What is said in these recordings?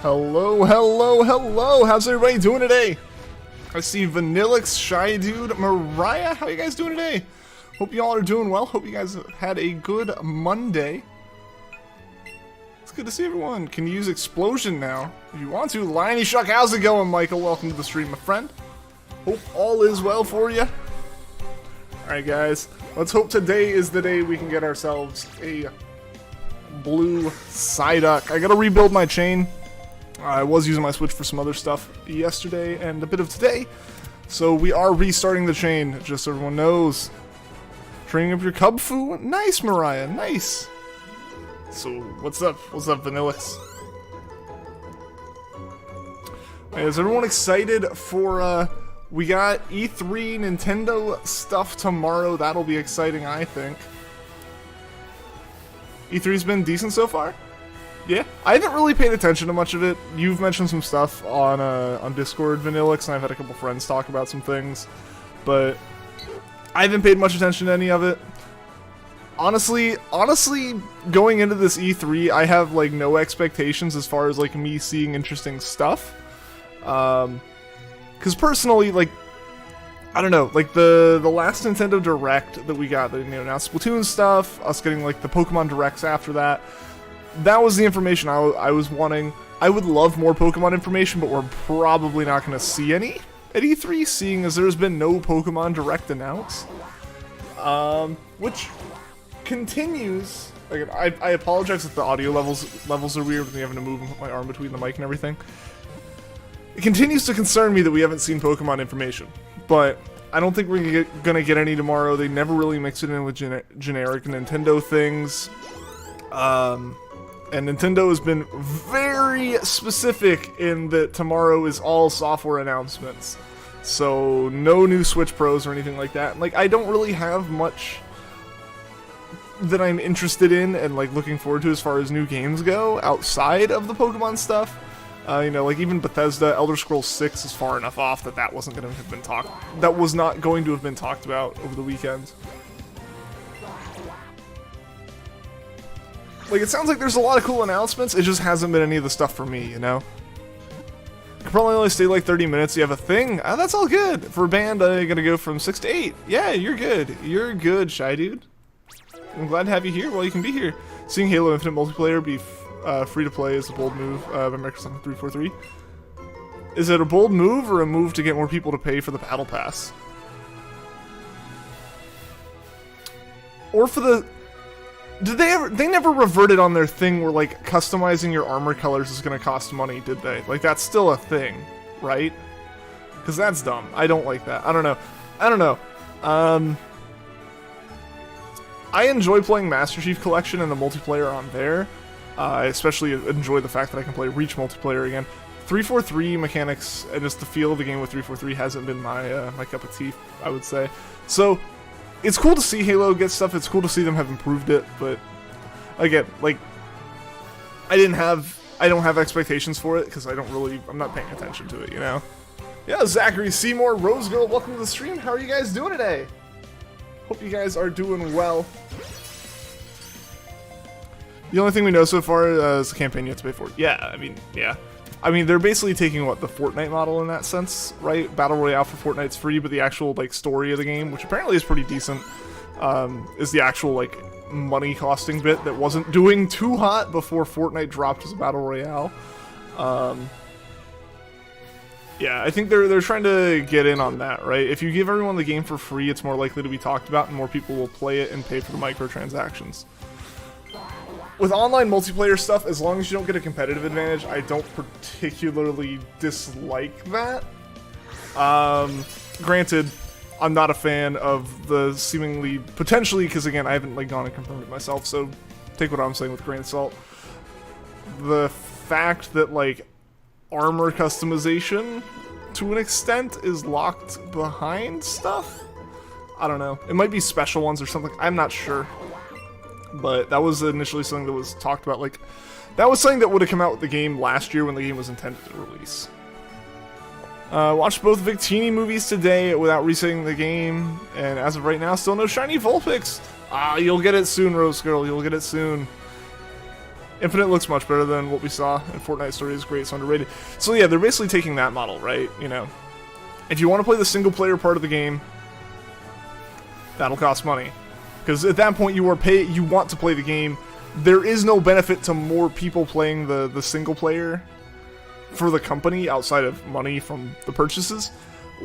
Hello, hello, hello. How's everybody doing today? I see Vanillix, Shy Dude, Mariah. How you guys doing today? Hope you all are doing well. Hope you guys had a good Monday. It's good to see everyone. Can use Explosion now if you want to. Liney Shuck, how's it going, Michael? Welcome to the stream, my friend. Hope all is well for you. Alright, guys. Let's hope today is the day we can get ourselves a blue Psyduck. I gotta rebuild my chain. I was using my Switch for some other stuff yesterday and a bit of today, so we are restarting the chain, just so everyone knows. Training up your Cubfu? Nice, Mariah, nice! So, what's up? What's up, Vanillix? Hey, is everyone excited for, we got E3 Nintendo stuff tomorrow? That'll be exciting, I think. E3's been decent so far? Yeah, I haven't really paid attention to much of it. You've mentioned some stuff on Discord, Vanillix, and I've had a couple friends talk about some things, but I haven't paid much attention to any of it. Honestly, going into this E3, I have like no expectations as far as like me seeing interesting stuff. Because personally, like, I don't know, like the last Nintendo Direct that we got, that announced Splatoon stuff, us getting like the Pokemon Directs after that. That was the information I was wanting. I would love more Pokemon information, but we're probably not going to see any at E3, seeing as there's been no Pokemon Direct announced. Which continues. Again, I apologize if the audio levels are weird with me having to move my arm between the mic and everything. It continues to concern me that we haven't seen Pokemon information, but I don't think we're going to get any tomorrow. They never really mix it in with generic Nintendo things. And Nintendo has been very specific in that tomorrow is all software announcements. So, no new Switch Pros or anything like that. Like, I don't really have much that I'm interested in and, like, looking forward to as far as new games go outside of the Pokemon stuff. You know, like, even Bethesda, Elder Scrolls 6 is far enough off that wasn't going to have been that was not going to have been talked about over the weekend. Like, it sounds like there's a lot of cool announcements, it just hasn't been any of the stuff for me, you know? Could probably only stay like 30 minutes, you have a thing? That's all good. For a band, I gotta go from 6 to 8. Yeah, you're good. You're good, Shy Dude. I'm glad to have you here while you can be here. Seeing Halo Infinite multiplayer be free to play is a bold move by Microsoft 343. Is it a bold move or a move to get more people to pay for the Battle Pass? Or for the... Did they ever? They never reverted on their thing where, like, customizing your armor colors is gonna cost money, did they? Like, that's still a thing, right? Because that's dumb. I don't like that. I don't know. I enjoy playing Master Chief Collection and the multiplayer on there. I especially enjoy the fact that I can play Reach multiplayer again. 343 mechanics and just the feel of the game with 343 hasn't been my my cup of tea, I would say. So, it's cool to see Halo get stuff, it's cool to see them have improved it, but again, like, I don't have expectations for it, because I'm not paying attention to it, you know? Yeah, Zachary Seymour, Rose Girl, welcome to the stream, how are you guys doing today? Hope you guys are doing well. The only thing we know so far is the campaign you have to pay for. Yeah, I mean, yeah. I mean, they're basically taking, what, the Fortnite model in that sense, right? Battle Royale for Fortnite's free, but the actual, like, story of the game, which apparently is pretty decent, is the actual, like, money-costing bit that wasn't doing too hot before Fortnite dropped as a Battle Royale. Yeah, I think they're trying to get in on that, right? If you give everyone the game for free, it's more likely to be talked about, and more people will play it and pay for the microtransactions. With online multiplayer stuff, as long as you don't get a competitive advantage, I don't particularly dislike that. Granted, I'm not a fan of the seemingly, potentially, because again, I haven't like gone and confirmed it myself, so take what I'm saying with a grain of salt. The fact that like armor customization, to an extent, is locked behind stuff? I don't know. It might be special ones or something, I'm not sure. But that was initially something that was talked about, like, that was something that would have come out with the game last year when the game was intended to release. Watched both Victini movies today without resetting the game, and as of right now, still no shiny Vulpix. You'll get it soon, Rose Girl, you'll get it soon. Infinite looks much better than what we saw, and Fortnite Story is great, it's underrated. So yeah, they're basically taking that model, right? You know, if you want to play the single player part of the game, that'll cost money. Because at that point you want to play the game. There is no benefit to more people playing the single player for the company outside of money from the purchases.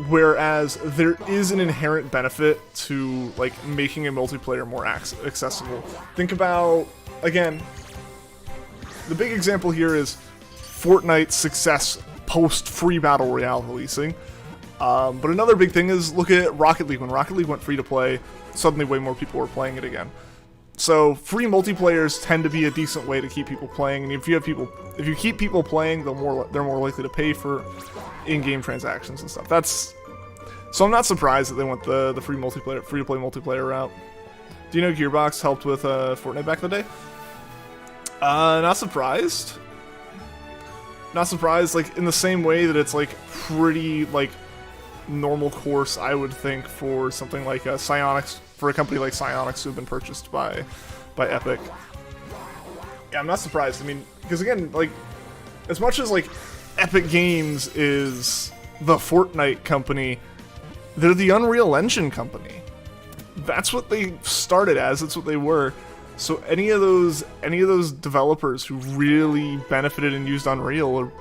Whereas there is an inherent benefit to like making a multiplayer more accessible. Think about, again, the big example here is Fortnite's success post free battle royale releasing. But another big thing is look at Rocket League. When Rocket League went free to play, suddenly way more people were playing it again. So free multiplayers tend to be a decent way to keep people playing, and if you keep people playing, they're more likely to pay for in-game transactions and stuff. So I'm not surprised that they went the free to play multiplayer route. Do you know Gearbox helped with Fortnite back in the day? Not surprised. Not surprised. Like in the same way that it's like pretty like normal course, I would think, for something like Psyonix, for a company like Psyonix who have been purchased by Epic. Yeah, I'm not surprised. I mean, because again, like, as much as like Epic Games is the Fortnite company, they're the Unreal Engine company. That's what they started as. That's what they were. So any of those developers who really benefited and used Unreal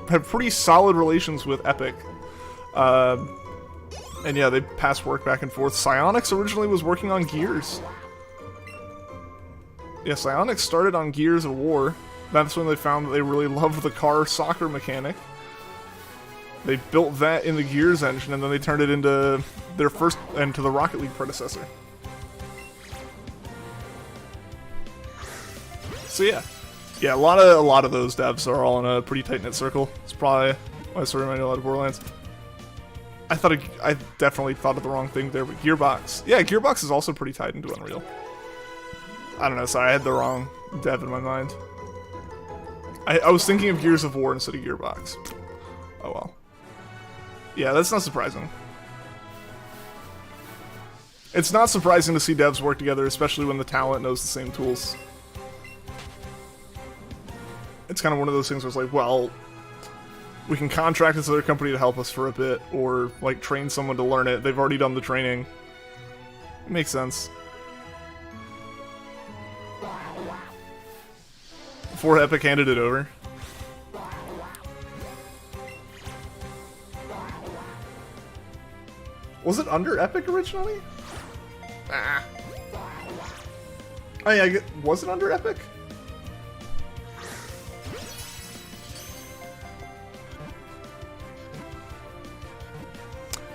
have pretty solid relations with Epic. And yeah, they pass work back and forth. Psyonix originally was working on Gears. Yeah, Psyonix started on Gears of War. That's when they found that they really loved the car soccer mechanic. They built that in the Gears engine, and then they turned it into their first, into the Rocket League predecessor. So yeah, a lot of those devs are all in a pretty tight-knit circle. It's probably why I started reminding a lot of Borderlands. I definitely thought of the wrong thing there, but Gearbox. Yeah, Gearbox is also pretty tied into Unreal. I don't know, sorry, I had the wrong dev in my mind. I was thinking of Gears of War instead of Gearbox. Oh well. Yeah, that's not surprising. It's not surprising to see devs work together, especially when the talent knows the same tools. It's kind of one of those things where it's like, well, we can contract this other company to help us for a bit, or like train someone to learn it. They've already done the training. It makes sense. Before Epic handed it over. Was it under Epic originally? Ah. Oh yeah, was it under Epic?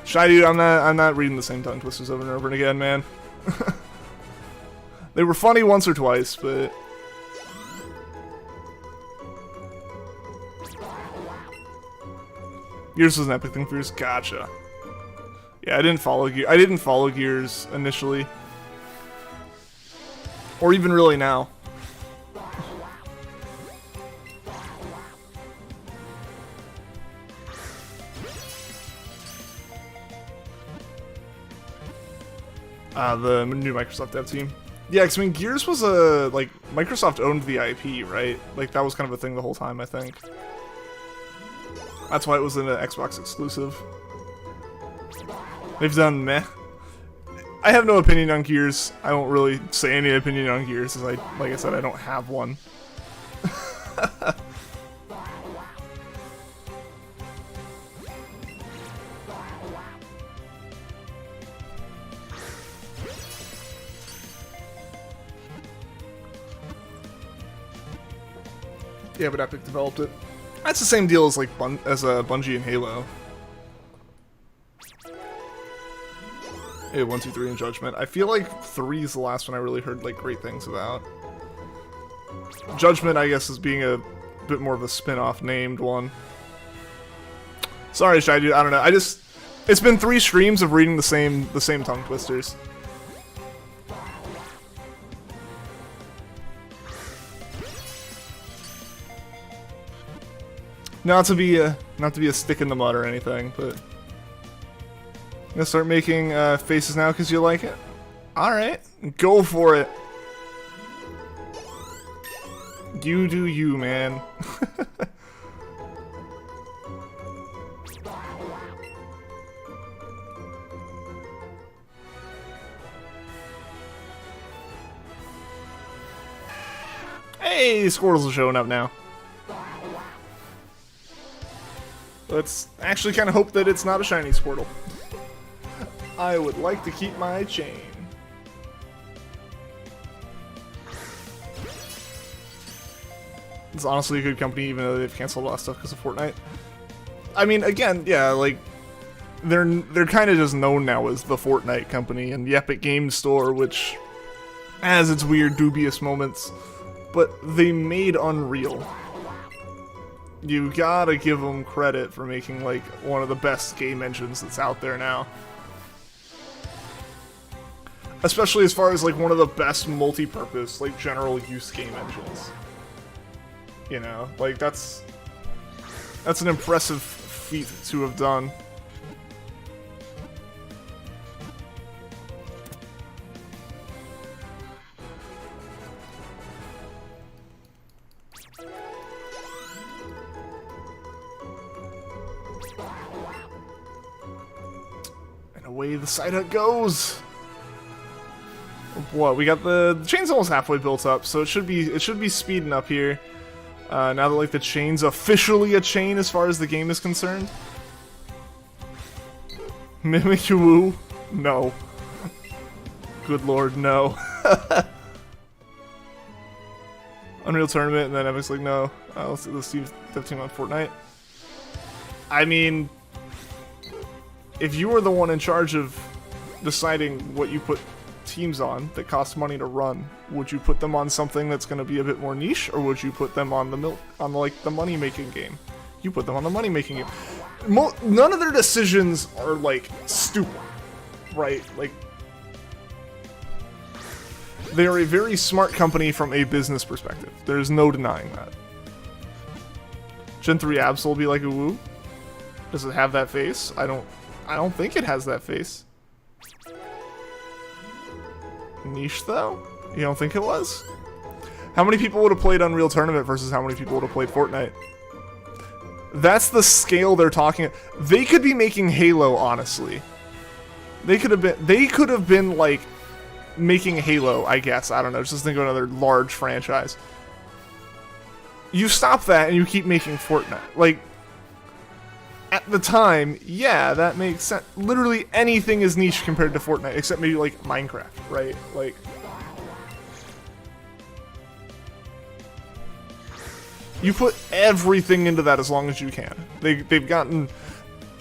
Shy dude, I'm not reading the same tongue twisters over and over again, man. They were funny once or twice, but Gears was an Epic thing for Gears. Gotcha. Yeah, I didn't follow Gears initially, or even really now. The new Microsoft dev team. Yeah, because I mean, Gears was like, Microsoft owned the IP, right? Like, that was kind of a thing the whole time, I think. That's why it was an Xbox exclusive. They've done meh. I have no opinion on Gears. I won't really say any opinion on Gears, as like I said, I don't have one. Yeah, but Epic developed it. That's the same deal as like Bungie and Halo. Hey, 1, 2, 3 and Judgment. I feel like 3 is the last one I really heard like great things about. Judgment, I guess, is being a bit more of a spin-off named one. Sorry, Shy Dude, I don't know. It's been 3 streams of reading the same tongue twisters. Not to be a stick in the mud or anything, but I'm gonna start making faces now because you like it. All right, go for it. You do you, man. Hey, Squirtles are showing up now. Let's actually kind of hope that it's not a shiny Squirtle. I would like to keep my chain. It's honestly a good company, even though they've canceled a lot of stuff because of Fortnite. I mean, again, yeah, like they're kind of just known now as the Fortnite company and the Epic Games Store, which has its weird, dubious moments. But they made Unreal. You gotta give them credit for making, like, one of the best game engines that's out there now. Especially as far as, like, one of the best multi-purpose, like, general use game engines. You know, like, that's an impressive feat to have done. Away the Psyduck goes. What, we got the chain's almost halfway built up, so it should be speeding up here. Now that like the chain's officially a chain as far as the game is concerned. Mimikyu? No. Good lord, no. Unreal Tournament, and then Epic's like, no. Let's see the team on Fortnite. I mean, if you were the one in charge of deciding what you put teams on that cost money to run, would you put them on something that's going to be a bit more niche, or would you put them on the money making game? You put them on the money making game. None of their decisions are like stupid, right? Like, they are a very smart company from a business perspective. There's no denying that. Gen 3 Absol will be like a woo. Does it have that face? I don't think it has that face. Niche, though? You don't think it was? How many people would have played Unreal Tournament versus how many people would have played Fortnite? That's the scale they're talking. They could be making Halo, honestly. They could have been like making Halo, I guess. I don't know. Just think of another large franchise. You stop that and you keep making Fortnite. Like, at the time, yeah, that makes sense. Literally anything is niche compared to Fortnite, except maybe like Minecraft, right? Like, you put everything into that as long as you can. They've gotten,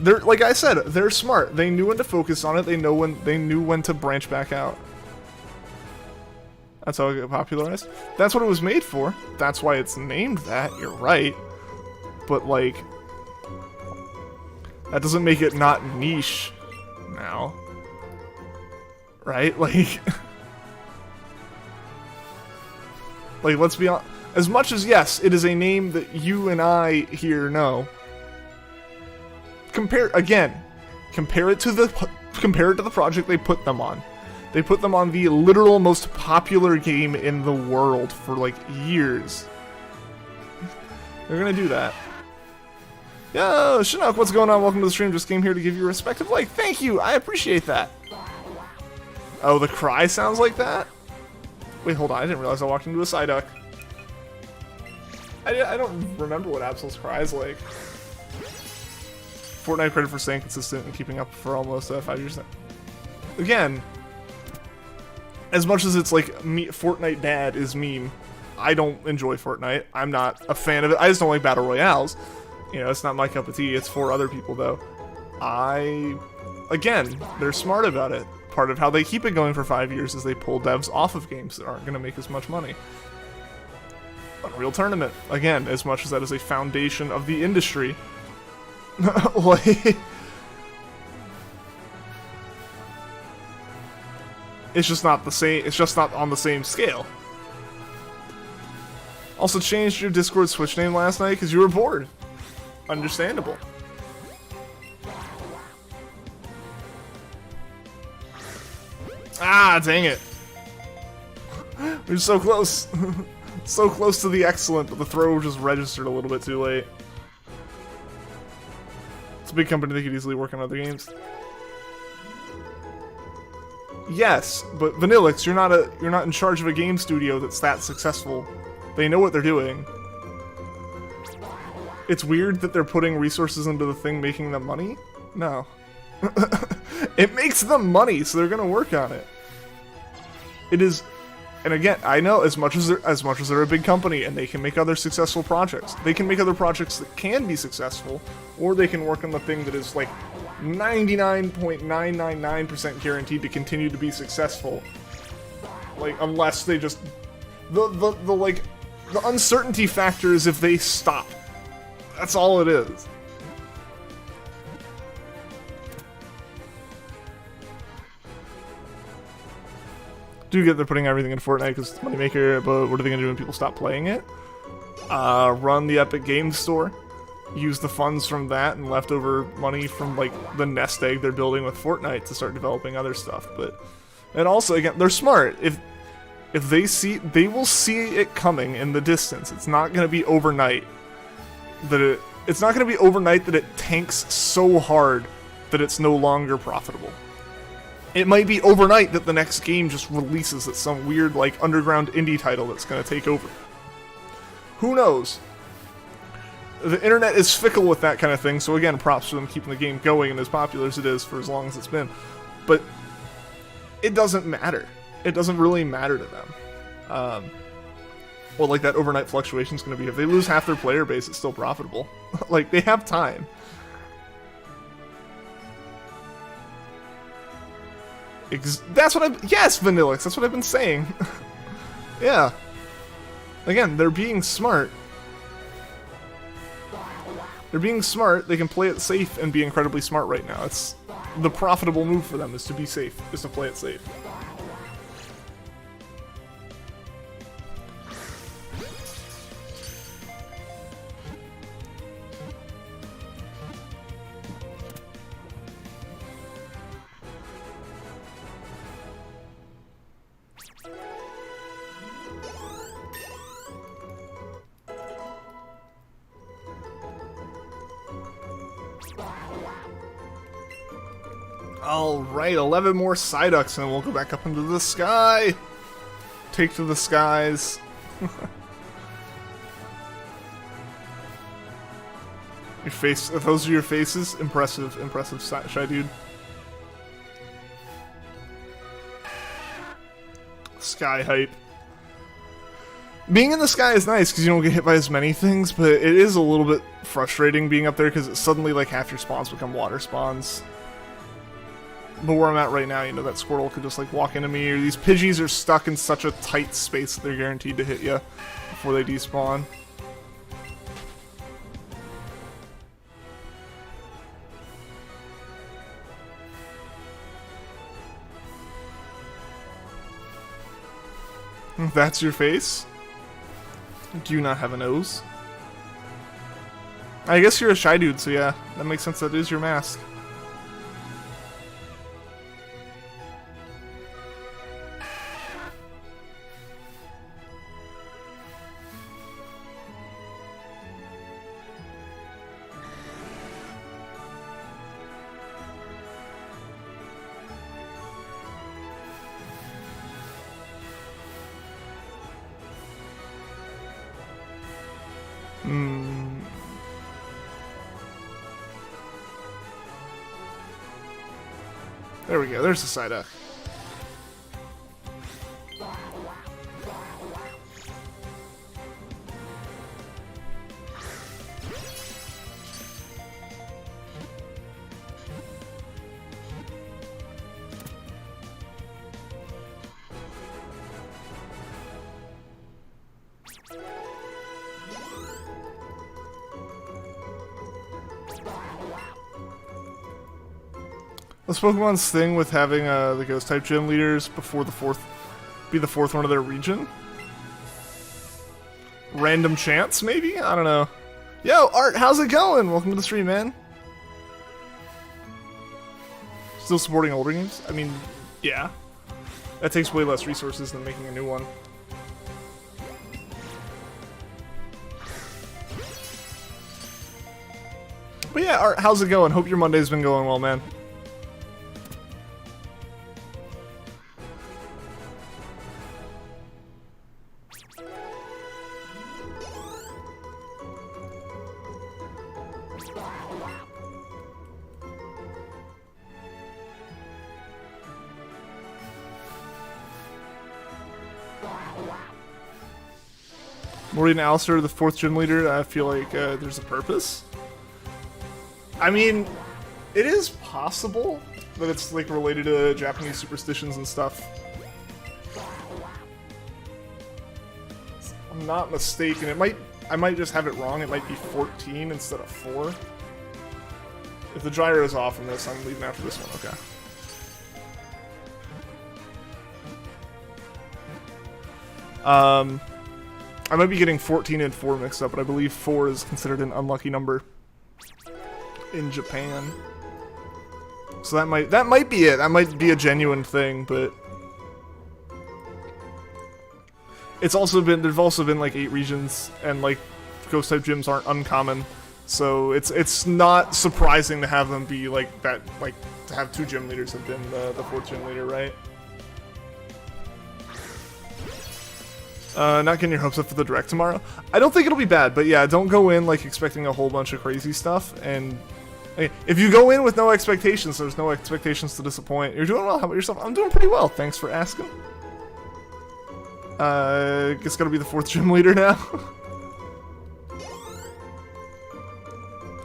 they're, like I said, they're smart. They knew when to focus on it. They knew when to branch back out. That's how it got popularized. That's what it was made for. That's why it's named that. You're right. But like, that doesn't make it not niche now. Right? Like, like, let's be honest. As much as, yes, it is a name that you and I here know. Compare it to the project they put them on. They put them on the literal most popular game in the world for like years. They're gonna do that. Yo, Chinook, what's going on? Welcome to the stream. Just came here to give you a respective like. Thank you, I appreciate that. Oh, the cry sounds like that? Wait, hold on, I didn't realize I walked into a Psyduck. I don't remember what Absol's cry is like. Fortnite credit for staying consistent and keeping up for almost 5 years now. Again, as much as it's like Fortnite bad is meme, I don't enjoy Fortnite. I'm not a fan of it. I just don't like battle royales. You know, it's not my cup of tea. It's for other people, though. Again, they're smart about it. Part of how they keep it going for 5 years is they pull devs off of games that aren't going to make as much money. Unreal Tournament, again, as much as that is a foundation of the industry. Like, it's just not the same. It's just not on the same scale. Also changed your Discord Switch name last night because you were bored. Understandable. Ah, dang it. We're so close. So close to the excellent, but the throw just registered a little bit too late. It's a big company, they could easily work on other games. Yes, but Vanillix, you're not in charge of a game studio that's that successful. They know what they're doing. It's weird that they're putting resources into the thing making them money? No. It makes them money, so they're gonna work on it. It is, and again, I know as much as they're a big company and they can make other successful projects. They can make other projects that can be successful, or they can work on the thing that is like 99.999% guaranteed to continue to be successful. Like, unless they just the uncertainty factor is if they stop. That's all it is. Do get they're putting everything in Fortnite because it's moneymaker, but what are they gonna do when people stop playing it? Run the Epic Games Store, use the funds from that and leftover money from like the nest egg they're building with Fortnite to start developing other stuff. And also again, they're smart. If they will see it coming in the distance. It's not gonna be overnight that it tanks so hard that it's no longer profitable. It might be overnight that the next game just releases at some weird, like, underground indie title that's gonna take over. Who knows? The internet is fickle with that kind of thing, so again, props for them keeping the game going and as popular as it is for as long as it's been. But it doesn't matter. It doesn't really matter to them. Well, like, that overnight fluctuation is gonna be, if they lose half their player base, it's still profitable. Like, they have time. That's what yes, Vanillix, that's what I've been saying. Yeah. Again, they're being smart. They're being smart, they can play it safe and be incredibly smart right now. It's the profitable move for them is to be safe, is to play it safe. Alright, 11 more Psyducks and we'll go back up into the sky. Take to the skies. Your face, if those are your faces, impressive, shy dude. Sky hype. Being in the sky is nice because you don't get hit by as many things, but it is a little bit frustrating being up there because it's suddenly like half your spawns become water spawns. But where I'm at right now, you know, that Squirtle could just like walk into me, or these Pidgeys are stuck in such a tight space that they're guaranteed to hit you before they despawn. That's your face? Do you not have a nose? I guess you're a shy dude, so yeah, that makes sense, that is your mask. There we go, there's the Psyduck. This Pokemon's thing with having the Ghost type gym leaders before the fourth one of their region. Random chance, maybe? I don't know. Yo, Art, how's it going? Welcome to the stream, man. Still supporting older games? I mean, yeah. That takes way less resources than making a new one. But yeah, Art, how's it going? Hope your Monday's been going well, man. Morty and Alistair, the 4th gym leader, I feel like there's a purpose. I mean, it is possible that it's like related to Japanese superstitions and stuff. If I'm not mistaken, I might just have it wrong. It might be 14 instead of 4. If the gyro is off in this, I'm leaving after this one. Okay. I might be getting 14 and 4 mixed up, but I believe 4 is considered an unlucky number in Japan. So that might be it. That might be a genuine thing, but there've also been like 8 regions, and like ghost type gyms aren't uncommon. So it's not surprising to have them be like that, like to have 2 gym leaders have been the 4th gym leader, right? Not getting your hopes up for the direct tomorrow. I don't think it'll be bad, but yeah, don't go in like expecting a whole bunch of crazy stuff. And if you go in with no expectations, there's no expectations to disappoint. You're doing well. How about yourself? I'm doing pretty well. Thanks for asking. It's gonna be the 4th gym leader now.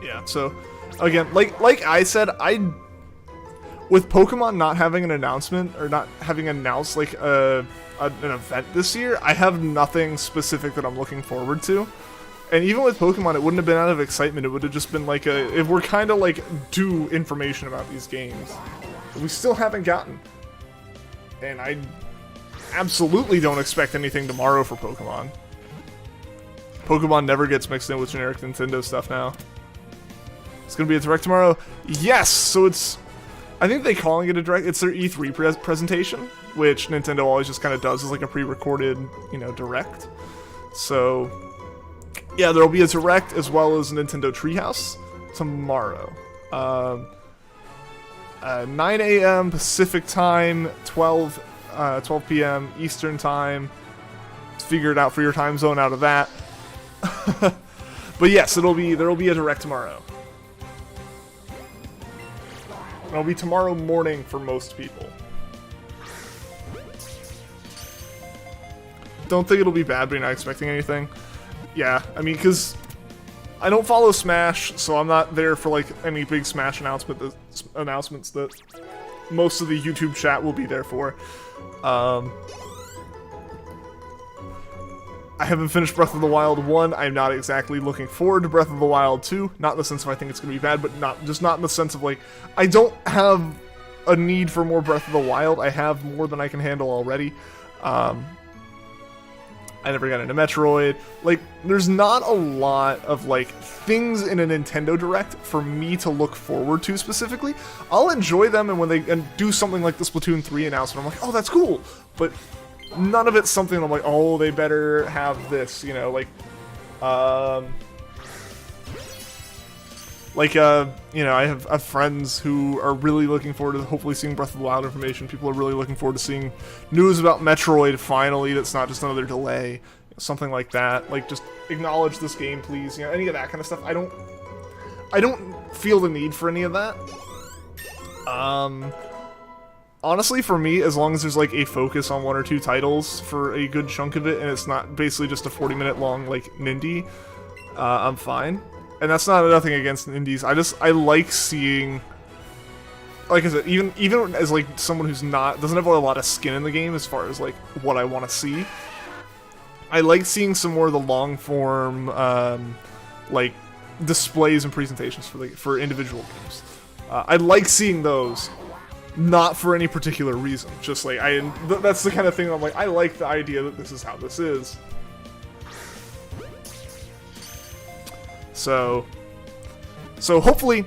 Yeah. So again, like I said, with Pokemon not having an announcement or not having announced like an event this year, I have nothing specific that I'm looking forward to. And even with Pokemon, it wouldn't have been out of excitement. It would have just been like if we're kind of like due information about these games that we still haven't gotten. And I absolutely don't expect anything tomorrow for Pokemon. Pokemon never gets mixed in with generic Nintendo stuff now. It's gonna be a direct tomorrow. Yes, so it's, I think they're calling it a direct. It's their E3 presentation, which Nintendo always just kind of does as like a pre-recorded, you know, direct. So yeah, there'll be a direct as well as Nintendo Treehouse tomorrow. 9 a.m. Pacific time, 12 p.m. Eastern time. Figure it out for your time zone out of that. But yes, there'll be a direct tomorrow. It'll be tomorrow morning for most people. Don't think it'll be bad, but you're not expecting anything. Yeah, I mean, because I don't follow Smash, so I'm not there for like any big Smash announcements that most of the YouTube chat will be there for. I haven't finished Breath of the Wild 1. I'm not exactly looking forward to Breath of the Wild 2. Not in the sense of I think it's going to be bad, but not in the sense of like, I don't have a need for more Breath of the Wild. I have more than I can handle already. I never got into Metroid. Like, there's not a lot of like things in a Nintendo Direct for me to look forward to specifically. I'll enjoy them, and when they do something like the Splatoon 3 announcement, I'm like, oh, that's cool. But none of it's something I'm like, oh, they better have this, you know, like, you know, I have friends who are really looking forward to hopefully seeing Breath of the Wild information. People are really looking forward to seeing news about Metroid finally. That's not just another delay, something like that. Like, just acknowledge this game, please. You know, any of that kind of stuff. I don't feel the need for any of that. Honestly, for me, as long as there's like a focus on 1 or 2 titles for a good chunk of it, and it's not basically just a 40-minute long like Nindy, I'm fine. And that's not nothing against indies. I like seeing, like I said, even as like someone who's doesn't have a lot of skin in the game as far as like what I want to see. I like seeing some more of the long form, like displays and presentations for individual games. I like seeing those. Not for any particular reason, just like that's the kind of thing I'm like, I like the idea that this is how this is. So hopefully,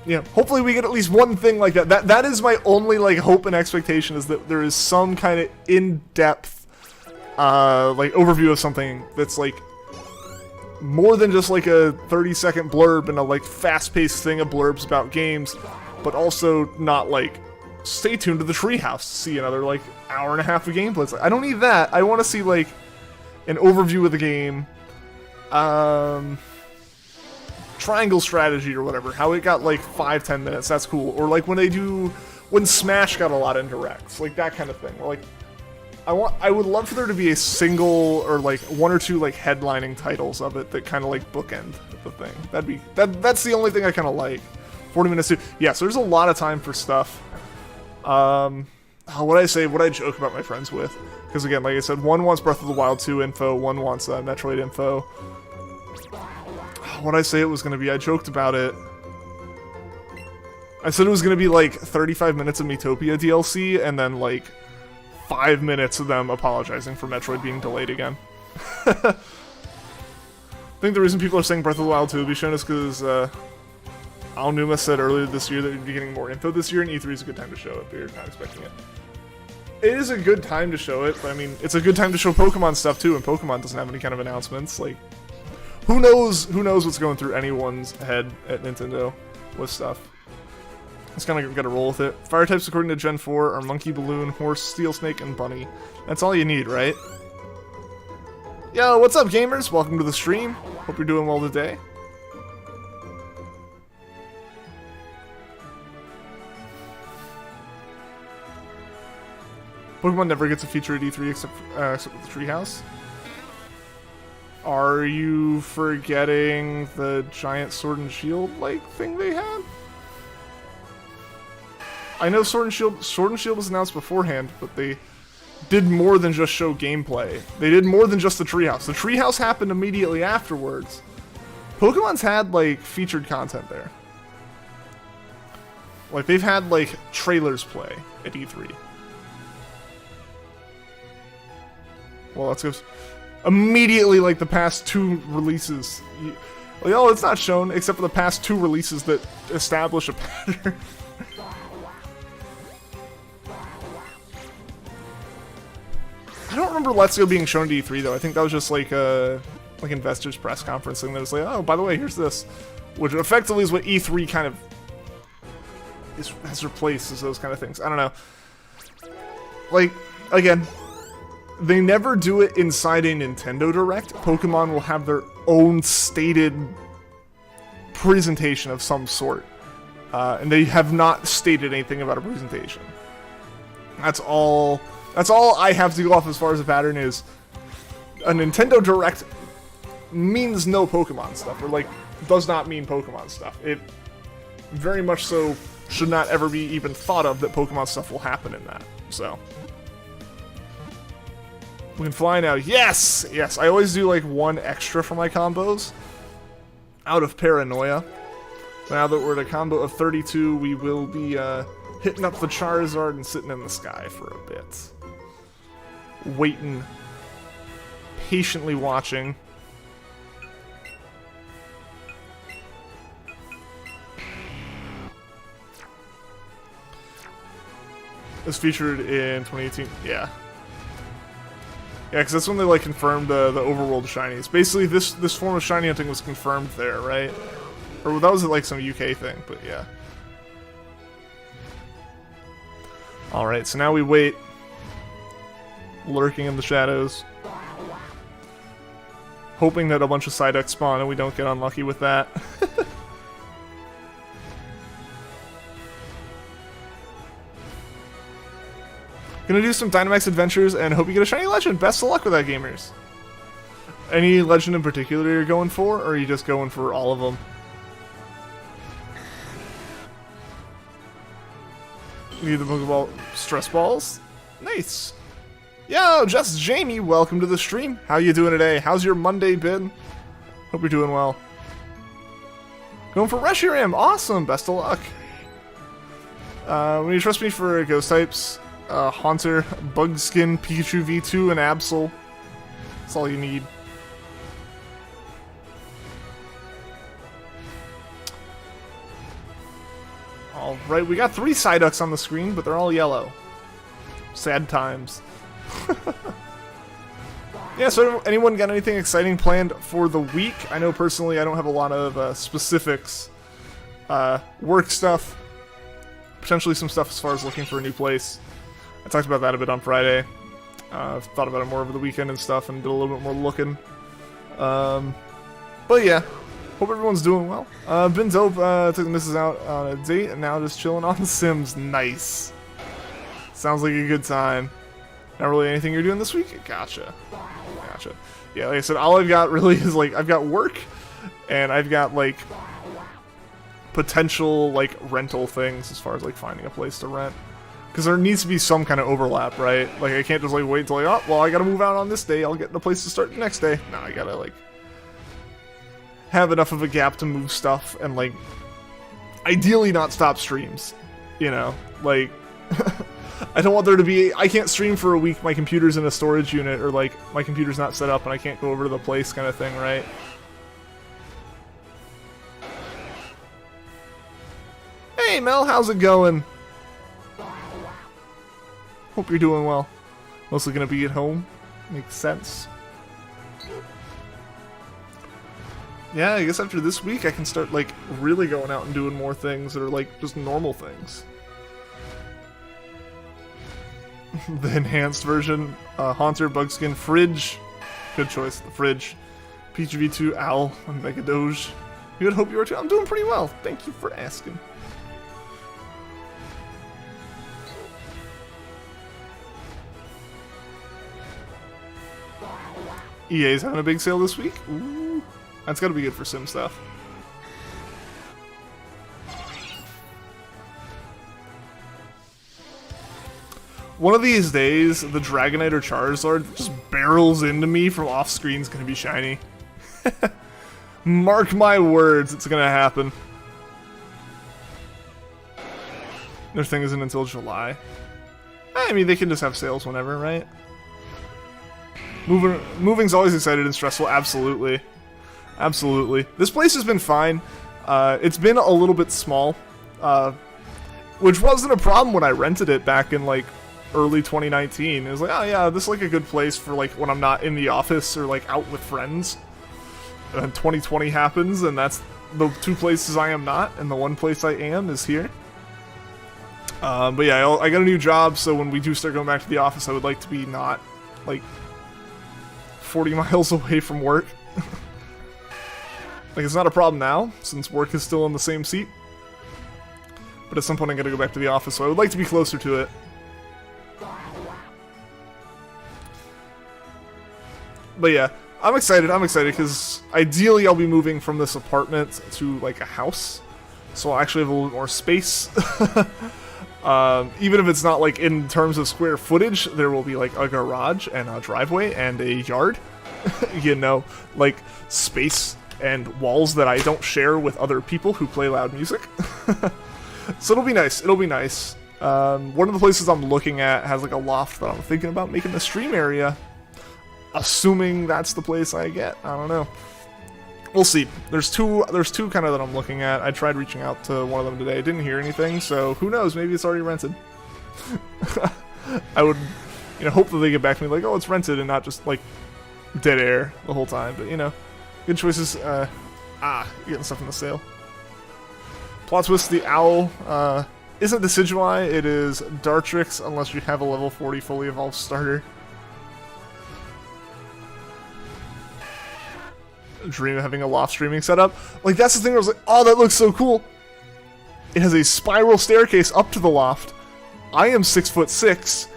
yeah, hopefully we get at least one thing like that. That is my only like hope and expectation, is that there is some kind of in-depth like overview of something that's like more than just like a 30-second blurb and a like fast-paced thing of blurbs about games, but also not like stay tuned to the treehouse to see another like hour and a half of gameplay. It's like, I don't need that. I want to see like an overview of the game, triangle strategy or whatever, how it got like 5-10 minutes. That's cool. Or like when Smash got a lot in directs, like that kind of thing. Or like I would love for there to be a single or like one or two like headlining titles of it that kind of like bookend the thing. That's the only thing I kind of like. 40 minutes too. Yeah, so there's a lot of time for stuff. What I joke about my friends with, because again, like I said, one wants Breath of the Wild 2 info, one wants Metroid info. What I say it was going to be, I joked about it. I said it was going to be like 35 minutes of Miitopia DLC, and then like 5 minutes of them apologizing for Metroid being delayed again. I think the reason people are saying Breath of the Wild 2 will be shown is because Aonuma said earlier this year that we'd be getting more info this year, and E3 is a good time to show it, but you're not expecting it. It is a good time to show it, but I mean, it's a good time to show Pokemon stuff too, and Pokemon doesn't have any kind of announcements. Like, who knows what's going through anyone's head at Nintendo with stuff. Just kind of gotta roll with it. Fire types according to Gen 4 are Monkey, Balloon, Horse, Steel Snake, and Bunny. That's all you need, right? Yo, what's up, gamers? Welcome to the stream. Hope you're doing well today. Pokemon never gets a feature at E3 except with the Treehouse. Are you forgetting the giant Sword and Shield like thing they had? I know Sword and Shield was announced beforehand, but they did more than just show gameplay. They did more than just the Treehouse. The Treehouse happened immediately afterwards. Pokemon's had like featured content there. Like they've had like trailers play at E3. Well, let's go. Immediately, like the past 2 releases. Like, oh, it's not shown except for the past 2 releases that establish a pattern. I don't remember Let's Go being shown at E3 though. I think that was just like a investors press conference thing that was like, oh, by the way, here's this, which effectively is what E3 kind of has replaced as those kind of things. I don't know. Like again. They never do it inside a Nintendo Direct. Pokemon will have their own stated presentation of some sort. And they have not stated anything about a presentation. That's all I have to go off as far as the pattern is. A Nintendo Direct means no Pokemon stuff, or like, does not mean Pokemon stuff. It very much so should not ever be even thought of that Pokemon stuff will happen in that, so. We can fly now. Yes! Yes, I always do like 1 extra for my combos. Out of paranoia. Now that we're at a combo of 32, we will be hitting up the Charizard and sitting in the sky for a bit. Waiting. Patiently watching. It was featured in 2018. Yeah. Yeah, because that's when they like confirmed the overworld shinies. Basically, this form of shiny hunting was confirmed there, right? Or that was like some UK thing, but yeah. All right, so now we wait, lurking in the shadows, hoping that a bunch of Psyduck spawn and we don't get unlucky with that. Gonna do some Dynamax adventures and hope you get a shiny legend. Best of luck with that, gamers. Any legend in particular you're going for, or are you just going for all of them? Need the Pokeball stress balls? Nice. Yo, just Jamie, welcome to the stream. How you doing today? How's your Monday been? Hope you're doing well. Going for Reshiram. Awesome. Best of luck. When you trust me for ghost types, Haunter, Bugskin, Pikachu V2, and Absol. That's all you need. Alright, we got 3 Psyducks on the screen, but they're all yellow. Sad times. Yeah, so anyone got anything exciting planned for the week? I know personally I don't have a lot of specifics. Work stuff. Potentially some stuff as far as looking for a new place. I talked about that a bit on Friday. I've thought about it more over the weekend and stuff and did a little bit more looking. But yeah, hope everyone's doing well. Been dope. Took the missus out on a date and now just chilling on The Sims. Nice. Sounds like a good time. Not really anything you're doing this week? Gotcha. Gotcha. Yeah, like I said, all I've got really is, like, I've got work, and I've got, like, potential, like, rental things as far as, like, finding a place to rent. Because there needs to be some kind of overlap, right? Like, I can't just, like, wait until, like, oh, well, I gotta move out on this day, I'll get the place to start the next day. No, I gotta, like, have enough of a gap to move stuff, and, like, ideally not stop streams, you know? Like... I don't want there to be, I can't stream for a week, my computer's in a storage unit, or like, my computer's not set up and I can't go over to the place kind of thing, right? Hey Mel, how's it going? Hope you're doing well. Mostly gonna be at home. Makes sense. Yeah, I guess after this week I can start like really going out and doing more things that are like just normal things. The enhanced version, Haunter, Bugskin, Fridge. Good choice, the Fridge. PGV2, Owl, and Mega Doge. Good, hope you are too. I'm doing pretty well. Thank you for asking. EA's having a big sale this week? Ooh, that's gotta be good for Sim stuff. One of these days, the Dragonite or Charizard that just barrels into me from off-screen is going to be shiny. Mark my words, it's going to happen. Their thing isn't until July. I mean, they can just have sales whenever, right? Moving's always exciting and stressful, absolutely. Absolutely. This place has been fine. It's been a little bit small, which wasn't a problem when I rented it back in, like, early 2019. It was like, oh yeah, this is like a good place for like when I'm not in the office or like out with friends. And 2020 happens and that's the two places I am not, and the one place I am is here. But yeah, I got a new job, so when we do start going back to the office, I would like to be not like 40 miles away from work. Like, it's not a problem now, since work is still in the same seat. But at some point I'm gonna go back to the office, so I would like to be closer to it. But yeah, I'm excited because ideally I'll be moving from this apartment to like a house. So I'll actually have a little bit more space. Even if it's not like in terms of square footage, there will be like a garage and a driveway and a yard. You know, like space and walls that I don't share with other people who play loud music. So it'll be nice, it'll be nice. One of the places I'm looking at has like a loft that I'm thinking about making the stream area. Assuming that's the place I get. I don't know. We'll see. There's two kind of that I'm looking at. I tried reaching out to one of them today. Didn't hear anything, so who knows? Maybe it's already rented. I would, you know, hope that they get back to me like, oh, it's rented and not just like dead air the whole time. But you know, good choices. Getting stuff in the sale. Plot twist: the owl isn't Decidueye. It is Dartrix, unless you have a level 40 fully evolved starter. Dream of having a loft streaming setup. Like, that's the thing where I was like, oh, that looks so cool. It has a spiral staircase up to the loft. I am 6'6".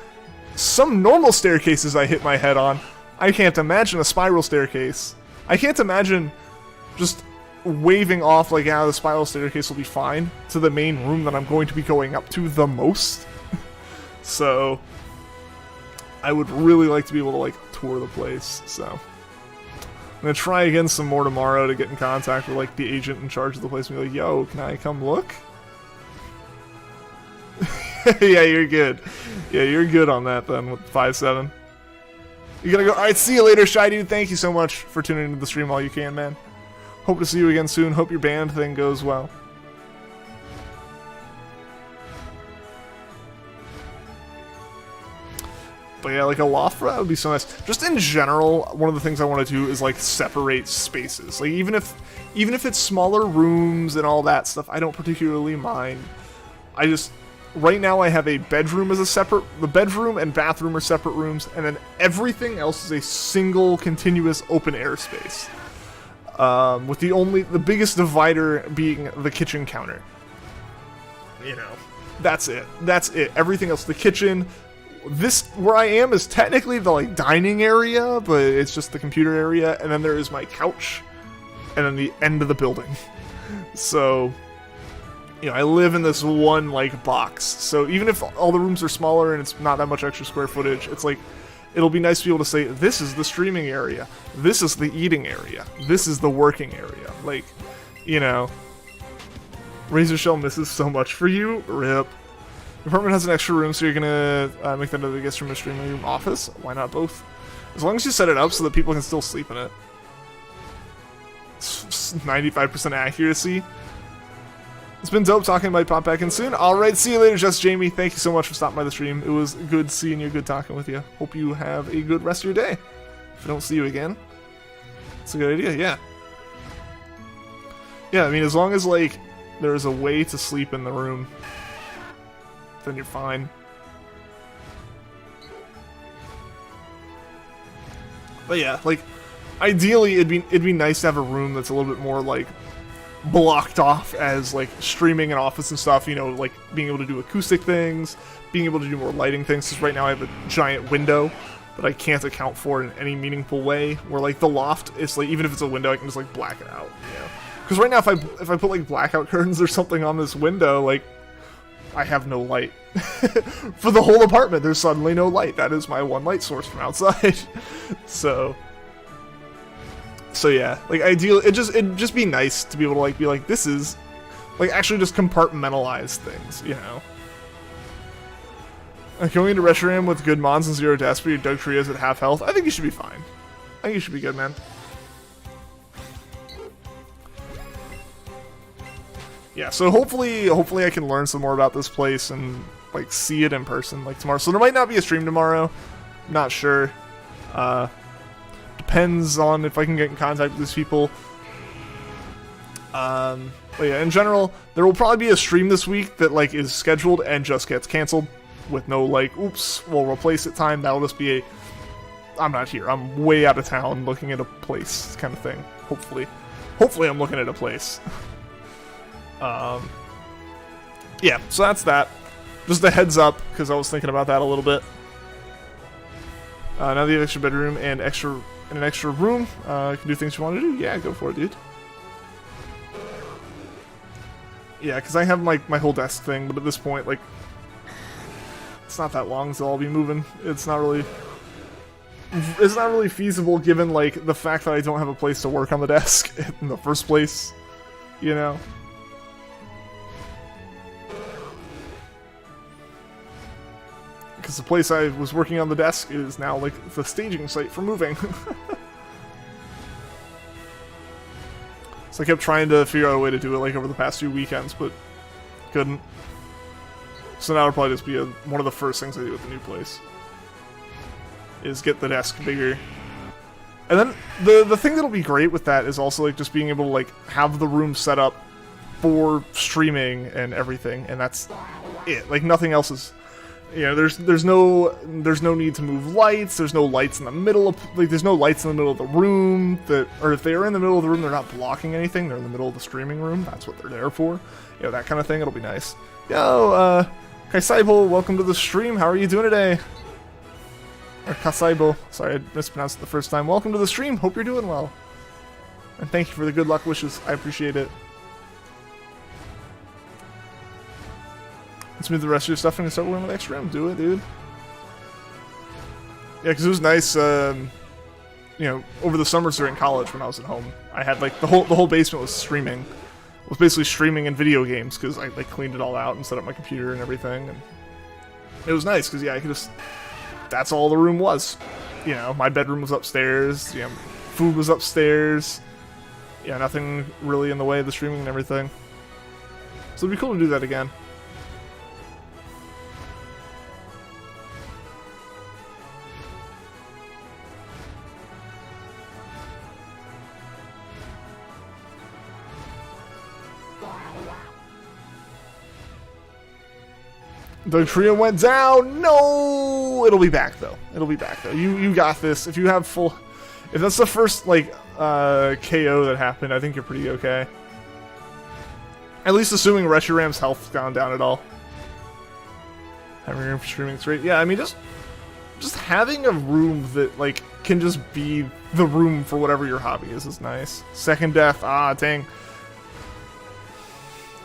Some normal staircases I hit my head on. I can't imagine a spiral staircase. I can't imagine just waving off like, yeah, the spiral staircase will be fine to the main room that I'm going to be going up to the most. So I would really like to be able to like tour the place, so I'm gonna try again some more tomorrow to get in contact with like the agent in charge of the place and be like, yo, can I come look? Yeah, you're good. Yeah, you're good on that then with 5-7. You gotta go. Alright, see you later, Shy Dude. Thank you so much for tuning into the stream while you can, man. Hope to see you again soon. Hope your band thing goes well. But yeah, like a loft for that would be so nice. Just in general, one of the things I want to do is like separate spaces. Like even if it's smaller rooms and all that stuff, I don't particularly mind. I just right now I have a bedroom as a separate. The bedroom and bathroom are separate rooms, and then everything else is a single continuous open air space. With the biggest divider being the kitchen counter. You know, that's it. That's it. Everything else, the kitchen. This, where I am, is technically the, like, dining area, but it's just the computer area, and then there is my couch, and then the end of the building. So, you know, I live in this one, like, box. So even if all the rooms are smaller and it's not that much extra square footage, it's like, it'll be nice to be able to say, this is the streaming area, this is the eating area, this is the working area. Like, you know, Razor Shell misses so much for you, rip. Your apartment has an extra room, so you're gonna make that into the guest room or streaming room office? Why not both? As long as you set it up so that people can still sleep in it. It's 95% accuracy. It's been dope talking. Might pop back in soon. Alright, see you later, Just Jamie. Thank you so much for stopping by the stream. It was good seeing you, good talking with you. Hope you have a good rest of your day. If I don't see you again. It's a good idea, yeah. Yeah, I mean, as long as, like, there's a way to sleep in the room, then you're fine. But yeah, like, ideally it'd be nice to have a room that's a little bit more like blocked off as like streaming and office and stuff, you know, like being able to do acoustic things, being able to do more lighting things, because right now I have a giant window that I can't account for in any meaningful way, where like the loft is like, even if it's a window, I can just like black it out, you know? Because right now if I put like blackout curtains or something on this window, like, I have no light. For the whole apartment, there's suddenly no light. That is my one light source from outside. So yeah, like ideally, it'd just be nice to be able to be like, this is, like, actually just compartmentalize things, you know? Like going into Reshiram with good mons and 0 deaths, but your Doug Trios at half health, I think you should be fine. I think you should be good, man. Yeah, so hopefully I can learn some more about this place and, like, see it in person, like, tomorrow. So there might not be a stream tomorrow. I'm not sure. Depends on if I can get in contact with these people. But yeah, in general, there will probably be a stream this week that, like, is scheduled and just gets canceled with no, like, oops, we'll replace it time. That'll just be a, I'm not here, I'm way out of town looking at a place kind of thing. Hopefully I'm looking at a place. Yeah, so that's that. Just a heads up, because I was thinking about that a little bit. Now that you have extra bedroom and an extra room, you can do things you want to do. Yeah, go for it, dude. Yeah, because I have my whole desk thing, but at this point, like, it's not that long, so I'll be moving. It's not really feasible given, like, the fact that I don't have a place to work on the desk in the first place, you know? Because the place I was working on the desk is now, like, the staging site for moving. So I kept trying to figure out a way to do it, like, over the past few weekends, but couldn't. So now it'll probably just be one of the first things I do with the new place. Is get the desk bigger. And then, the thing that'll be great with that is also, like, just being able to, like, have the room set up for streaming and everything, and that's it. Like, nothing else is... You know, there's no need to move lights. There's no lights in the middle of, like, there's no lights in the middle of the room that, or if they are in the middle of the room, they're not blocking anything. They're in the middle of the streaming room. That's what they're there for. You know, that kind of thing. It'll be nice. Yo, Kaisaibo, welcome to the stream. How are you doing today? Or Kasaibo. Sorry, I mispronounced it the first time. Welcome to the stream. Hope you're doing well. And thank you for the good luck wishes. I appreciate it. Let's move the rest of your stuff and start working with extra room. Do it, dude. Yeah, because it was nice, you know, over the summers during college when I was at home. I had, like, the whole basement was streaming. It was basically streaming and video games, because I, like, cleaned it all out and set up my computer and everything. And it was nice, because, yeah, I could just... That's all the room was. You know, my bedroom was upstairs, you know, food was upstairs. Yeah, nothing really in the way of the streaming and everything. So it'd be cool to do that again. Dugtrio went down. No, it'll be back though. It'll be back though. You got this. If you have full, if that's the first like KO that happened, I think you're pretty okay. At least assuming Reshiram's health's gone down at all. Having room for streaming is great. Yeah, I mean just having a room that like can just be the room for whatever your hobby is nice. Second death. Ah, dang.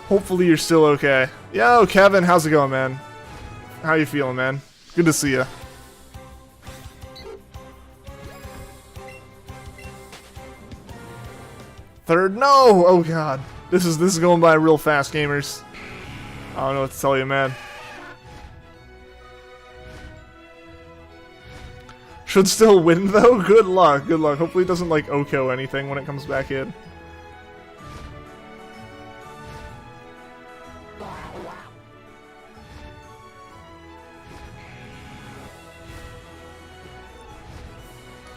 Hopefully you're still okay. Yo, Kevin, how's it going, man? How you feeling, man? Good to see you. Third, no! Oh god, this is going by real fast, gamers. I don't know what to tell you, man. Should still win though. Good luck, good luck. Hopefully it doesn't like Oko anything when it comes back in.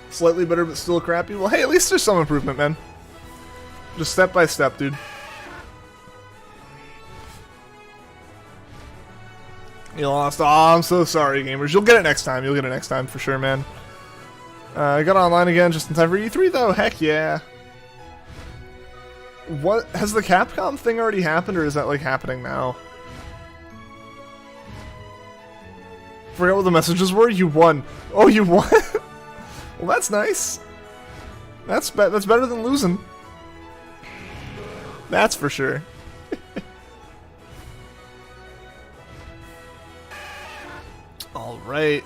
Slightly better, but still crappy. Well, hey, at least there's some improvement, man. Just step by step, dude. You lost. Oh, I'm so sorry, gamers. You'll get it next time. You'll get it next time for sure, man. I got online again just in time for E3, though. Heck yeah. What has the Capcom thing already happened, or is that like happening now? Forgot what the messages were. You won. Oh, you won. Well, that's nice. That's better than losing. That's for sure. All right.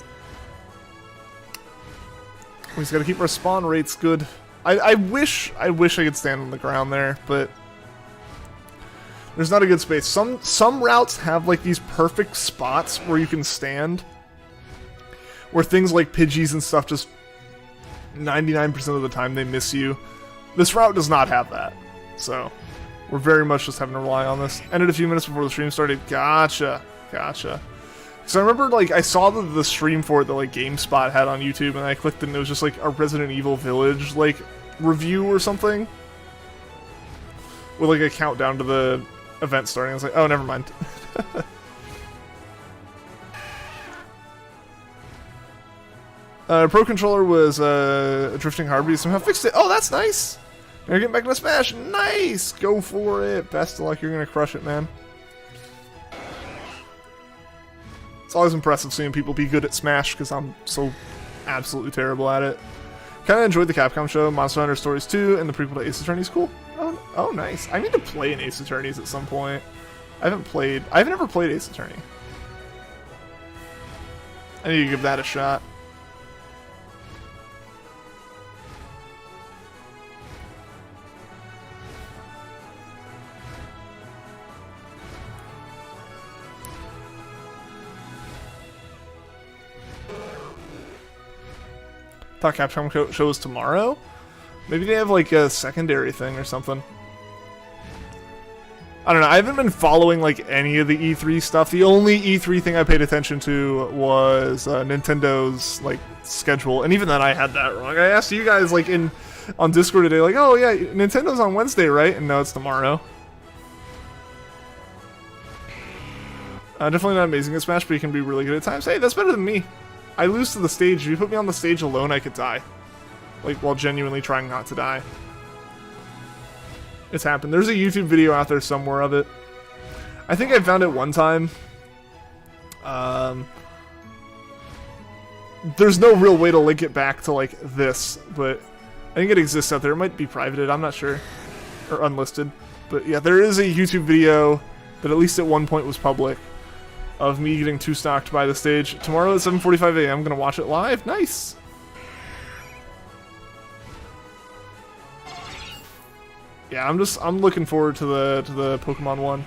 We just gotta keep our spawn rates good. I wish I could stand on the ground there, but there's not a good space. Some routes have like these perfect spots where you can stand, where things like Pidgeys and stuff just 99% of the time they miss you. This route does not have that, so we're very much just having to rely on this. Ended a few minutes before the stream started. Gotcha. So I remember like I saw the stream for it that like GameSpot had on YouTube, and I clicked and it was just like a Resident Evil Village like review or something with like a countdown to the event starting. I was like, oh, never mind. Pro Controller was drifting hard, but you somehow fixed it. Oh, that's nice. You're getting back into Smash. Nice. Go for it. Best of luck. You're gonna crush it, man. It's always impressive seeing people be good at Smash because I'm so absolutely terrible at it. Kind of enjoyed the Capcom show, Monster Hunter Stories 2, and the prequel to Ace Attorney's cool. Oh, nice. I need to play an Ace Attorney's at some point. I've never played Ace Attorney. I need to give that a shot. Thought Capcom show was tomorrow? Maybe they have like a secondary thing or something. I don't know. I haven't been following like any of the E3 stuff. The only E3 thing I paid attention to was Nintendo's like schedule, and even then I had that wrong. I asked you guys like on Discord today, like, oh yeah, Nintendo's on Wednesday, right? And no, it's tomorrow. Definitely not amazing at Smash, but you can be really good at times. Hey, that's better than me. I lose to the stage. If you put me on the stage alone, I could die. Like, while genuinely trying not to die. It's happened. There's a YouTube video out there somewhere of it. I think I found it one time. There's no real way to link it back to, like, this, but I think it exists out there. It might be privated, I'm not sure. Or unlisted. But yeah, there is a YouTube video that at least at one point was public of me getting too stocked by the stage. Tomorrow at 7:45 a.m. I'm gonna watch it live. Nice. Yeah, I'm looking forward to the Pokemon one.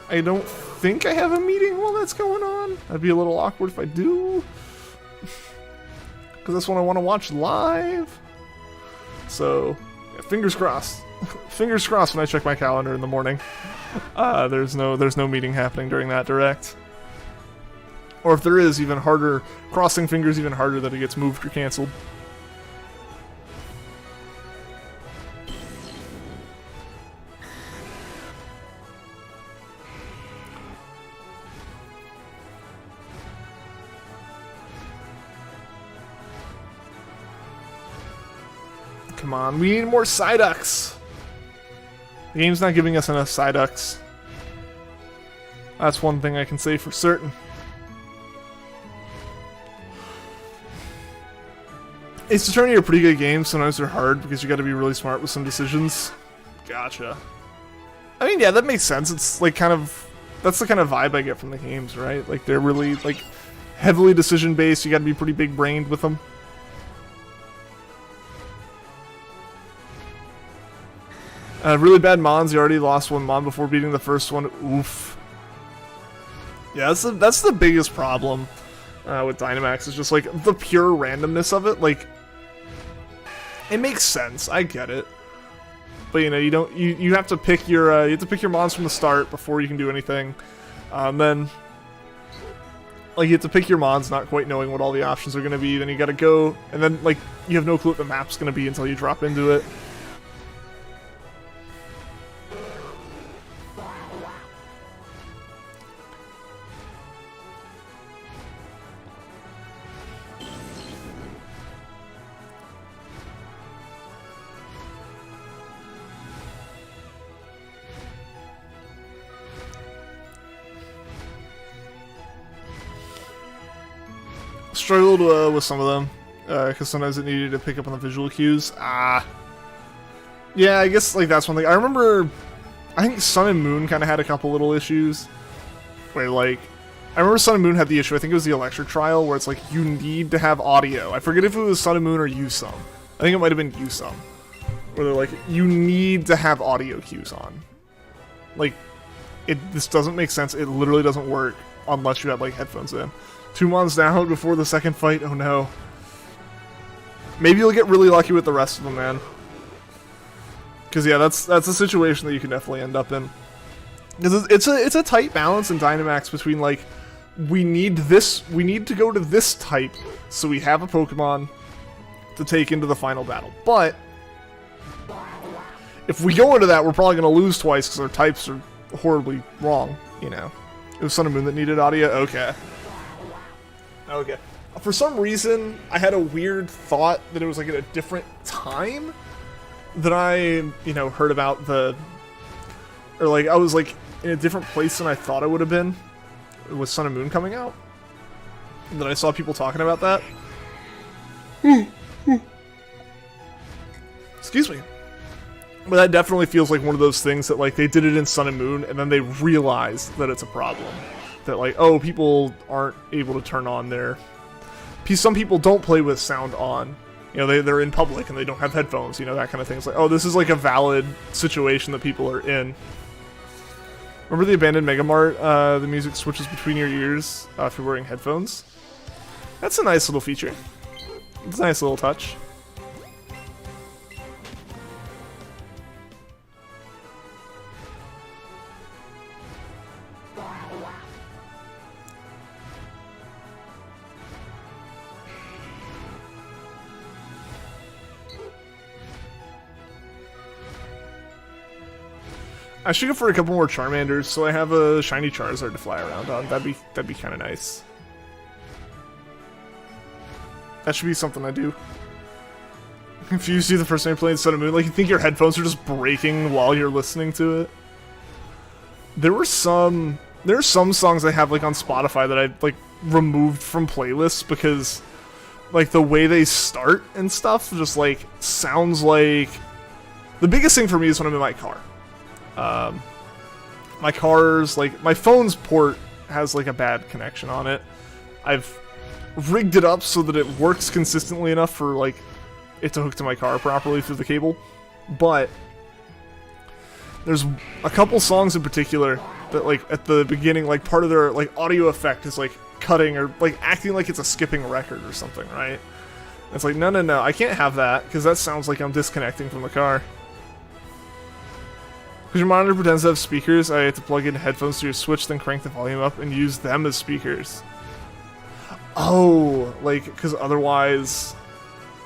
I don't think I have a meeting while that's going on. That'd be a little awkward if I do, because that's one I want to watch live. So, yeah, fingers crossed. Fingers crossed when I check my calendar in the morning. There's no meeting happening during that direct. Or if there is, even harder. Crossing fingers even harder that it gets moved or canceled. Come on, we need more Psyducks. The game's not giving us enough Psyducks. That's one thing I can say for certain. Ace Attorney are a pretty good game. Sometimes they're hard because you got to be really smart with some decisions. Gotcha. I mean, yeah, that makes sense. It's like kind of, that's the kind of vibe I get from the games, right? Like they're really like heavily decision based. You got to be pretty big brained with them. Really bad mons. You already lost one mon before beating the first one. Oof. Yeah, that's the biggest problem with Dynamax. Is just like the pure randomness of it. Like, it makes sense. I get it, but you know, you have to pick your mons from the start before you can do anything. Then, like, you have to pick your mons, not quite knowing what all the options are going to be. Then you got to go, and then like you have no clue what the map's going to be until you drop into it. Struggled with some of them, because sometimes it needed to pick up on the visual cues. Yeah, I guess like that's one thing. I remember, I think Sun and Moon kind of had a couple little issues, where like, I remember Sun and Moon had the issue, I think it was the Electric Trial, where it's like, you need to have audio. I forget if it was Sun and Moon or Yusum. I think it might have been Yusum, where they're like, you need to have audio cues on. Like, this doesn't make sense, it literally doesn't work unless you have like headphones in. 2 mons down before the second fight. Oh no. Maybe you'll get really lucky with the rest of them, man. Because yeah, that's a situation that you can definitely end up in. Because it's a tight balance in Dynamax between like, we need to go to this type so we have a Pokemon to take into the final battle. But if we go into that, we're probably going to lose twice because our types are horribly wrong. You know, it was Sun and Moon that needed audio. Okay. Okay. For some reason, I had a weird thought that it was like at a different time that I, you know, heard about the, or like I was like in a different place than I thought I would have been with Sun and Moon coming out. And then I saw people talking about that. Excuse me. But that definitely feels like one of those things that like they did it in Sun and Moon and then they realized that it's a problem. That like, oh, people aren't able to turn on their... Some people don't play with sound on. You know, they're in public and they don't have headphones, you know, that kind of thing. It's like, oh, this is like a valid situation that people are in. Remember the abandoned Mega Mart? The music switches between your ears if you're wearing headphones? That's a nice little feature. It's a nice little touch. I should go for a couple more Charmanders, so I have a shiny Charizard to fly around on. That'd be kind of nice. That should be something I do. Confused you the first time you're playing Sun and Moon, like you think your headphones are just breaking while you're listening to it. There are some songs I have like on Spotify that I like removed from playlists because like the way they start and stuff just like sounds like. The biggest thing for me is when I'm in my car. My car's like my phone's port has like a bad connection on it. I've rigged it up so that it works consistently enough for like it to hook to my car properly through the cable, but there's a couple songs in particular that like at the beginning, like part of their like audio effect is like cutting or like acting like it's a skipping record or something, right? It's like no, I can't have that because that sounds like I'm disconnecting from the car. Because your monitor pretends to have speakers, I have to plug in headphones to your Switch, then crank the volume up and use them as speakers. Oh, like, because otherwise,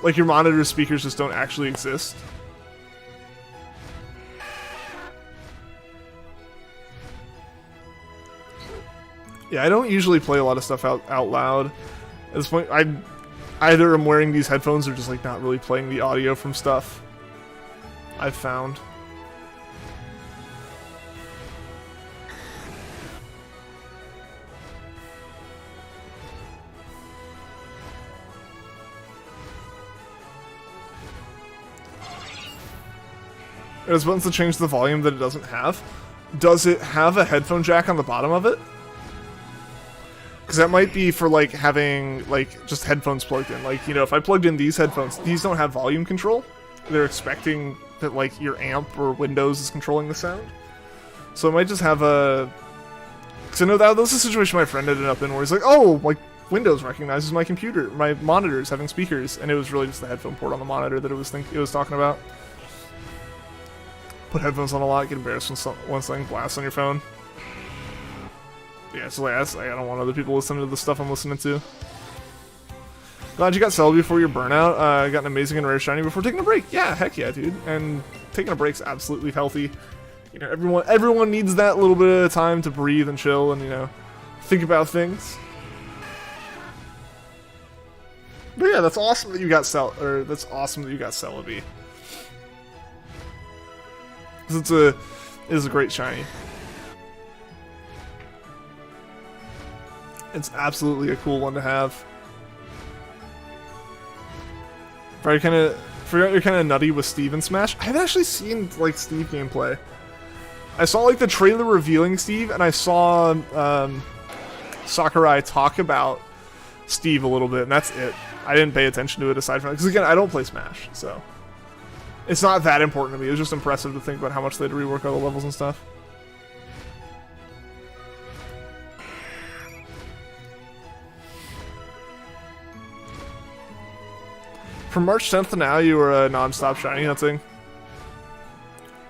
like your monitor speakers just don't actually exist. Yeah, I don't usually play a lot of stuff out loud. At this point, I either am wearing these headphones or just like not really playing the audio from stuff. I've found. There's buttons to change the volume that it doesn't have. Does it have a headphone jack on the bottom of it? Because that might be for, like, having, like, just headphones plugged in. Like, you know, if I plugged in these headphones, these don't have volume control. They're expecting that, like, your amp or Windows is controlling the sound. So it might just have a... Because I know that was the situation my friend ended up in where he's like, oh, like, Windows recognizes my computer, my monitors having speakers. And it was really just the headphone port on the monitor that it was talking about. Put headphones on a lot, get embarrassed when something blasts on your phone. Yeah, so like, I don't want other people listening to the stuff I'm listening to. Glad you got Celebi before your burnout. Got an amazing and rare shiny before taking a break. Yeah, heck yeah, dude. And taking a break's absolutely healthy. You know, everyone needs that little bit of time to breathe and chill and, you know, think about things. But yeah, that's awesome that you got Celebi. Because it is a great shiny. It's absolutely a cool one to have. Forgot you're kind of nutty with Steve in Smash. I haven't actually seen, like, Steve gameplay. I saw, like, the trailer revealing Steve, and I saw Sakurai talk about Steve a little bit, and that's it. I didn't pay attention to it aside from that. Because, again, I don't play Smash, so... It's not that important to me. It was just impressive to think about how much they had to rework all the levels and stuff. From March 10th to now, you were non-stop shiny hunting.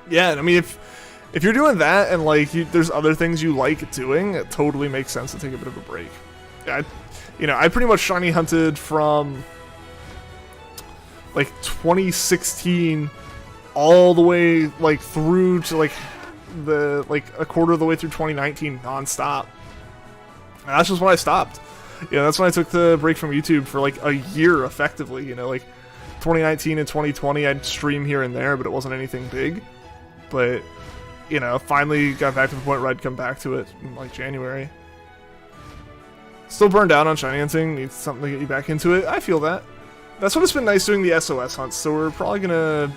Yeah, I mean, if you're doing that and like there's other things you like doing, it totally makes sense to take a bit of a break. Yeah, I pretty much shiny hunted from like 2016 all the way like through to like a quarter of the way through 2019 non-stop. And that's just when I stopped. Yeah, that's when I took the break from YouTube for like a year effectively, you know, like 2019 and 2020 I'd stream here and there, but it wasn't anything big. But, you know, finally got back to the point where I'd come back to it in like January. Still burned out on shiny hunting, needs something to get you back into it. I feel that. That's what it's been nice doing the SOS hunts, so we're probably gonna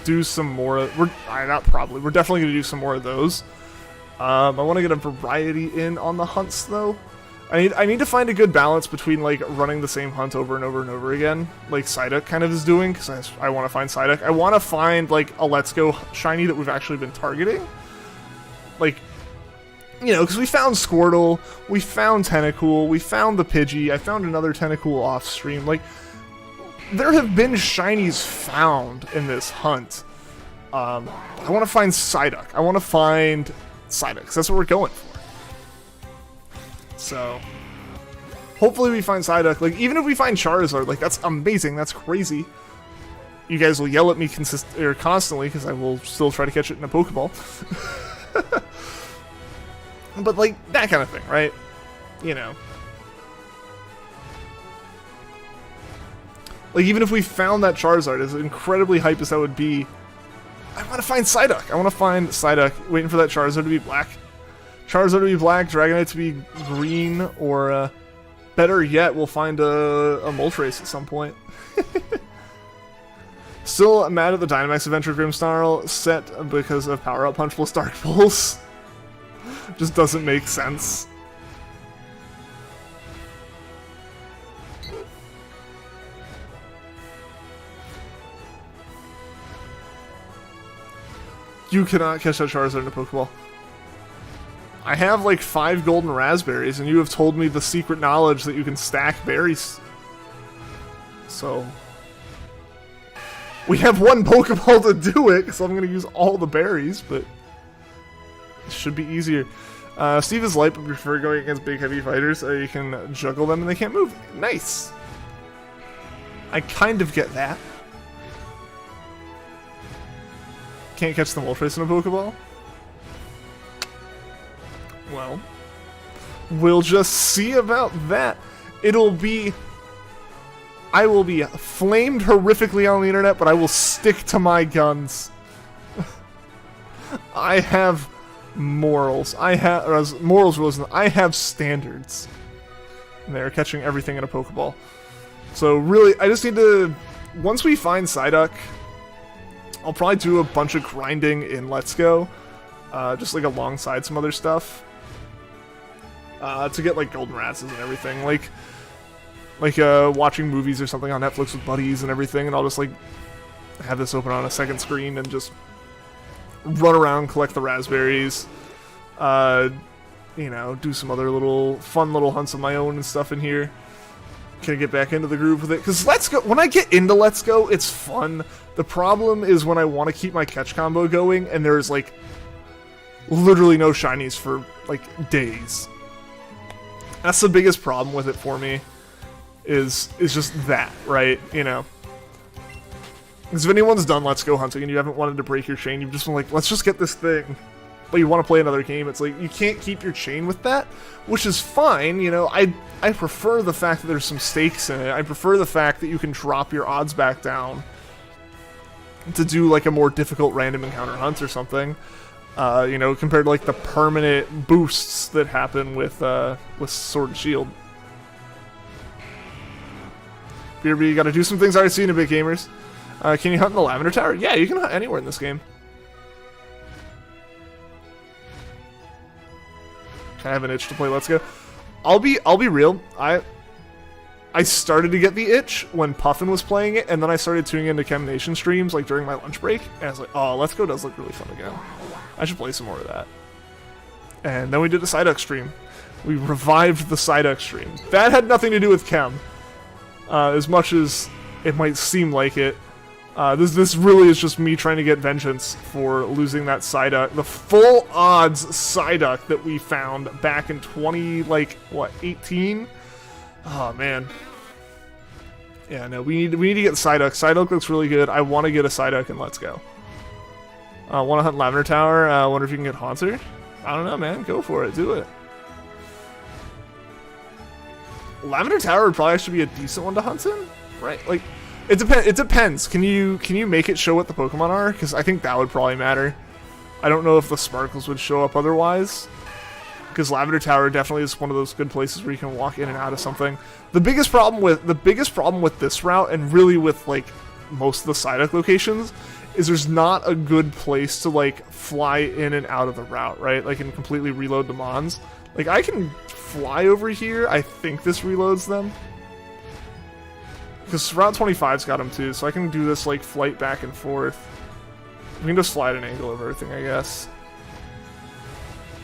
do some more. We're definitely gonna do some more of those. I want to get a variety in on the hunts though. I need to find a good balance between like running the same hunt over and over and over again, like Psyduck kind of is doing, because I want to find Psyduck. I want to find like a Let's Go shiny that we've actually been targeting, like, you know, because we found Squirtle, we found Tentacool, we found the Pidgey, I found another Tentacool off stream. Like, there have been shinies found in this hunt. I want to find Psyduck. I want to find Psyduck, because that's what we're going for. So, hopefully we find Psyduck. Like, even if we find Charizard, like, that's amazing. That's crazy. You guys will yell at me constantly, because I will still try to catch it in a Pokeball. But, like, that kind of thing, right? You know. Like, even if we found that Charizard, as incredibly hype as that would be, I want to find Psyduck. I want to find Psyduck, waiting for that Charizard to be black. Charizard to be black, Dragonite to be green, or better yet, we'll find a Moltres at some point. Still mad at the Dynamax Adventure Grimmsnarl set because of Power Up Punch plus Dark Pulse. Just doesn't make sense. You cannot catch that Charizard in a Pokeball. I have like 5 golden raspberries, and you have told me the secret knowledge that you can stack berries. So, we have 1 Pokeball to do it, so I'm going to use all the berries, but it should be easier. Steve is light, but prefer going against big, heavy fighters. You can juggle them and they can't move. Nice. I kind of get that. Can't catch the Moltres in a Pokeball? Well, we'll just see about that. It'll be... I will be flamed horrifically on the internet, but I will stick to my guns. I have morals. I have, or as morals rules, I have standards. And they're catching everything in a Pokeball. So really, I just need to, once we find Psyduck, I'll probably do a bunch of grinding in Let's Go, just like alongside some other stuff, to get like golden razzes and everything, like watching movies or something on Netflix with buddies and everything, and I'll just like have this open on a second screen and just run around, collect the raspberries, you know, do some other little fun little hunts of my own and stuff in here. Can I get back into the groove with it? Because Let's Go, when I get into Let's Go, it's fun. The problem is when I want to keep my catch combo going and there's like literally no shinies for like days. That's the biggest problem with it for me, is just that, right? You know, because if anyone's done Let's Go hunting and you haven't wanted to break your chain, you've just been like, let's just get this thing, but you want to play another game, it's like you can't keep your chain with that, which is fine. You know, I prefer the fact that there's some stakes in it. I prefer the fact that you can drop your odds back down to do like a more difficult random encounter hunt or something, you know, compared to like the permanent boosts that happen with Sword and Shield. BRB, you gotta do some things I've seen in Big Gamers. Can you hunt in the Lavender Tower? Yeah, you can hunt anywhere in this game. I have an itch to play Let's Go. I'll be real. I started to get the itch when Puffin was playing it, and then I started tuning into Chem Nation streams like during my lunch break, and I was like, oh, Let's Go does look really fun again. I should play some more of that. And then we did a Psyduck stream. We revived the Psyduck stream. That had nothing to do with Chem, as much as it might seem like it. This really is just me trying to get vengeance for losing that Psyduck, the full odds Psyduck that we found back in 18? Oh man. Yeah, no, we need to get Psyduck. Psyduck looks really good. I want to get a Psyduck and Let's Go. Want to hunt Lavender Tower? Wonder if you can get Haunter? I don't know, man. Go for it. Do it. Lavender Tower would probably actually be a decent one to hunt in, right? Like, it depends. Can you make it show what the Pokemon are? Because I think that would probably matter. I don't know if the Sparkles would show up otherwise. Because Lavender Tower definitely is one of those good places where you can walk in and out of something. The biggest problem with this route, and really with like most of the Psyduck locations, is there's not a good place to like fly in and out of the route, right? Like, and completely reload the Mons. Like, I can fly over here. I think this reloads them. Because Route 25's got them too, so I can do this like flight back and forth. We can just fly at an angle over everything, I guess.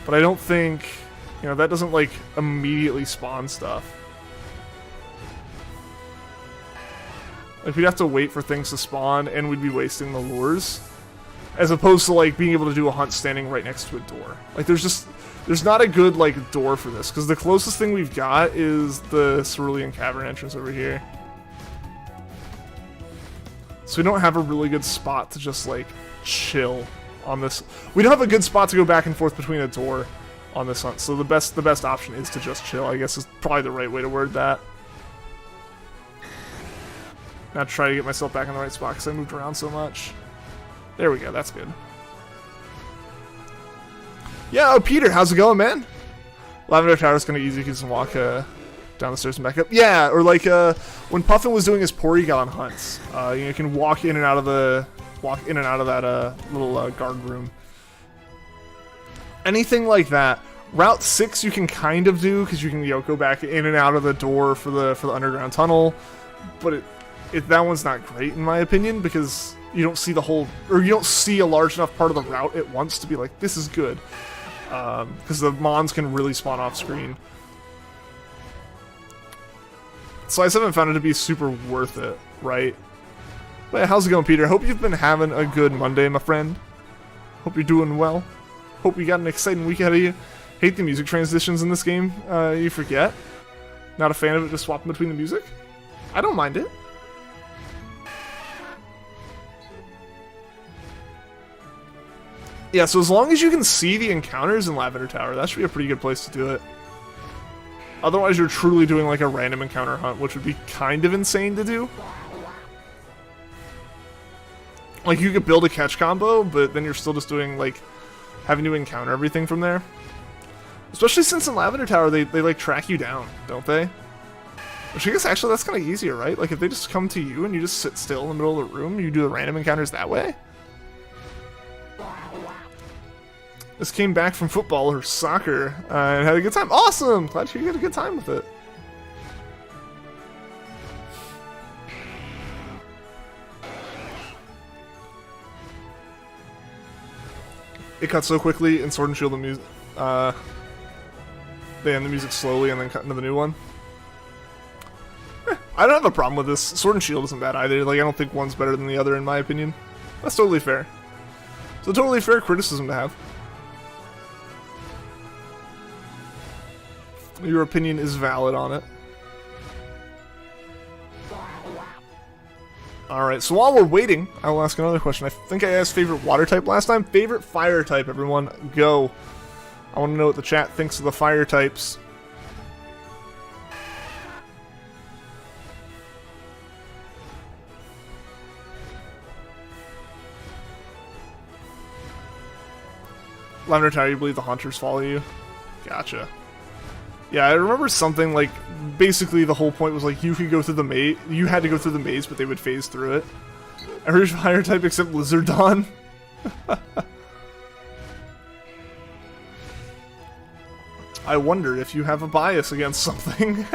But I don't think, you know, that doesn't like immediately spawn stuff. Like, we'd have to wait for things to spawn, and we'd be wasting the lures, as opposed to like being able to do a hunt standing right next to a door. Like, there's not a good like door for this, because the closest thing we've got is the Cerulean Cavern entrance over here. So we don't have a really good spot to just like chill on this. We don't have a good spot to go back and forth between a door on this hunt. So the best option is to just chill, I guess, is probably the right way to word that. Now try to get myself back in the right spot because I moved around so much. There we go, that's good. Yeah, oh, Peter, how's it going, man? Lavender Tower's kind of easy because you can walk down the stairs and back up. Yeah, or like when Puffin was doing his Porygon hunts, you can walk in and out of that little guard room. Anything like that. Route 6 you can kind of do because you can go back in and out of the door for the underground tunnel, but that one's not great in my opinion because you don't see the whole, or you don't see a large enough part of the route at once to be like, this is good, because the Mons can really spawn off screen. So I just haven't found it to be super worth it, right? But how's it going, Peter? Hope you've been having a good Monday, my friend. Hope you're doing well. Hope you got an exciting week ahead of you. Hate the music transitions in this game. You forget. Not a fan of it just swapping between the music. I don't mind it. Yeah, so as long as you can see the encounters in Lavender Tower, that should be a pretty good place to do it. Otherwise, you're truly doing like a random encounter hunt, which would be kind of insane to do. Like, you could build a catch combo, but then you're still just doing, like, having to encounter everything from there. Especially since in Lavender Tower, they like, track you down, don't they? Which I guess, actually, that's kind of easier, right? Like, if they just come to you and you just sit still in the middle of the room, you do the random encounters that way? This came back from football or soccer and had a good time. Awesome! Glad you had a good time with it. It cuts so quickly in Sword and Shield, the music. They end the music slowly and then cut into the new one. I don't have a problem with this. Sword and Shield isn't bad either. Like, I don't think one's better than the other in my opinion. That's totally fair. It's a totally fair criticism to have. Your opinion is valid on it. Alright, so while we're waiting, I will ask another question. I think I asked favorite water type last time. Favorite fire type, everyone. Go. I want to know what the chat thinks of the fire types. Lavender Tower, you believe the hunters follow you? Gotcha. Yeah, I remember something like, basically the whole point was like, you could go through the maze, you had to go through the maze, but they would phase through it. Every fire type except Lizardon. I wonder if you have a bias against something.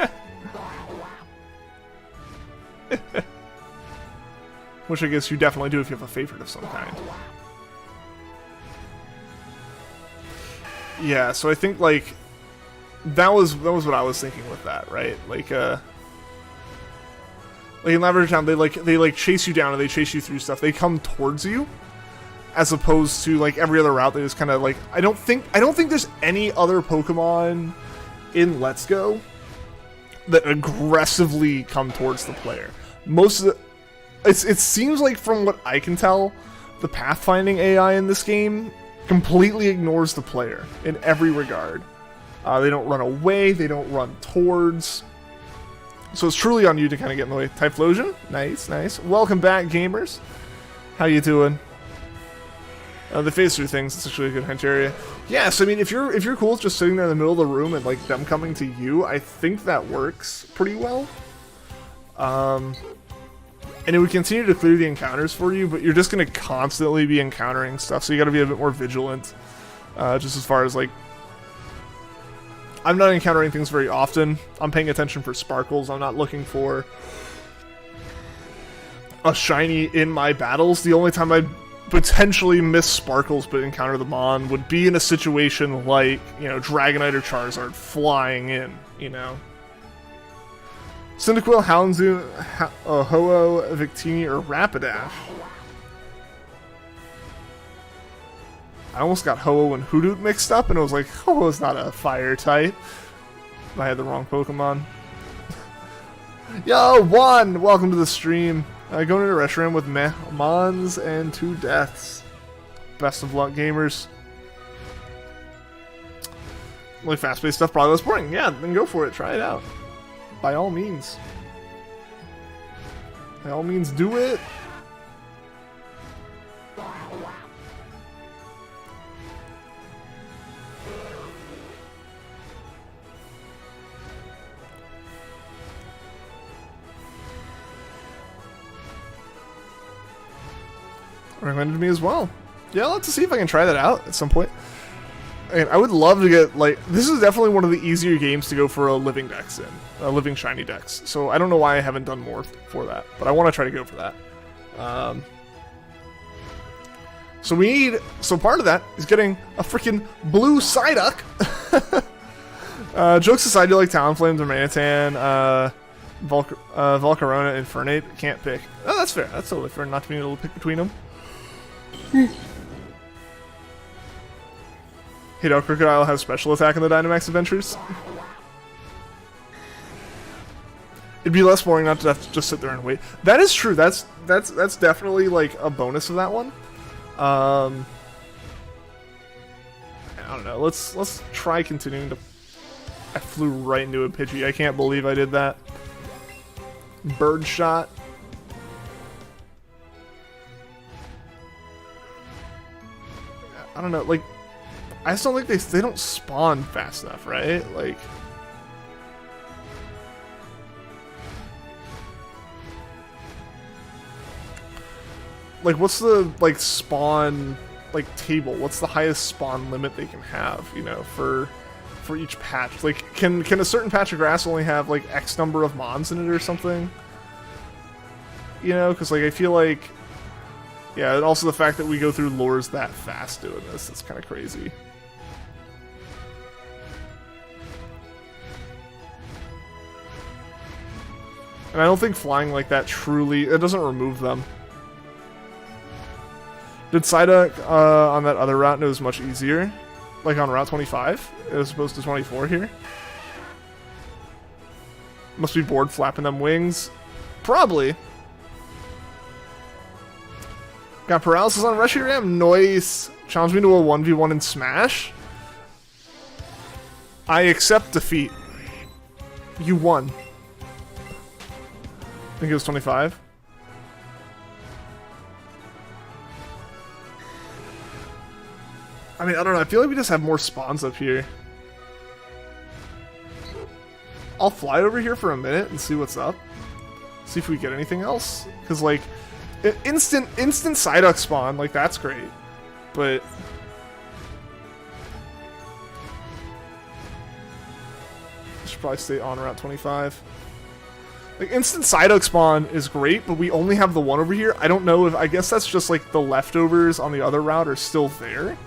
Which I guess you definitely do if you have a favorite of some kind. Yeah, so I think like that was what I was thinking with that, right? Like in Lavender Town, they like chase you down and they chase you through stuff. They come towards you, as opposed to like every other route. They just kind of like I don't think there's any other Pokemon in Let's Go that aggressively come towards the player. Most of the it seems like from what I can tell, the pathfinding AI in this game completely ignores the player in every regard. They don't run away, they don't run towards. So it's truly on you to kind of get in the way. Typhlosion, nice, nice. Welcome back, gamers. How you doing? They phase through things. It's actually a good hunt area. Yes, I mean if you're cool with just sitting there in the middle of the room and like them coming to you, I think that works pretty well. And it would continue to clear the encounters for you, but you're just going to constantly be encountering stuff, so you got to be a bit more vigilant. Just as far as like, I'm not encountering things very often. I'm paying attention for sparkles. I'm not looking for a shiny in my battles. The only time I'd potentially miss sparkles but encounter them on would be in a situation like, you know, Dragonite or Charizard flying in, you know. Cyndaquil, Houndoom, Ho-Oh, Victini, or Rapidash. I almost got Ho-Oh and Hoodoo mixed up, and it was like, Ho-Oh's not a fire type. I had the wrong Pokemon. Yo, Juan! Welcome to the stream. Going into a restaurant with Mons and 2 deaths. Best of luck, gamers. Like fast-paced stuff, probably less boring. Yeah, then go for it. Try it out. By all means. By all means, do it. Recommended to me as well. Yeah, I'll have to see if I can try that out at some point. I would love to get, like, this is definitely one of the easier games to go for a living dex in. Living shiny dex. So I don't know why I haven't done more for that, but I want to try to go for that. So part of that is getting a freaking blue Psyduck. Jokes aside, you like Talonflame, Darmanitan, Volcarona, Infernape. Can't pick. Oh, that's fair. That's totally fair not to be able to pick between them. Hey, dog, Crocodile has special attack in the Dynamax Adventures. It'd be less boring not to have to just sit there and wait. That is true. That's definitely like a bonus of that one. I don't know. Let's try continuing to. I flew right into a Pidgey. I can't believe I did that. Bird shot. I don't know, like, I just don't think they don't spawn fast enough, right? Like what's the, like, spawn, like, table? What's the highest spawn limit they can have, you know, for each patch? Like, can a certain patch of grass only have, like, X number of mons in it or something? You know, because, like, I feel like, yeah, and also the fact that we go through lures that fast doing this, it's kind of crazy. And I don't think flying like that truly, it doesn't remove them. Did Psyduck on that other route, and it was much easier? Like on Route 25, as opposed to 24 here? Must be bored flapping them wings. Probably. Got paralysis on Reshiram. Nice. Challenge me to a 1v1 in Smash. I accept defeat. You won. I think it was 25. I mean, I don't know. I feel like we just have more spawns up here. I'll fly over here for a minute and see what's up. See if we get anything else. Because, like, instant Psyduck spawn, like, that's great. But I should probably stay on Route 25. Like, instant Psyduck spawn is great, but we only have the one over here. I don't know if, I guess that's just, like, the leftovers on the other route are still there.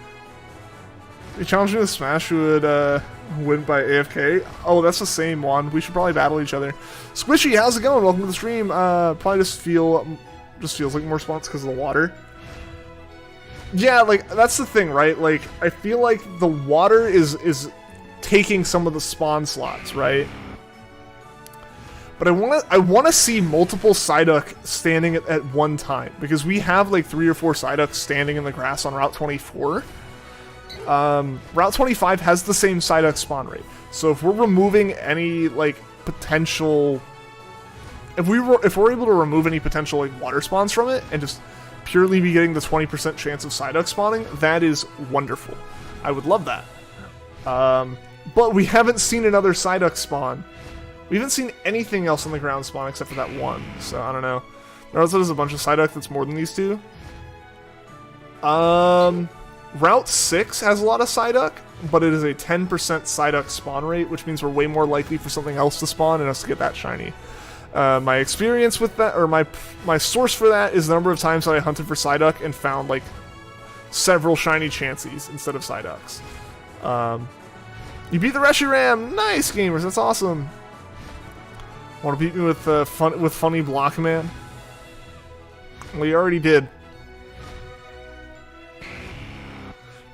If you challenge me to Smash, you would win by AFK. Oh, that's the same one. We should probably battle each other. Squishy, how's it going? Welcome to the stream. Probably just feels like more spawns because of the water. Yeah, like, that's the thing, right? Like, I feel like the water is taking some of the spawn slots, right? But I wanna see multiple Psyduck standing at one time, because we have like 3 or 4 Psyducks standing in the grass on Route 24. Route 25 has the same Psyduck spawn rate, so if we're removing any like potential, if we're able to remove any potential like water spawns from it and just purely be getting the 20% chance of Psyduck spawning, that is wonderful. I would love that. But we haven't seen another Psyduck spawn. We haven't seen anything else on the ground spawn except for that one, so I don't know. There also is a bunch of Psyduck that's more than these two. Route 6 has a lot of Psyduck, but it is a 10% Psyduck spawn rate, which means we're way more likely for something else to spawn and us to get that shiny. My experience with that, or my source for that, is the number of times that I hunted for Psyduck and found, like, several shiny Chanseys instead of Psyducks. You beat the Reshiram! Nice, gamers, that's awesome! Want to beat me with funny block, man? Well, you already did.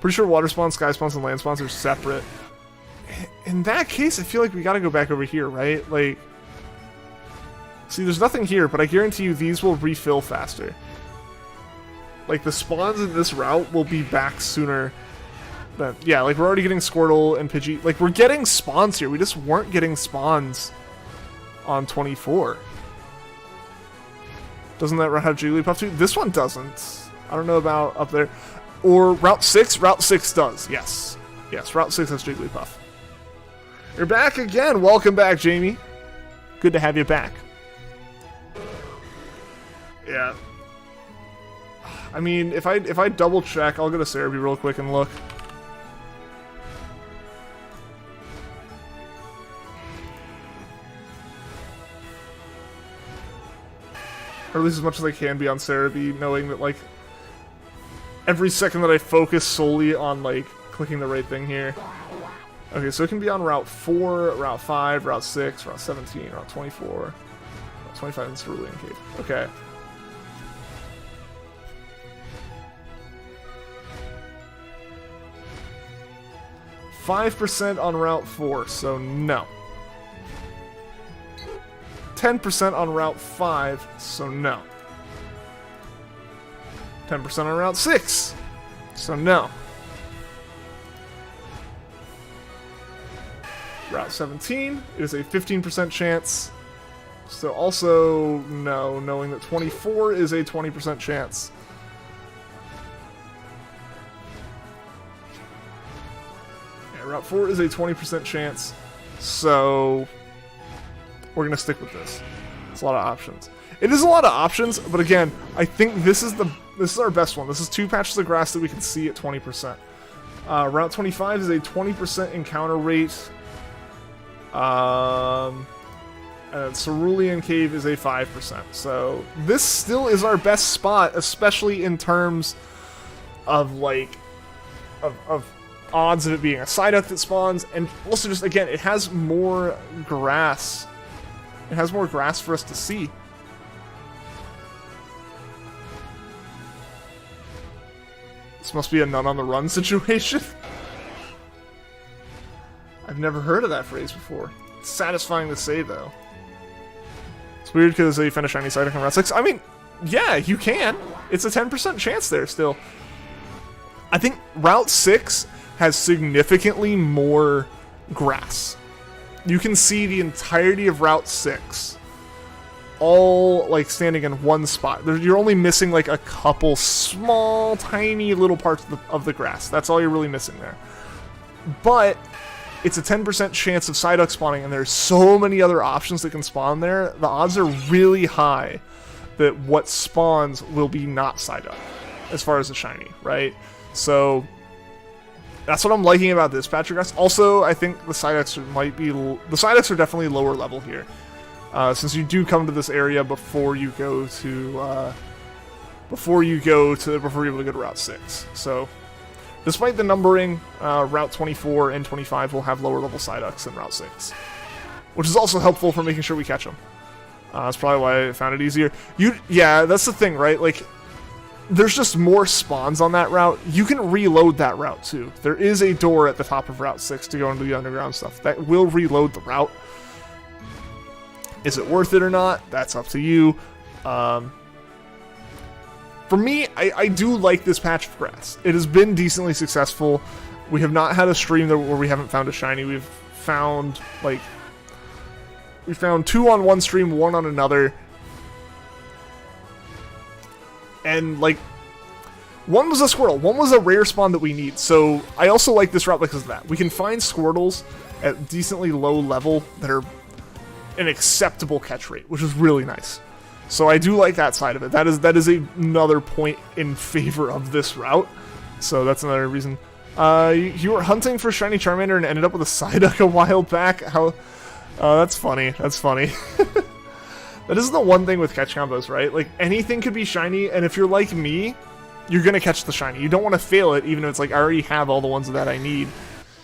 Pretty sure water spawns, sky spawns, and land spawns are separate. In that case, I feel like we gotta go back over here, right? Like, see, there's nothing here, but I guarantee you these will refill faster. Like, the spawns in this route will be back sooner than... Yeah, like, we're already getting Squirtle and Pidgey. Like, we're getting spawns here. We just weren't getting spawns on 24. Doesn't that route have Jigglypuff too? This one doesn't. I don't know about up there. Or Route 6? Route 6 does, yes. Yes, Route 6 has Jigglypuff. You're back again. Welcome back, Jamie. Good to have you back. Yeah. I mean, if I double check, I'll go to Cerebi real quick and look. Or at least as much as I can be on Cerebi, knowing that, like, every second that I focus solely on, like, clicking the right thing here. Okay, so it can be on Route 4, Route 5, Route 6, Route 17, Route 24, Route 25 in Cerulean Cave. Okay. $5% on Route 4, so no. 10% on Route 5, so no. 10% on Route 6, so no. Route 17 is a 15% chance. So also, no, knowing that 24 is a 20% chance. Yeah, Route 4 is a 20% chance. So we're going to stick with this. It's a lot of options. It is a lot of options, but again, I think this is our best one. This is 2 patches of grass that we can see at 20%. Route 25 is a 20% encounter rate. Cerulean Cave is a 5%. So this still is our best spot, especially in terms of of odds of it being a Psyduck that spawns, and also just again, it has more grass. It has more grass for us to see. This must be a none on the run situation. I've never heard of that phrase before. It's satisfying to say, though. It's weird because you finish shiny Psyduck on Route 6. I mean, yeah, you can. It's a 10% chance there still. I think Route 6 has significantly more grass. You can see the entirety of Route 6 all like standing in one spot. You're only missing like a couple small, tiny little parts of the grass. That's all you're really missing there. But it's a 10% chance of Psyduck spawning, and there's so many other options that can spawn there. The odds are really high that what spawns will be not Psyduck, as far as the shiny, right? So that's what I'm liking about this patch of grass. Also, I think the Psyducks are definitely lower level here. Since you do come to this area before you go to before you're able to go to Route 6. So, despite the numbering, Route 24 and 25 will have lower level Psyducks than Route 6, which is also helpful for making sure we catch them. That's probably why I found it easier. Yeah, that's the thing, right? Like, there's just more spawns on that route. You can reload that route too. There is a door at the top of Route 6 to go into the underground stuff. That will reload the route. Is it worth it or not? That's up to you. For me, I do like this patch of grass. It has been decently successful. We have not had a stream where we haven't found a shiny. We found 2 on one stream, 1 on another. And, like, 1 was a Squirtle. 1 was a rare spawn that we need. So, I also like this route because of that. We can find Squirtles at decently low level that are an acceptable catch rate, which is really nice. So I do like that side of it. That is another point in favor of this route. So that's another reason. You were hunting for shiny Charmander and ended up with a Psyduck a while back. That's funny. That's funny. That is the one thing with catch combos, right? Like, anything could be shiny, and if you're like me, you're gonna catch the shiny. You don't want to fail it, even if it's like, I already have all the ones that I need.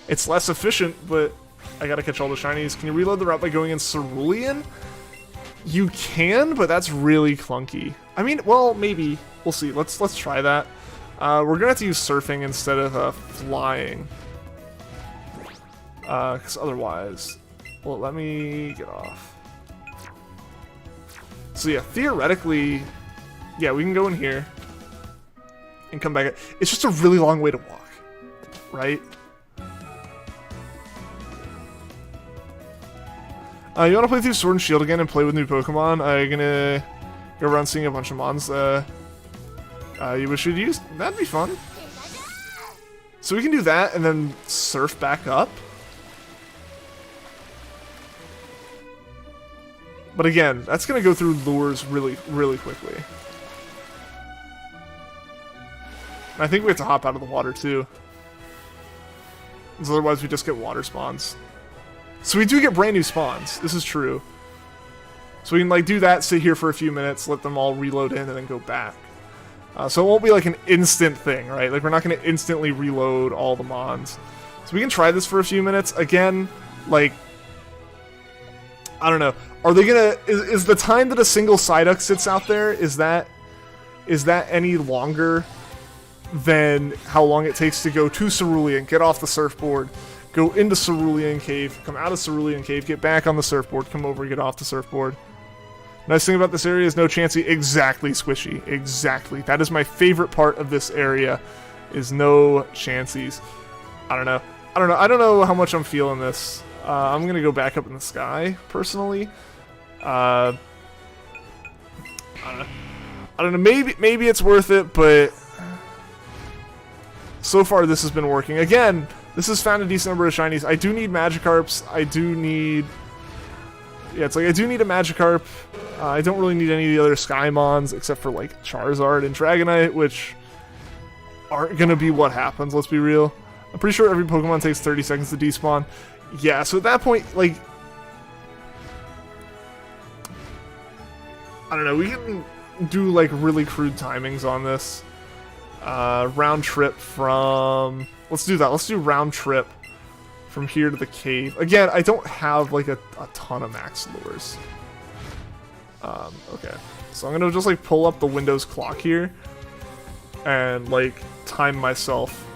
It's less efficient, but I gotta catch all the shinies. Can you reload the route by going in Cerulean? You can, but that's really clunky. I mean, well, maybe. We'll see. Let's try that. We're gonna have to use surfing instead of flying. Because otherwise... Well, let me get off. So yeah, theoretically... Yeah, we can go in here. And come back. It's just a really long way to walk. Right? You want to play through Sword and Shield again and play with new Pokemon? You're gonna go around seeing a bunch of mons. You wish you'd use? That'd be fun. So we can do that and then surf back up. But again, that's gonna go through lures really, really quickly. And I think we have to hop out of the water too. Because otherwise we just get water spawns. So we do get brand new spawns. This is true. So we can like do that, sit here for a few minutes, let them all reload in, and then go back. So it won't be like an instant thing, right? Like we're not going to instantly reload all the mons. So we can try this for a few minutes. Again, like, I don't know. Are they gonna? Is the time that a single Psyduck sits out there, is that any longer than how long it takes to go to Cerulean, get off the surfboard, go into Cerulean Cave, come out of Cerulean Cave, get back on the surfboard, come over, get off the surfboard. Nice thing about this area is no chansey. Exactly, Squishy. Exactly. That is my favorite part of this area, is no chances. I don't know. I don't know how much I'm feeling this. I'm gonna go back up in the sky, personally. I don't know, maybe it's worth it, but so far this has been working. Again, this has found a decent number of shinies. I do need Magikarps. I do need... Yeah, it's like I do need a Magikarp. I don't really need any of the other Skymons, except for like Charizard and Dragonite, which aren't gonna be what happens, let's be real. I'm pretty sure every Pokemon takes 30 seconds to despawn. Yeah, so at that point, like... I don't know, we can do like really crude timings on this. Round trip from... Let's do that. Let's do round trip from here to the cave. Again, I don't have like a ton of max lures. Okay. So I'm gonna just like pull up the Windows clock here and like time myself.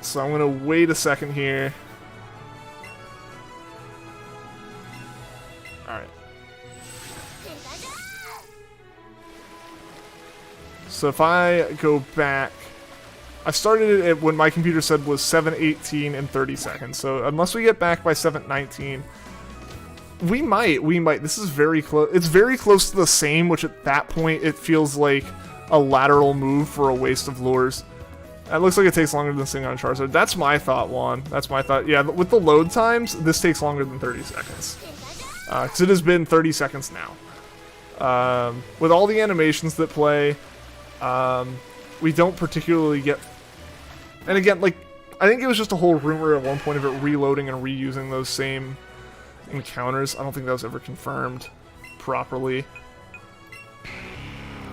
So I'm gonna wait a second here. Alright. So if I go back, I started it at when my computer said was 7:18 and 30 seconds. So unless we get back by 7:19, we might. This is very close. It's very close to the same, which at that point it feels like a lateral move for a waste of lures. It looks like it takes longer than sitting on Charizard. That's my thought, Juan. That's my thought. Yeah, with the load times, this takes longer than 30 seconds. Because it has been 30 seconds now. With all the animations that play, we don't particularly get... And again, like, I think it was just a whole rumor at one point of it reloading and reusing those same encounters. I don't think that was ever confirmed properly.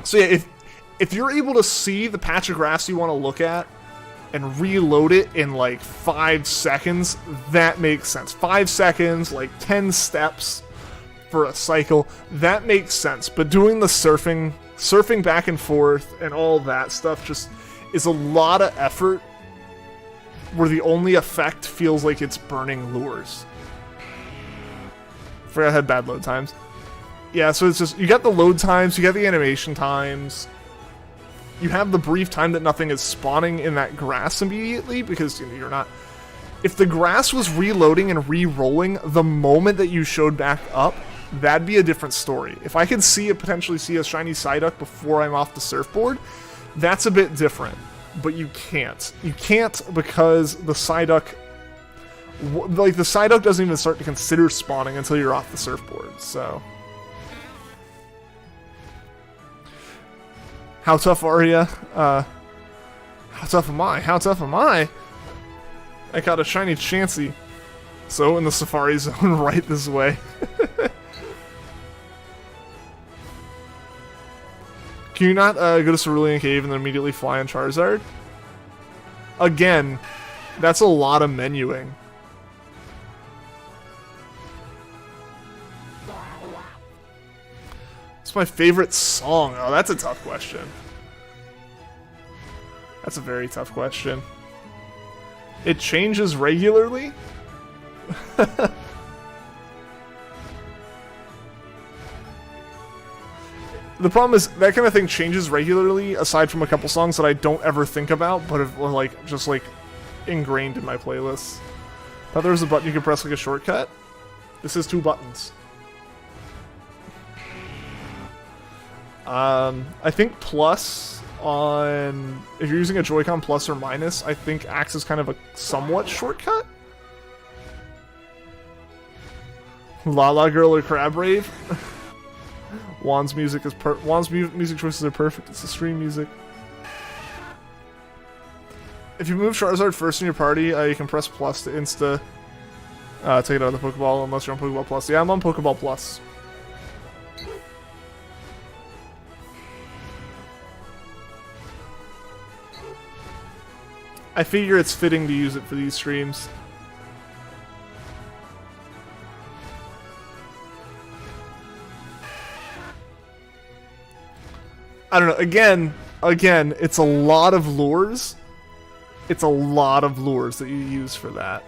So yeah, if you're able to see the patch of grass you want to look at and reload it in like 5 seconds, that makes sense. 5 seconds, like 10 steps for a cycle, that makes sense. But doing the surfing back and forth and all that stuff just is a lot of effort where the only effect feels like it's burning lures. Forgot I had bad load times. Yeah, so it's just, you got the load times, you got the animation times, you have the brief time that nothing is spawning in that grass immediately, because you're not... If the grass was reloading and re-rolling the moment that you showed back up, that'd be a different story. If I could potentially see a shiny Psyduck before I'm off the surfboard, that's a bit different. But you can't. You can't because the Psyduck... Like, the Psyduck doesn't even start to consider spawning until you're off the surfboard, so... How tough are you? How tough am I? How tough am I? I got a shiny Chansey. So, in the Safari Zone right this way. Can you not go to Cerulean Cave and then immediately fly on Charizard? Again, that's a lot of menuing. What's my favorite song? Oh, that's a tough question. That's a very tough question. It changes regularly? The problem is, that kind of thing changes regularly, aside from a couple songs that I don't ever think about, but have, like, just, like, ingrained in my playlists. Thought there was a button you could press like a shortcut. This is 2 buttons. I think plus on... If you're using a Joy-Con plus or minus, I think acts as kind of a somewhat shortcut. La La Girl or Crab Rave. Juan's music choices are perfect. It's the stream music. If you move Charizard first in your party, you can press plus to insta take it out of the Pokeball, unless you're on Pokeball Plus. Yeah, I'm on Pokeball Plus. I figure it's fitting to use it for these streams. I don't know, again, it's a lot of lures. It's a lot of lures that you use for that.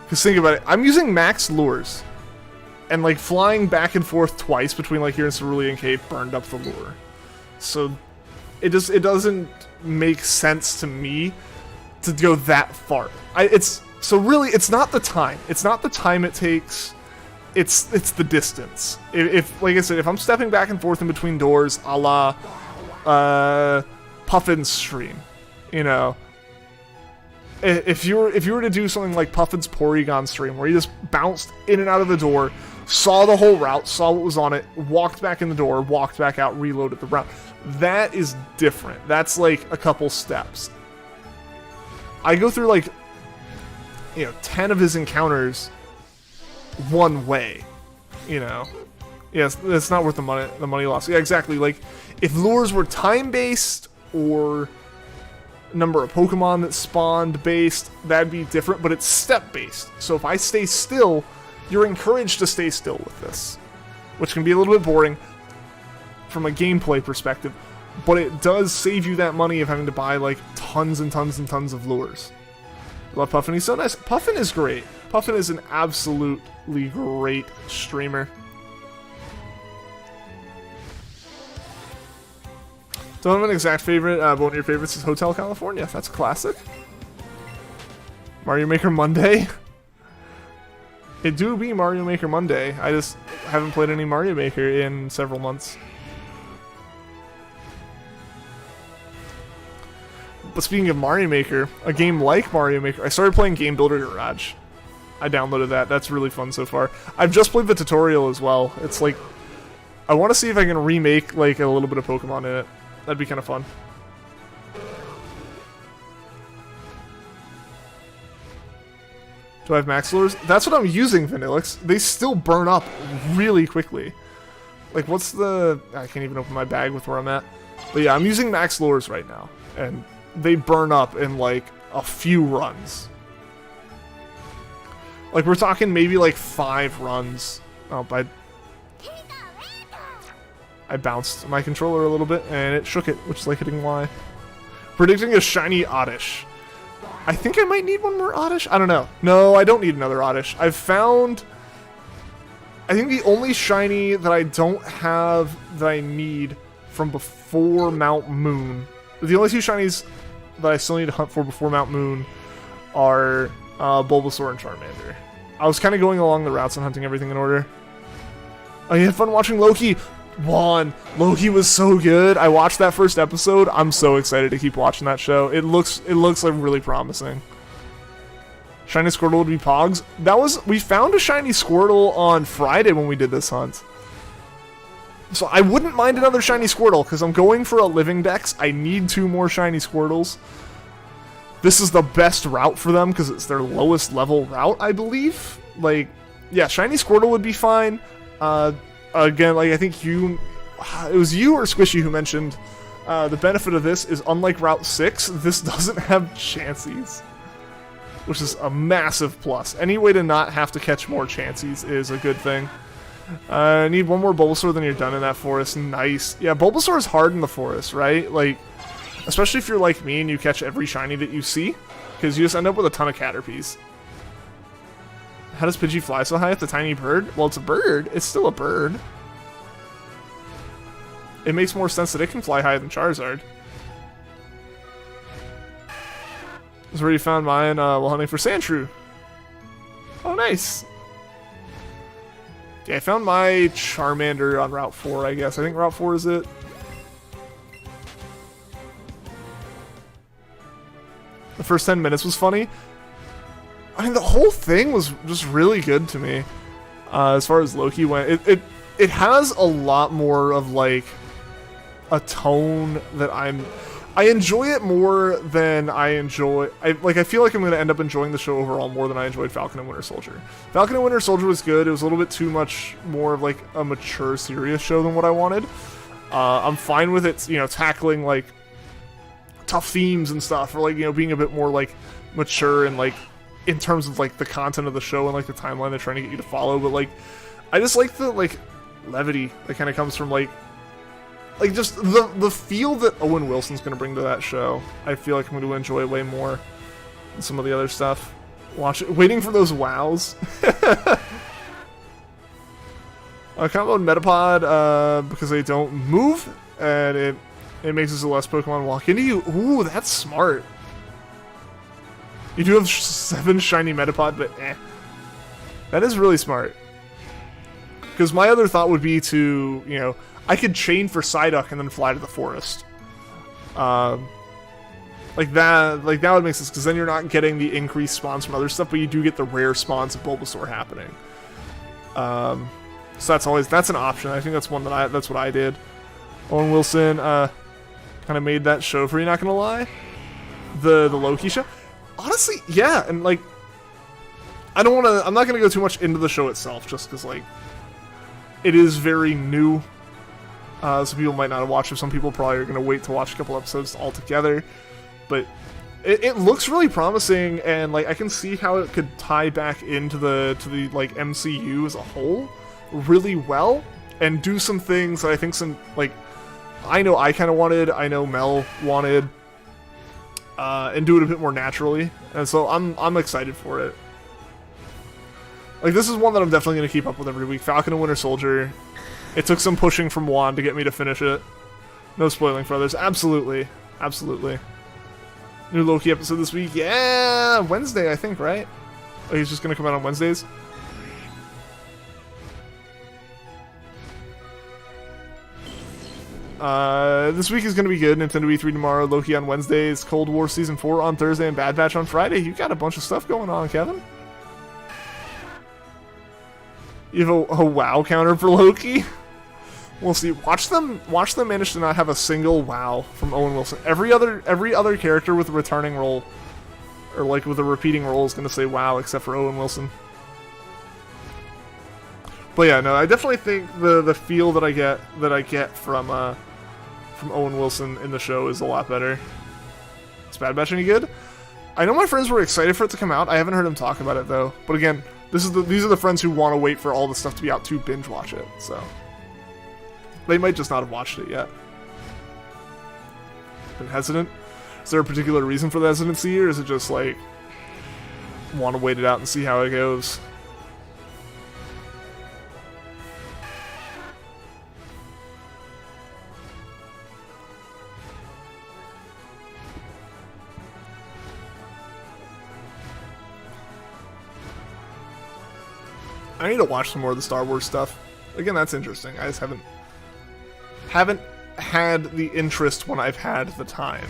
Because think about it, I'm using max lures. And like flying back and forth twice between like here and Cerulean Cave burned up the lure. So it doesn't make sense to me to go that far. So really, it's not the time. It's not the time it takes. It's the distance. If like I said, if I'm stepping back and forth in between doors, a la Puffin's stream, you know. If you were to do something like Puffin's Porygon stream, where you just bounced in and out of the door, saw the whole route, saw what was on it, walked back in the door, walked back out, reloaded the route, that is different. That's like a couple steps. I go through like, 10 of his encounters one way, Yes, it's not worth the money loss. Yeah, exactly. Like, if lures were time-based or number of Pokemon that spawned based, that'd be different, but it's step-based. So if I stay still, you're encouraged to stay still with this, which can be a little bit boring from a gameplay perspective, but it does save you that money of having to buy, like, tons and tons and tons of lures. Love Puffin, he's so nice. Puffin is great. Puffin is an absolutely great streamer. Don't have an exact favorite, but one of your favorites is Hotel California. That's classic. Mario Maker Monday. It do be Mario Maker Monday. I just haven't played any Mario Maker in several months. But speaking of Mario Maker, a game like Mario Maker, I started playing Game Builder Garage. I downloaded that. That's really fun so far. I've just played the tutorial as well. It's like, I want to see if I can remake like a little bit of Pokemon in it. That'd be kind of fun. Do I have max lures? That's what I'm using, Vanillix. They still burn up really quickly. Like, what's the... I can't even open my bag with where I'm at. But yeah, I'm using max lures right now. And they burn up in, like, a few runs. Like, we're talking maybe, like, 5 runs. Oh, but I bounced my controller a little bit, and it shook it, which is like hitting Y. Predicting a shiny Oddish. I think I might need one more Oddish? I don't know. No, I don't need another Oddish. I've found... I think the only shiny that I don't have that I need from before Mount Moon... The only 2 shinies that I still need to hunt for before Mount Moon are Bulbasaur and Charmander. I was kind of going along the routes and hunting everything in order. I had fun watching Loki. Juan, Loki was so good. I watched that first episode. I'm so excited to keep watching that show. It looks like really promising. Shiny Squirtle would be Pogs. We found a shiny Squirtle on Friday when we did this hunt. So I wouldn't mind another shiny Squirtle because I'm going for a living dex. I need 2 more shiny Squirtles. This is the best route for them because it's their lowest level route, I believe. Like, yeah, shiny Squirtle would be fine. Again, like, I think it was you or Squishy who mentioned the benefit of this is, unlike Route 6, this doesn't have Chanseys, which is a massive plus. Any way to not have to catch more Chanseys is a good thing. I need one more Bulbasaur, then you're done in that forest. Nice. Yeah, Bulbasaur is hard in the forest, right? Like, especially if you're like me and you catch every shiny that you see, because you just end up with a ton of Caterpies. How does Pidgey fly so high? It's a tiny bird? Well, it's a bird. It's still a bird. It makes more sense that it can fly higher than Charizard. This is where you found mine while hunting for Sandshrew. Oh, nice. Yeah, I found my Charmander on Route 4, I guess. I think Route 4 is it. The first 10 minutes was funny. I mean, the whole thing was just really good to me. As far as Loki went, it has a lot more of like a tone that I enjoy it more than I feel like I'm going to end up enjoying the show overall more than I enjoyed Falcon and Winter Soldier. Falcon and Winter Soldier was good. It was a little bit too much more of like a mature, serious show than what I wanted. I'm fine with it, tackling like tough themes and stuff, or like, being a bit more like mature and like in terms of like the content of the show and like the timeline they're trying to get you to follow. But like, I just like the like levity that kind of comes from like just the feel that Owen Wilson's going to bring to that show. I feel like I'm going to enjoy it way more than some of the other stuff. Waiting for those wows. I comboed Metapod because they don't move, and it It makes it so less Pokemon walk into you. Ooh, that's smart. You do have 7 shiny Metapod, but eh. That is really smart. Because my other thought would be to, you know, I could chain for Psyduck and then fly to the forest. Like that would make sense, because then you're not getting the increased spawns from other stuff, but you do get the rare spawns of Bulbasaur happening. So that's an option. I think that's one that's what I did. Owen Wilson, kind of made that show for you, not gonna lie. The Loki show. Honestly, yeah, and like, I'm not gonna go too much into the show itself, just because like, it is very new. So people might not have watched it. Some people probably are gonna wait to watch a couple episodes altogether. But it looks really promising, and like I can see how it could tie back into the like MCU as a whole really well, and do some things that I think I know I kind of wanted, I know Mel wanted, and do it a bit more naturally, and so I'm excited for it. Like, this is one that I'm definitely going to keep up with every week. Falcon and Winter Soldier. It took some pushing from Juan to get me to finish it. No spoiling for others. Absolutely. Absolutely. New Loki episode this week. Yeah! Wednesday, I think, right? Oh, he's just going to come out on Wednesdays? This week is going to be good. Nintendo E3 tomorrow, Loki on Wednesdays, Cold War Season 4 on Thursday, and Bad Batch on Friday. You got a bunch of stuff going on, Kevin. You have a WoW counter for Loki? We'll see. Watch them manage to not have a single WoW from Owen Wilson. Every other character with a returning role, or like with a repeating role, is going to say WoW, except for Owen Wilson. But yeah, no, I definitely think the feel that I get from Owen Wilson in the show is a lot better. Is Bad Batch any good? I know my friends were excited for it to come out. I haven't heard them talk about it though. But again, these are the friends who want to wait for all the stuff to be out to binge watch it. So they might just not have watched it yet. Been hesitant? Is there a particular reason for the hesitancy, or is it just like want to wait it out and see how it goes? I need to watch some more of the Star Wars stuff. Again, that's interesting. I just haven't had the interest when I've had the time.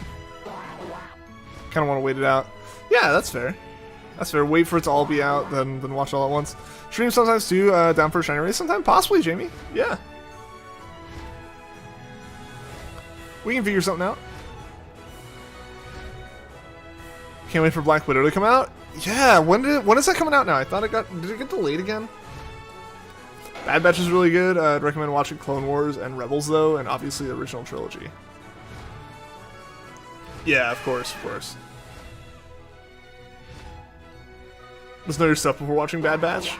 Kind of want to wait it out. Yeah, that's fair. That's fair. Wait for it to all be out, then watch it all at once. Stream sometimes too. Down for a shiny race sometime, possibly, Jamie. Yeah. We can figure something out. Can't wait for Black Widow to come out. Yeah, when is that coming out now? I thought did it get delayed again? Bad Batch is really good. I'd recommend watching Clone Wars and Rebels though, and obviously the original trilogy. Yeah, of course. Let's know your stuff before watching Bad Batch.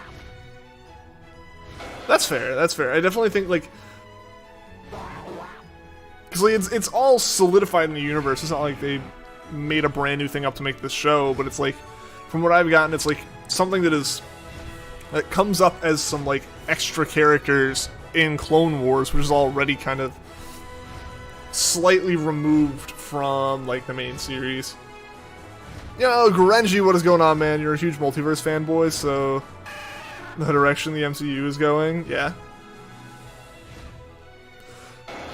That's fair. I definitely think like, because like, it's all solidified in the universe. It's not like they made a brand new thing up to make this show, but it's like, from what I've gotten, it's like something that comes up as some like extra characters in Clone Wars, which is already kind of slightly removed from like the main series. Yo, Grenji, what is going on, man? You're a huge multiverse fanboy, so the direction the MCU is going, yeah.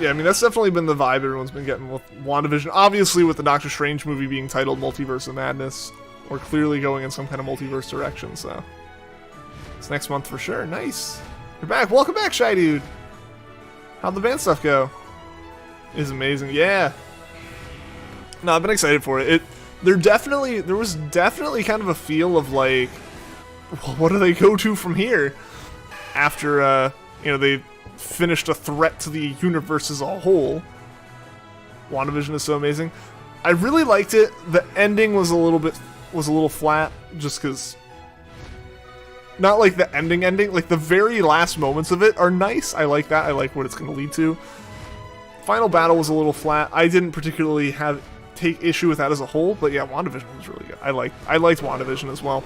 Yeah, I mean, that's definitely been the vibe everyone's been getting with WandaVision. Obviously, with the Doctor Strange movie being titled Multiverse of Madness, we're clearly going in some kind of multiverse direction, so it's next month for sure. Nice. You're back. Welcome back, Shy Dude. How'd the band stuff go? It is amazing. Yeah. No, I've been excited for it. There was definitely kind of a feel of like, well, what do they go to from here? After, they finished a threat to the universe as a whole. WandaVision is so amazing. I really liked it. The ending was a little flat, just because. Not like the ending, like the very last moments of it are nice. I like that. I like what it's going to lead to. Final battle was a little flat. I didn't particularly take issue with that as a whole, but yeah, WandaVision was really good. I liked WandaVision as well.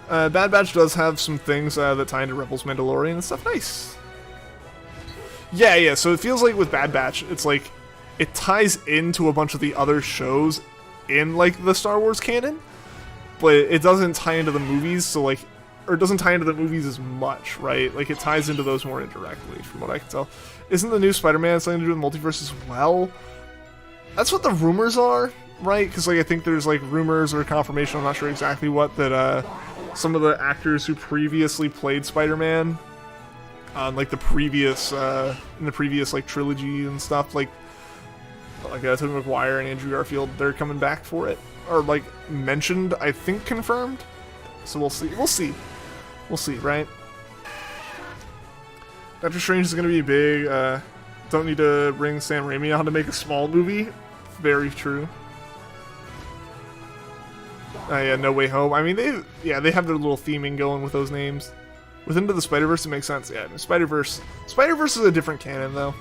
Bad Batch does have some things that tie into Rebels Mandalorian and stuff. Nice. Yeah. So it feels like with Bad Batch, it's like it ties into a bunch of the other shows in like the Star Wars canon, but it doesn't tie into the movies. So like, or it doesn't tie into the movies as much, right? Like it ties into those more indirectly, from what I can tell. Isn't the new Spider-Man something to do with multiverse as well? That's what the rumors are, right? Because like I think there's like rumors or confirmation. I'm not sure exactly what, that some of the actors who previously played Spider-Man on like the previous in the previous like trilogy and stuff, like Tobey Maguire and Andrew Garfield, they're coming back for it, or like mentioned, I think confirmed. So we'll see, right? Doctor Strange is going to be big. Don't need to bring Sam Raimi on to make a small movie. Very true. Yeah, No Way Home. I mean, they have their little theming going with those names. With Into the Spider-Verse, it makes sense. Yeah, Spider-Verse is a different canon though.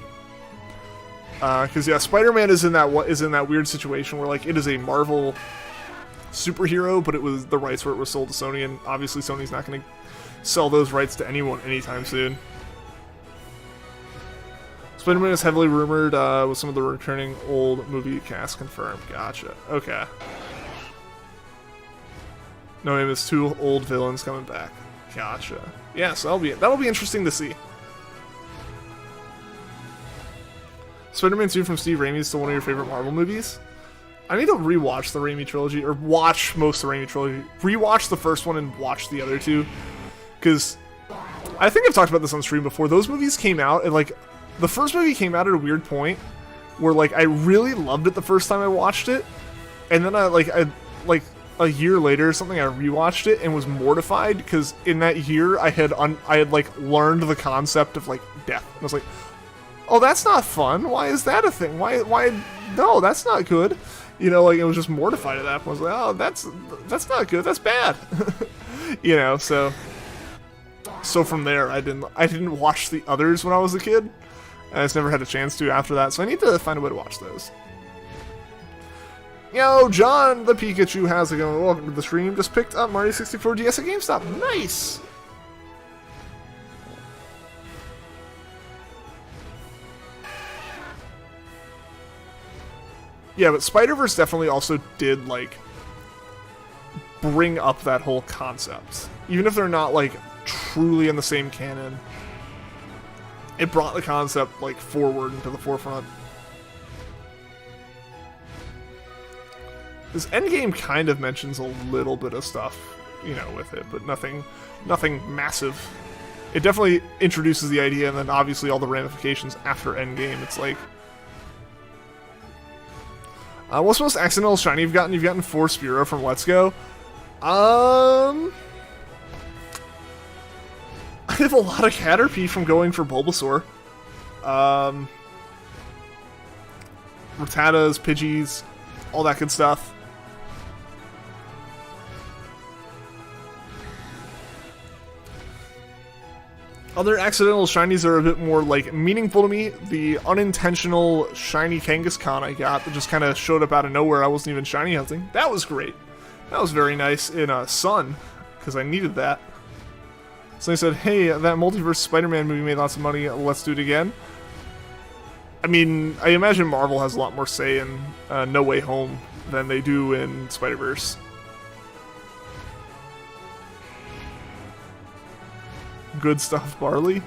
Because yeah, Spider-Man is in that weird situation where like it is a Marvel superhero, but the rights for it were sold to Sony, and obviously Sony's not going to sell those rights to anyone anytime soon. Spider-Man is heavily rumored with some of the returning old movie cast confirmed. Gotcha. Okay. No name is 2 old villains coming back. Gotcha. Yeah, so that'll be interesting to see. Spider-Man 2 from Steve Raimi is still one of your favorite Marvel movies? I need to rewatch the Raimi trilogy, or watch most of the Raimi trilogy. Rewatch the first one and watch the other two. Because I think I've talked about this on stream before. Those movies came out, and like, the first movie came out at a weird point where like I really loved it the first time I watched it, and then I a year later or something, I rewatched it and was mortified because in that year I had like learned the concept of like death. And I was like, oh, that's not fun. Why is that a thing? Why? No, that's not good. You know, like, it was just mortified at that point. I was like, oh, that's not good. That's bad. You know, so from there, I didn't watch the others when I was a kid. I just never had a chance to after that, so I need to find a way to watch those. Yo, John the Pikachu, how's it going? Welcome to the stream. Just picked up Mario 64 DS at GameStop. Nice! Yeah, but Spider-Verse definitely also did, like, bring up that whole concept. Even if they're not, like, truly in the same canon, it brought the concept, like, forward into the forefront. This Endgame kind of mentions a little bit of stuff, you know, with it, but nothing massive. It definitely introduces the idea, and then obviously all the ramifications after Endgame. It's like, what's the most accidental shiny you've gotten? You've gotten 4 Spearow from Let's Go. I have a lot of Caterpie from going for Bulbasaur. Rattatas, Pidgeys, all that good stuff. Other accidental shinies are a bit more, like, meaningful to me. The unintentional shiny Kangaskhan I got that just kind of showed up out of nowhere. I wasn't even shiny hunting. That was great. That was very nice in Sun, because I needed that. So they said, hey, that Multiverse Spider-Man movie made lots of money. Let's do it again. I mean, I imagine Marvel has a lot more say in No Way Home than they do in Spider-Verse. Good stuff, Barley.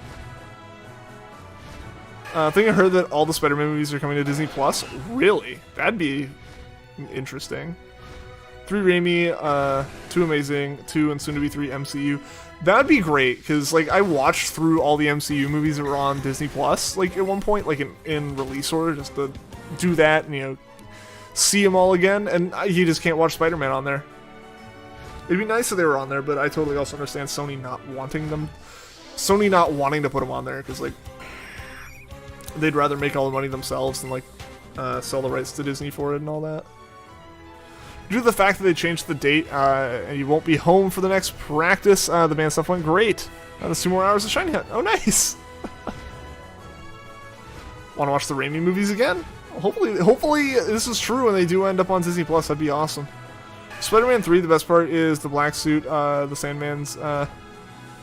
I think I heard that all the Spider-Man movies are coming to Disney Plus. Really? That'd be interesting. 3 Raimi, 2 Amazing, 2 and soon to be 3 MCU. That'd be great, because like I watched through all the MCU movies that were on Disney Plus, like at one point, like in release order, just to do that and, you know, see them all again, and you just can't watch Spider-Man on there. It'd be nice if they were on there, but I totally also understand Sony not wanting to put them on there, because like they'd rather make all the money themselves than like sell the rights to Disney for it and all that. Due to the fact that they changed the date and you won't be home for the next practice, the band stuff went great. That's 2 more hours of Shiny Hunt. Oh, nice! Want to watch the Raimi movies again? Hopefully this is true and they do end up on Disney Plus. That'd be awesome. Spider-Man 3, the best part is the black suit, the Sandman's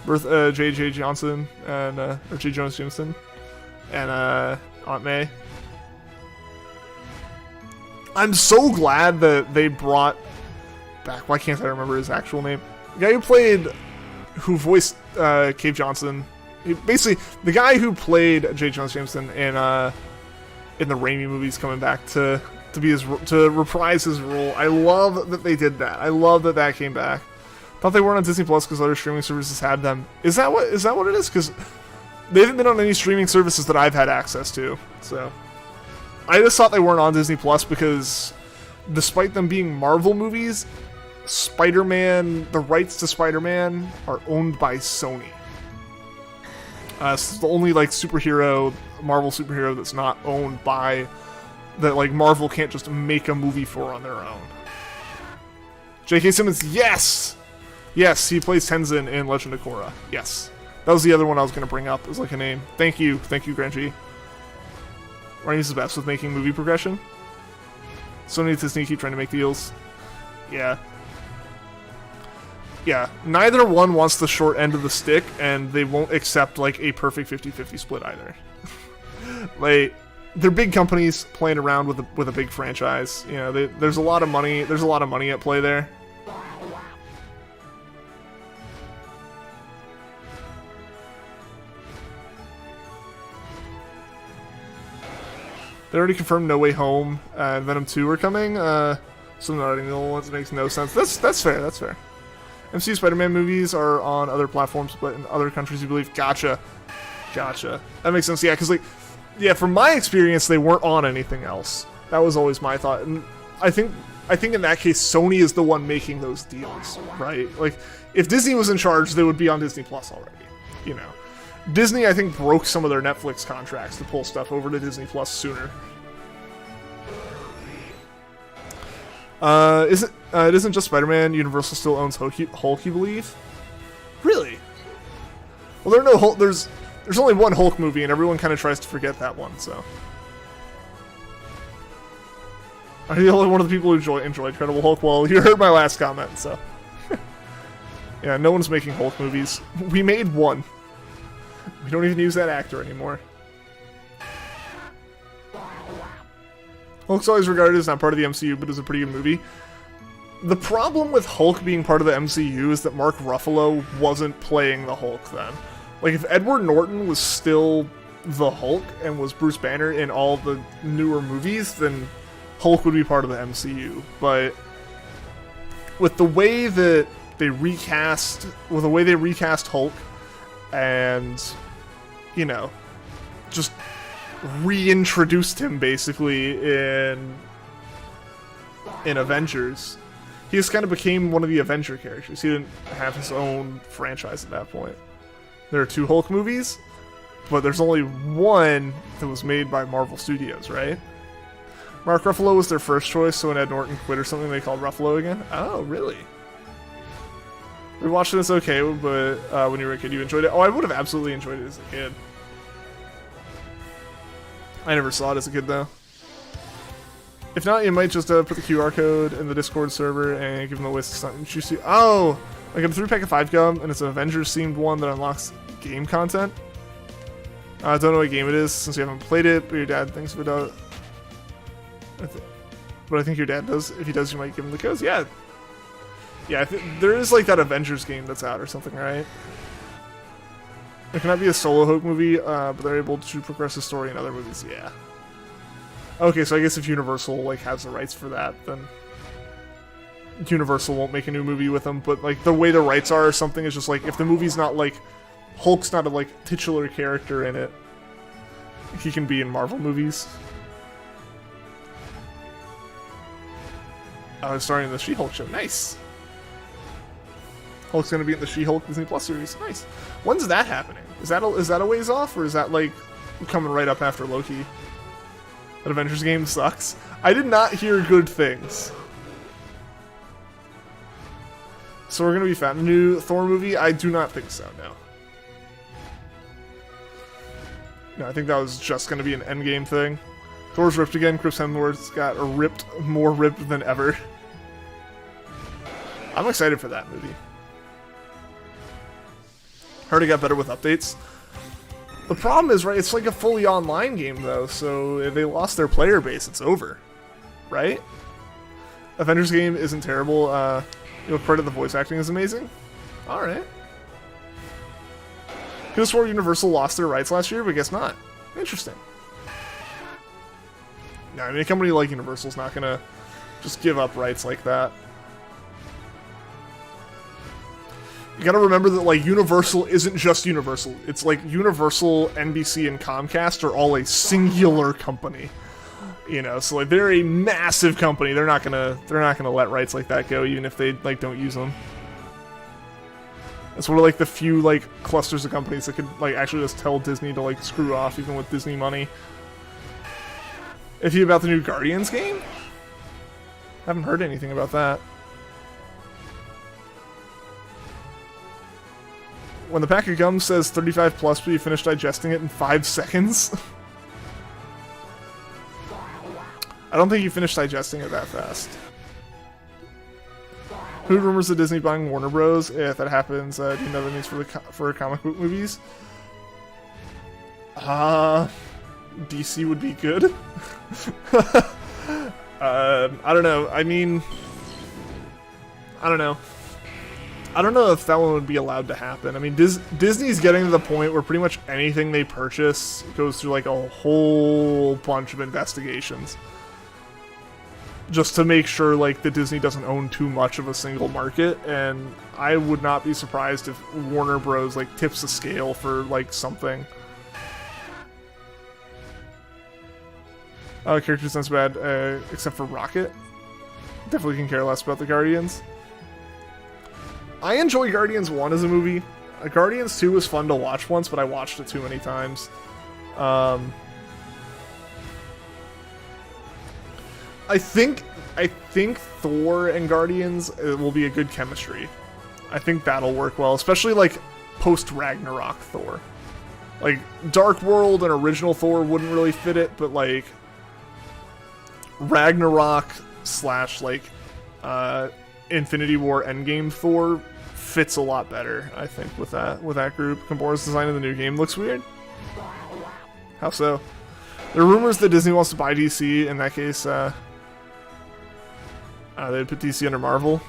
birth, J.J. Johnson and or J. Jones Jameson. and Aunt May. I'm so glad that they brought back. Why can't I remember his actual name? The guy who voiced Cave Johnson. Basically, the guy who played J. Jonah Jameson in the Raimi movies, coming back to reprise his role. I love that they did that. I love that that came back. Thought they weren't on Disney Plus because other streaming services had them. Is that what it is? Because they haven't been on any streaming services that I've had access to. So I just thought they weren't on Disney Plus because, despite them being Marvel movies, Spider-Man, the rights to Spider-Man are owned by Sony. It's the only like Marvel superhero that's not owned by, that like Marvel can't just make a movie for on their own. J.K. Simmons, yes! Yes, he plays Tenzin in Legend of Korra. Yes. That was the other one I was going to bring up as like a name. Thank you, Grant G. Raimi's the best with making movie progression. Sony and Disney keep trying to make deals. Yeah. Yeah, neither one wants the short end of the stick, and they won't accept like a perfect 50-50 split either. Like, they're big companies playing around with a big franchise. You know, there's a lot of money. There's a lot of money at play there. They already confirmed No Way Home and Venom 2 are coming. Some not adding the old ones makes no sense. That's fair. That's fair. MCU Spider-Man movies are on other platforms, but in other countries, you believe. Gotcha. That makes sense. Yeah, because like, yeah, from my experience, they weren't on anything else. That was always my thought, and I think in that case, Sony is the one making those deals, right? Like, if Disney was in charge, they would be on Disney Plus already. You know, Disney, I think, broke some of their Netflix contracts to pull stuff over to Disney Plus sooner. It isn't just Spider-Man. Universal still owns Hulk, you believe? Really? Well, there are no Hulk. There's only one Hulk movie, and everyone kind of tries to forget that one. So, are you the only one of the people who enjoy Incredible Hulk? Well, you heard my last comment, so yeah, no one's making Hulk movies. We made one. We don't even use that actor anymore. Hulk's always regarded as not part of the MCU, but is a pretty good movie. The problem with Hulk being part of the MCU is that Mark Ruffalo wasn't playing the Hulk then. Like, if Edward Norton was still the Hulk and was Bruce Banner in all the newer movies, then Hulk would be part of the MCU. But with the way that they recast Hulk and, you know, just reintroduced him basically in Avengers, he just kind of became one of the Avenger characters. He didn't have his own franchise at that point. There are 2 Hulk movies, but there's only one that was made by Marvel Studios, right? Mark Ruffalo was their first choice, so when Ed Norton quit or something, they called Ruffalo again. Oh, really? We watched this okay, but when you were a kid, you enjoyed it? Oh, I would have absolutely enjoyed it as a kid. I never saw it as a kid, though. If not, you might just put the QR code in the Discord server and give them a list of something you see. Oh! Like a 3-pack of 5 gum, and it's an Avengers-themed one that unlocks game content. I don't know what game it is, since you haven't played it, but your dad thinks it does. But I think your dad does. If he does, you might give him the codes. Yeah. Yeah, there is like that Avengers game that's out or something, right? It cannot be a solo Hulk movie, but they're able to progress the story in other movies. Yeah. Okay, so I guess if Universal like has the rights for that, then Universal won't make a new movie with them. But like the way the rights are or something is just like, if the movie's not like, Hulk's not a like titular character in it, he can be in Marvel movies. Starring in the She-Hulk show. Nice. Hulk's gonna be in the She-Hulk Disney Plus series. Nice. When's that happening? Is that a ways off, or is that like coming right up after Loki? That Avengers game sucks. I did not hear good things. So we're gonna be fat. New Thor movie? I do not think so. No. No, I think that was just gonna be an Endgame thing. Thor's ripped again. Chris Hemsworth's got more ripped than ever. I'm excited for that movie. Heard it got better with updates. The problem is, right, it's like a fully online game, though, so if they lost their player base, it's over. Right? Avengers game isn't terrible. You'll credit the voice acting is amazing. Alright. Could have swore Universal lost their rights last year, but guess not. Interesting. No, I mean, a company like Universal's not gonna just give up rights like that. You gotta remember that, like, Universal isn't just Universal. It's like Universal, NBC, and Comcast are all a singular company. You know, so like they're a massive company. They're not gonna let rights like that go, even if they like don't use them. It's one of like the few like clusters of companies that could like actually just tell Disney to like screw off, even with Disney money. If you about the new Guardians game, haven't heard anything about that. When the pack of gum says 35 plus, but you finish digesting it in 5 seconds. I don't think you finished digesting it that fast. Who rumors of Disney buying Warner Bros? If that happens, do you know what it means for comic book movies? DC would be good. I don't know. I mean, I don't know. I don't know if that one would be allowed to happen. I mean, Disney's getting to the point where pretty much anything they purchase goes through like a whole bunch of investigations. Just to make sure like that Disney doesn't own too much of a single market, and I would not be surprised if Warner Bros. Like tips the scale for like something. Character designs bad, except for Rocket. Definitely can care less about the Guardians. I enjoy Guardians 1 as a movie. Guardians 2 was fun to watch once, but I watched it too many times. I think Thor and Guardians will be a good chemistry. I think that'll work well, especially like post Ragnarok Thor. Like Dark World and original Thor wouldn't really fit it, but like Ragnarok / like Infinity War Endgame Thor fits a lot better, I think, with that group. Gambora's design of the new game looks weird. How so? There are rumors that Disney wants to buy DC. In that case, they'd put DC under Marvel.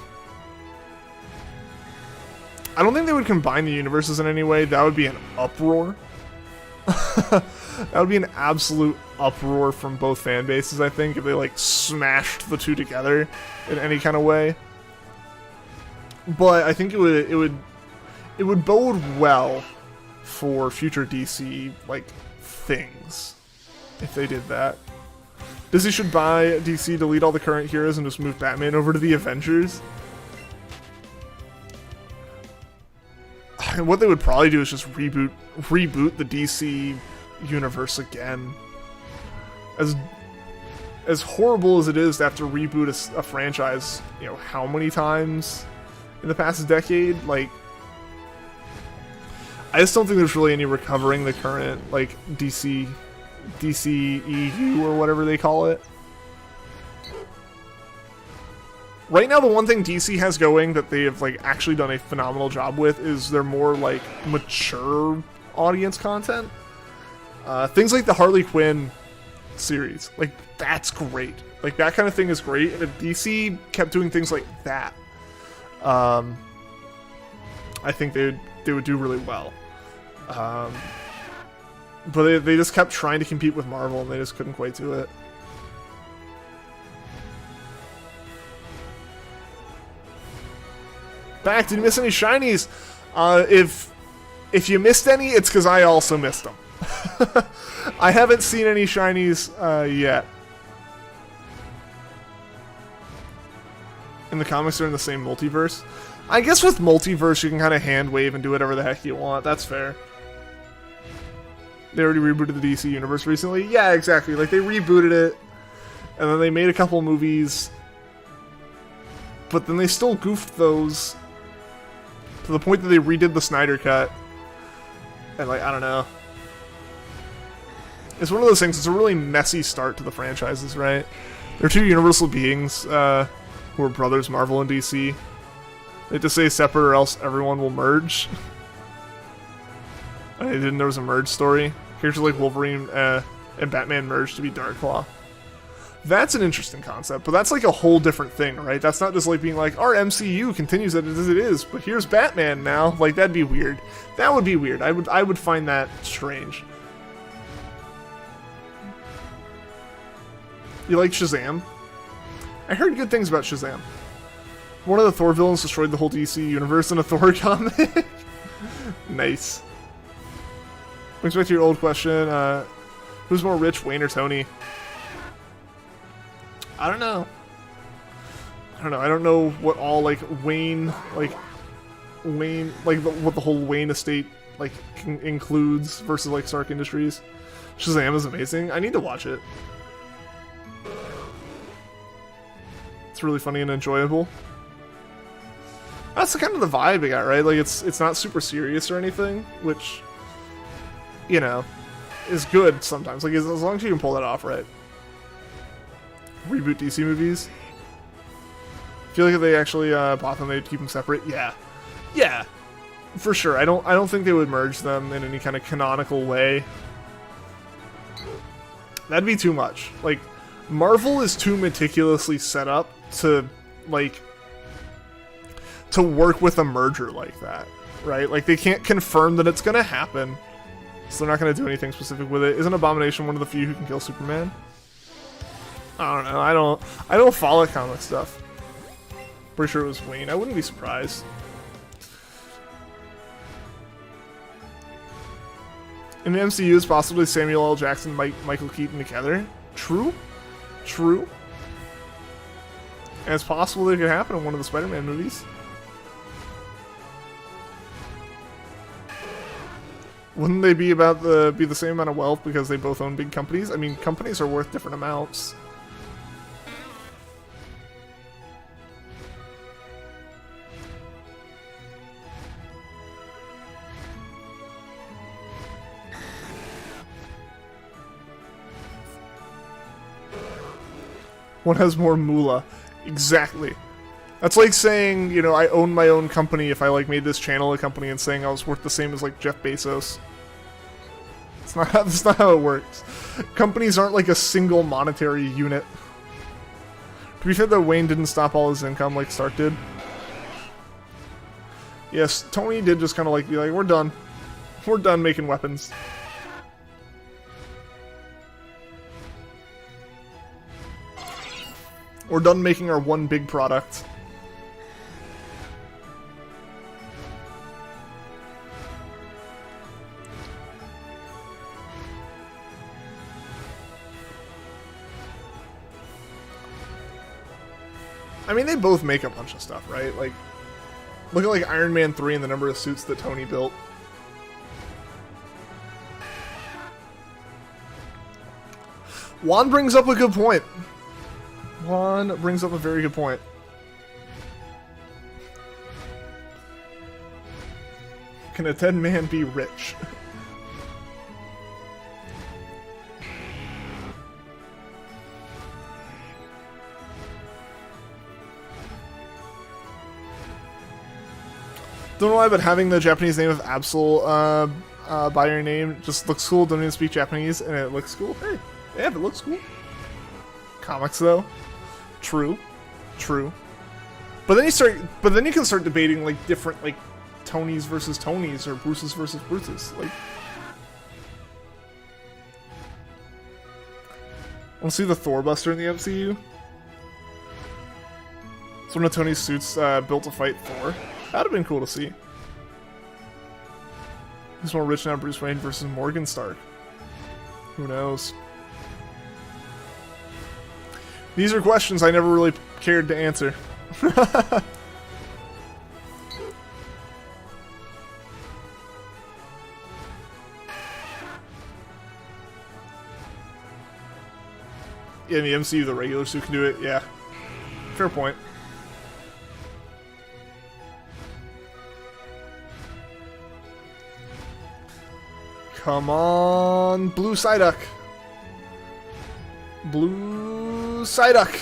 I don't think they would combine the universes in any way. That would be an uproar. That would be an absolute uproar from both fan bases, I think, if they like smashed the two together in any kind of way. But I think it would bode well for future DC like things if they did that. Disney should buy DC, delete all the current heroes, and just move Batman over to the Avengers. What they would probably do is just reboot the DC universe again. As horrible as it is to have to reboot a franchise, you know, how many times in the past decade? Like, I just don't think there's really any recovering the current, like, DC EU or whatever they call it. Right now, the one thing DC has going that they have like actually done a phenomenal job with is their more like mature audience content. Things like the Harley Quinn series, like that's great. Like that kind of thing is great. And if DC kept doing things like that, I think they would do really well. But they just kept trying to compete with Marvel, and they just couldn't quite do it. Back, did you miss any shinies? If you missed any, it's because I also missed them. I haven't seen any shinies yet. In the comics, they're in the same multiverse. I guess with multiverse, you can kind of hand wave and do whatever the heck you want. That's fair. They already rebooted the DC universe recently. Yeah, exactly. Like they rebooted it, and then they made a couple movies, but then they still goofed those to the point that they redid the Snyder Cut. And like, I don't know. It's one of those things, it's a really messy start to the franchises, right? They're two universal beings who are brothers, Marvel and DC. They have to stay separate or else everyone will merge. I didn't know there was a merge story. Characters like Wolverine and Batman merged to be Darkclaw. That's an interesting concept, but that's like a whole different thing, right? That's not just like being like, our MCU continues as it is, but here's Batman now. Like, that'd be weird. That would be weird. I would find that strange. You like Shazam? I heard good things about Shazam. One of the Thor villains destroyed the whole DC universe in a Thor comic. Nice. Brings back to your old question, who's more rich, Wayne or Tony? I don't know. I don't know what all, like, Wayne, what the whole Wayne estate, like, includes versus, like, Stark Industries. Shazam is amazing. I need to watch it. It's really funny and enjoyable. That's kind of the vibe I got, right? Like, it's not super serious or anything, which, you know, is good sometimes. Like, as long as you can pull that off, right? Reboot DC movies. I feel like if they actually bought them, they'd keep them separate. Yeah, for sure. I don't think they would merge them in any kind of canonical way. That'd be too much. Like, Marvel is too meticulously set up to, like, to work with a merger like that, right? Like, they can't confirm that it's gonna happen, so they're not gonna do anything specific with it. Isn't Abomination one of the few who can kill Superman? I don't know. I don't follow comic stuff. Pretty sure it was Wayne. I wouldn't be surprised. In the MCU, it's possibly Samuel L. Jackson, Michael Keaton together. True. And it's possible that it could happen in one of the Spider-Man movies. Wouldn't they be the same amount of wealth because they both own big companies? I mean, companies are worth different amounts. One has more moolah. Exactly. That's like saying, you know, I own my own company if I, like, made this channel a company and saying I was worth the same as, like, Jeff Bezos. That's not how it works. Companies aren't, like, a single monetary unit. To be fair, though, Wayne didn't stop all his income like Stark did. Yes, Tony did just kind of, like, be like, we're done. We're done making weapons. We're done making our one big product. I mean, they both make a bunch of stuff, right? Like, look at, like, Iron Man 3 and the number of suits that Tony built. Juan brings up a good point. Juan brings up a very good point. Can a dead man be rich? Don't know why, but having the Japanese name of Absol by your name just looks cool. Don't even speak Japanese, and it looks cool. Hey, yeah, if it looks cool. Comics, though. True. But then you can start debating, like, different, like, Tonys versus Tonys or Bruces versus Bruces. Like, want to see the Thor Buster in the MCU? It's one of Tony's suits built to fight Thor. That'd have been cool to see. Who's more rich now, Bruce Wayne versus Morgan Stark? Who knows? These are questions I never really cared to answer. Yeah, in the MCU, the regular suit can do it. Yeah. Fair point. Come on, Blue Psyduck. Blue Psyduck.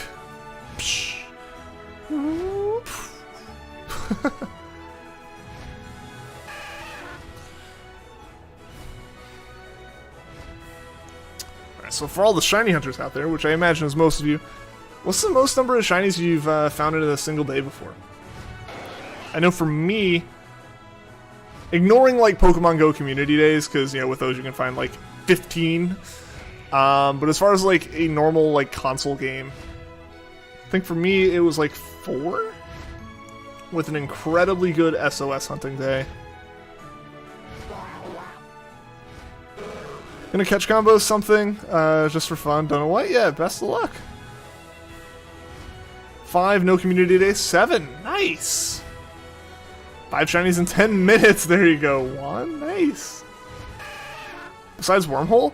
So for all the shiny hunters out there, which I imagine is most of you, what's the most number of shinies you've found in a single day before? I know for me, ignoring like Pokemon Go community days, because you know with those you can find like 15. But as far as like a normal like console game, I think for me it was like 4, with an incredibly good SOS hunting day. Gonna catch combos something, just for fun. Don't know what yet. Best of luck. 5, no community day. 7, nice. 5 shinies in 10 minutes. There you go. 1, nice. Besides Wormhole?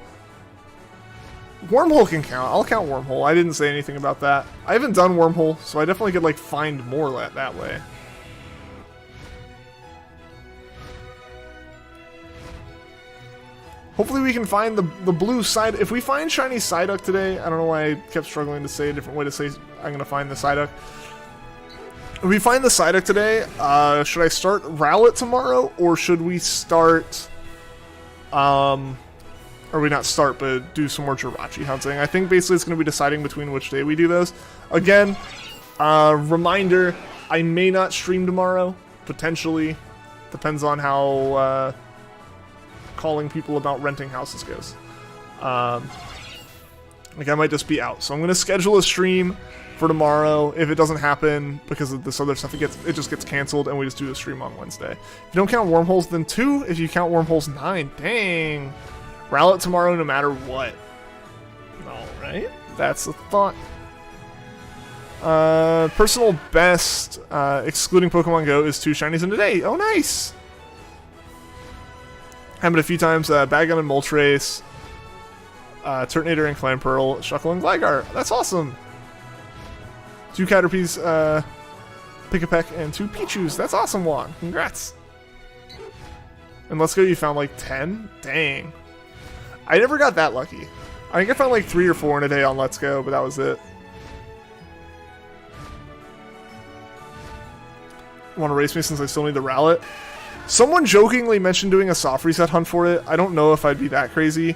Wormhole can count. I'll count Wormhole. I didn't say anything about that. I haven't done Wormhole, so I definitely could like find more that way. Hopefully we can find the blue side. If we find shiny Psyduck today, I don't know why I kept struggling to say a different way to say I'm going to find the Psyduck. If we find the Psyduck today, should I start Rowlet tomorrow, or should we start, or we not start, but do some more Jirachi hunting? I think basically it's going to be deciding between which day we do those. Again, reminder, I may not stream tomorrow, potentially. Depends on how, calling people about renting houses goes. Like I might just be out, so I'm gonna schedule a stream for tomorrow. If it doesn't happen because of this other stuff, it just gets canceled, and we just do the stream on Wednesday. If you don't count Wormholes, then 2. If you count Wormholes, 9. Dang. Rowlet tomorrow, no matter what. All right, that's the thought. Personal best, excluding Pokemon Go, is 2 shinies in a day. Oh, nice. Happened a few times. Bagon and Moltres, Turtonator and Clamperl, Shuckle and Gligar. That's awesome. 2 Caterpies, Pick-a-Peck, and 2 Pichus. That's awesome, Juan. Congrats. And Let's Go, you found like 10? Dang. I never got that lucky. I think I found like 3 or 4 in a day on Let's Go, but that was it. Want to race me since I still need the Rowlet? Someone jokingly mentioned doing a soft reset hunt for it. I don't know if I'd be that crazy.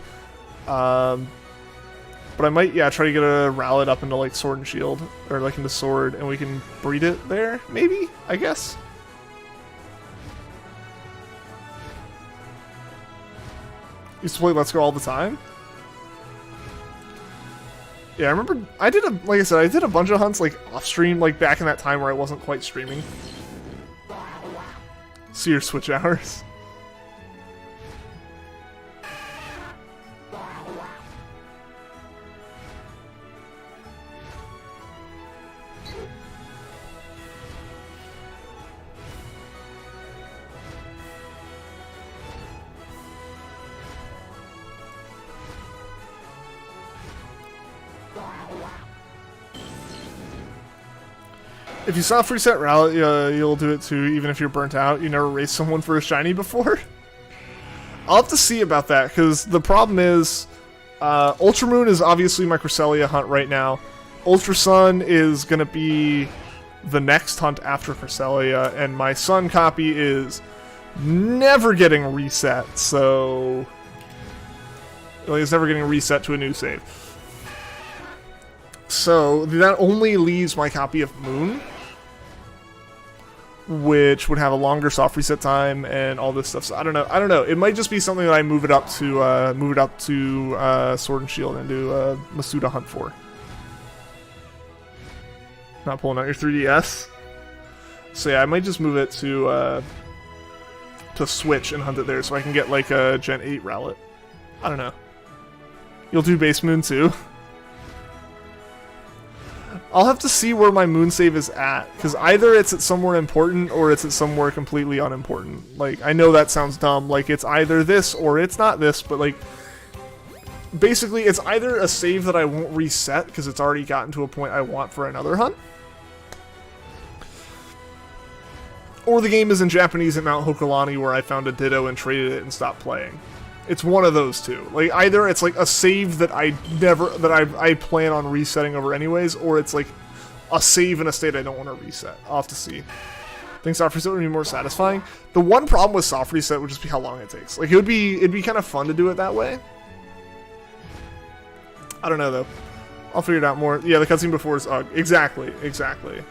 But I might, yeah, try to get a Rowlet up into like Sword and Shield, or like into Sword, and we can breed it there, maybe, I guess. Used to play Let's Go all the time. Yeah, I remember, like I said, I did a bunch of hunts like off stream, like back in that time where I wasn't quite streaming. See your Switch hours. If you saw Free Set Rowlet, you'll do it too, even if you're burnt out. You never raced someone for a shiny before? I'll have to see about that, because the problem is, Ultramoon is obviously my Cresselia hunt right now. Ultra Sun is going to be the next hunt after Cresselia, and my Sun copy is never getting reset, so... it's never getting reset to a new save. So, that only leaves my copy of Moon, which would have a longer soft reset time and all this stuff. So I don't know. It might just be something that I move it up to Sword and Shield and do a Masuda hunt for. Not pulling out your 3DS. So yeah, I might just move it to Switch and hunt it there, so I can get like a Gen 8 Rowlet. I don't know. You'll do Base Moon too. I'll have to see where my moon save is at, because either it's at somewhere important or it's at somewhere completely unimportant. Like, I know that sounds dumb, like it's either this or it's not this, but like, basically it's either a save that I won't reset because it's already gotten to a point I want for another hunt, or the game is in Japanese at Mount Hokulani where I found a Ditto and traded it and stopped playing. It's one of those two. Like, either it's like a save that I plan on resetting over anyways, or it's like a save in a state I don't want to reset. I'll have to see. I think soft reset would be more satisfying. The one problem with soft reset would just be how long it takes. Like, it'd be kind of fun to do it that way. I don't know though. I'll figure it out more. Yeah, the cutscene before is Ugg. Exactly, exactly.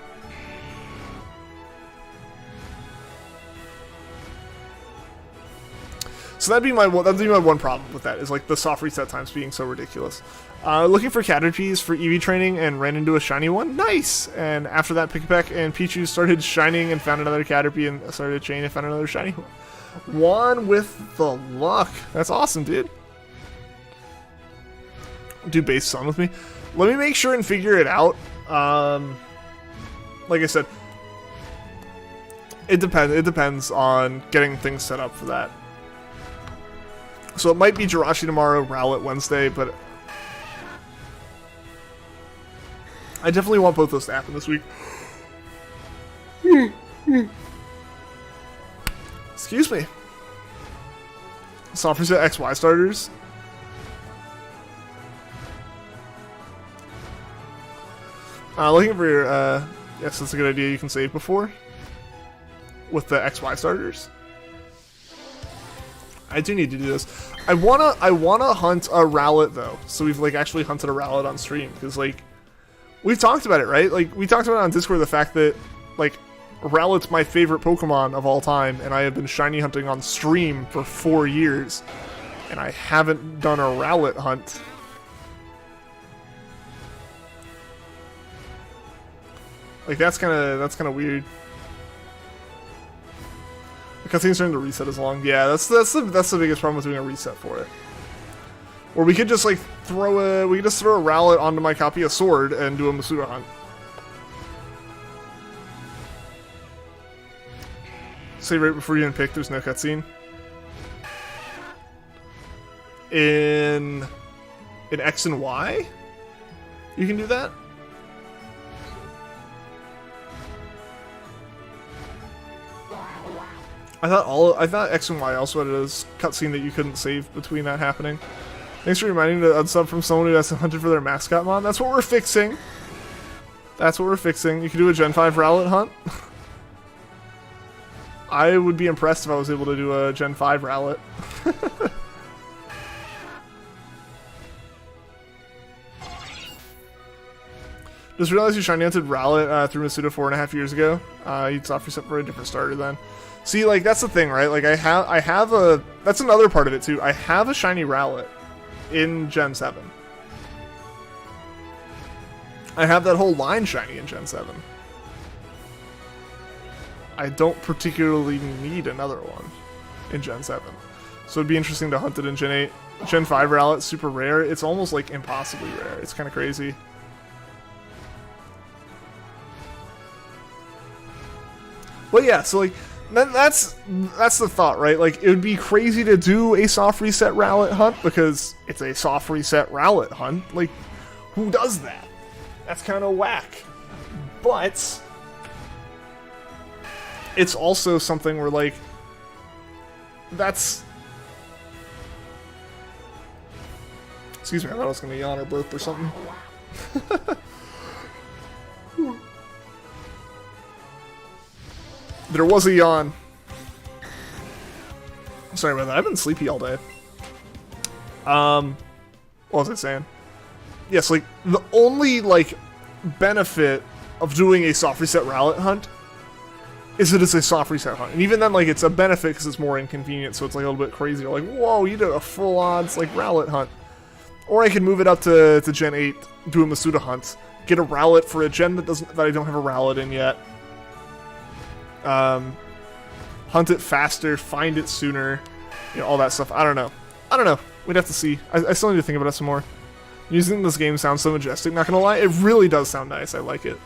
So that'd be my one problem with that, is like the soft reset times being so ridiculous. Looking for Caterpies for EV training and ran into a shiny one. Nice! And after that, Pikipek and Pichu started shining and found another Caterpie and started a chain and found another shiny one. One with the luck. That's awesome, dude. Do base sun with me. Let me make sure and figure it out. Like I said, it depends. It depends on getting things set up for that. So it might be Jirachi tomorrow, Rowlet Wednesday, but I definitely want both those to happen this week. Excuse me. Soft reset XY starters. Looking for your, yes, that's a good idea. You can save before with the XY starters. I do need to do this. I wanna hunt a Rowlet though. So we've like actually hunted a Rowlet on stream, because like we've talked about it, right? Like we talked about it on Discord, the fact that like Rowlet's my favorite Pokemon of all time, and I have been shiny hunting on stream for 4 years, and I haven't done a Rowlet hunt. Like that's kind of weird. The cutscene's starting to reset as long. Yeah, that's the biggest problem with doing a reset for it. Or we could just like throw a Rowlet onto my copy of Sword and do a Masuda hunt. Say right before you even pick, there's no cutscene. In X and Y, you can do that. I thought X and Y also had a cutscene that you couldn't save between that happening. Thanks for reminding me to unsub from someone who has hunted for their mascot mod. That's what we're fixing. That's what we're fixing. You can do a Gen 5 Rowlet hunt. I would be impressed if I was able to do a Gen 5 Rowlet. Just realized you shiny hunted Rowlet through Masuda 4.5 years ago. You'd soft reset for a different starter then. See, like, that's the thing, right? Like, I have a... That's another part of it, too. I have a shiny Rowlet in Gen 7. I have that whole line shiny in Gen 7. I don't particularly need another one in Gen 7. So it'd be interesting to hunt it in Gen 8. Gen 5 Rowlet, super rare. It's almost, like, impossibly rare. It's kind of crazy. But yeah, so, like... That's the thought, right? Like, it would be crazy to do a soft reset Rowlet hunt because it's a soft reset Rowlet hunt. Like, who does that? That's kind of whack. But it's also something where, like, that's... Excuse me, I thought I was going to yawn or burp or something. There was a yawn. Sorry about that. I've been sleepy all day. What was I saying? Yes, like, the only, like, benefit of doing a soft reset Rowlet hunt is that it's a soft reset hunt. And even then, like, it's a benefit because it's more inconvenient, so it's, like, a little bit crazy. Like, whoa, you did a full-on, like, Rowlet hunt. Or I could move it up to Gen 8, do a Masuda hunt, get a Rowlet for a gen that I don't have a Rowlet in yet. Hunt it faster, find it sooner, you know, all that stuff. I don't know. We'd have to see. I still need to think about it some more. Using this game sounds so majestic, not gonna lie. It really does sound nice. I like it.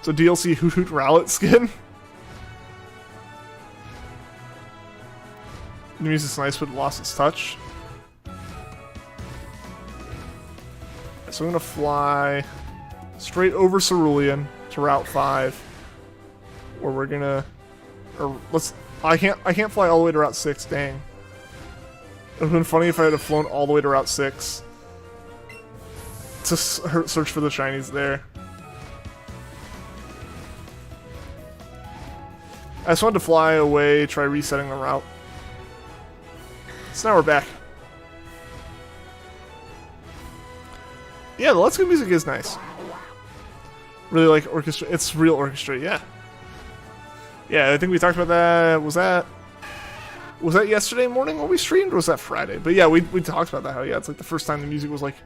So DLC Hoot Hoot Rowlet skin. The music's nice, but it lost its touch. So I'm gonna fly straight over Cerulean to Route 5, where we're gonna, or let's. I can't fly all the way to Route 6. Dang. It would have been funny if I had flown all the way to Route 6 to search for the shinies there. I just wanted to fly away, try resetting the route. So now we're back. Yeah, the Let's Go music is nice. Really like orchestra. It's real orchestra, yeah. Yeah, I think we talked about that. Was that yesterday morning when we streamed, or was that Friday? But yeah, we talked about that, how, yeah, it's like the first time the music was, like,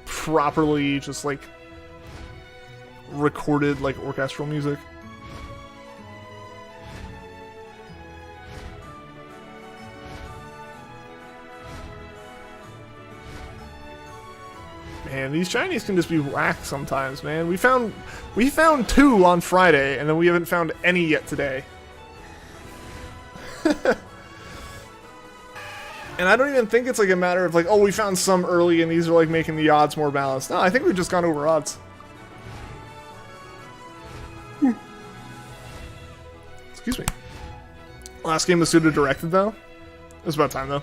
properly just, like, recorded, like, orchestral music. Man, these shinies can just be whack sometimes, man. We found 2 on Friday, and then we haven't found any yet today. And I don't even think it's like a matter of like, oh, we found some early and these are like making the odds more balanced. No, I think we've just gone over odds. Excuse me. Last game Masuda directed though. It was about time though.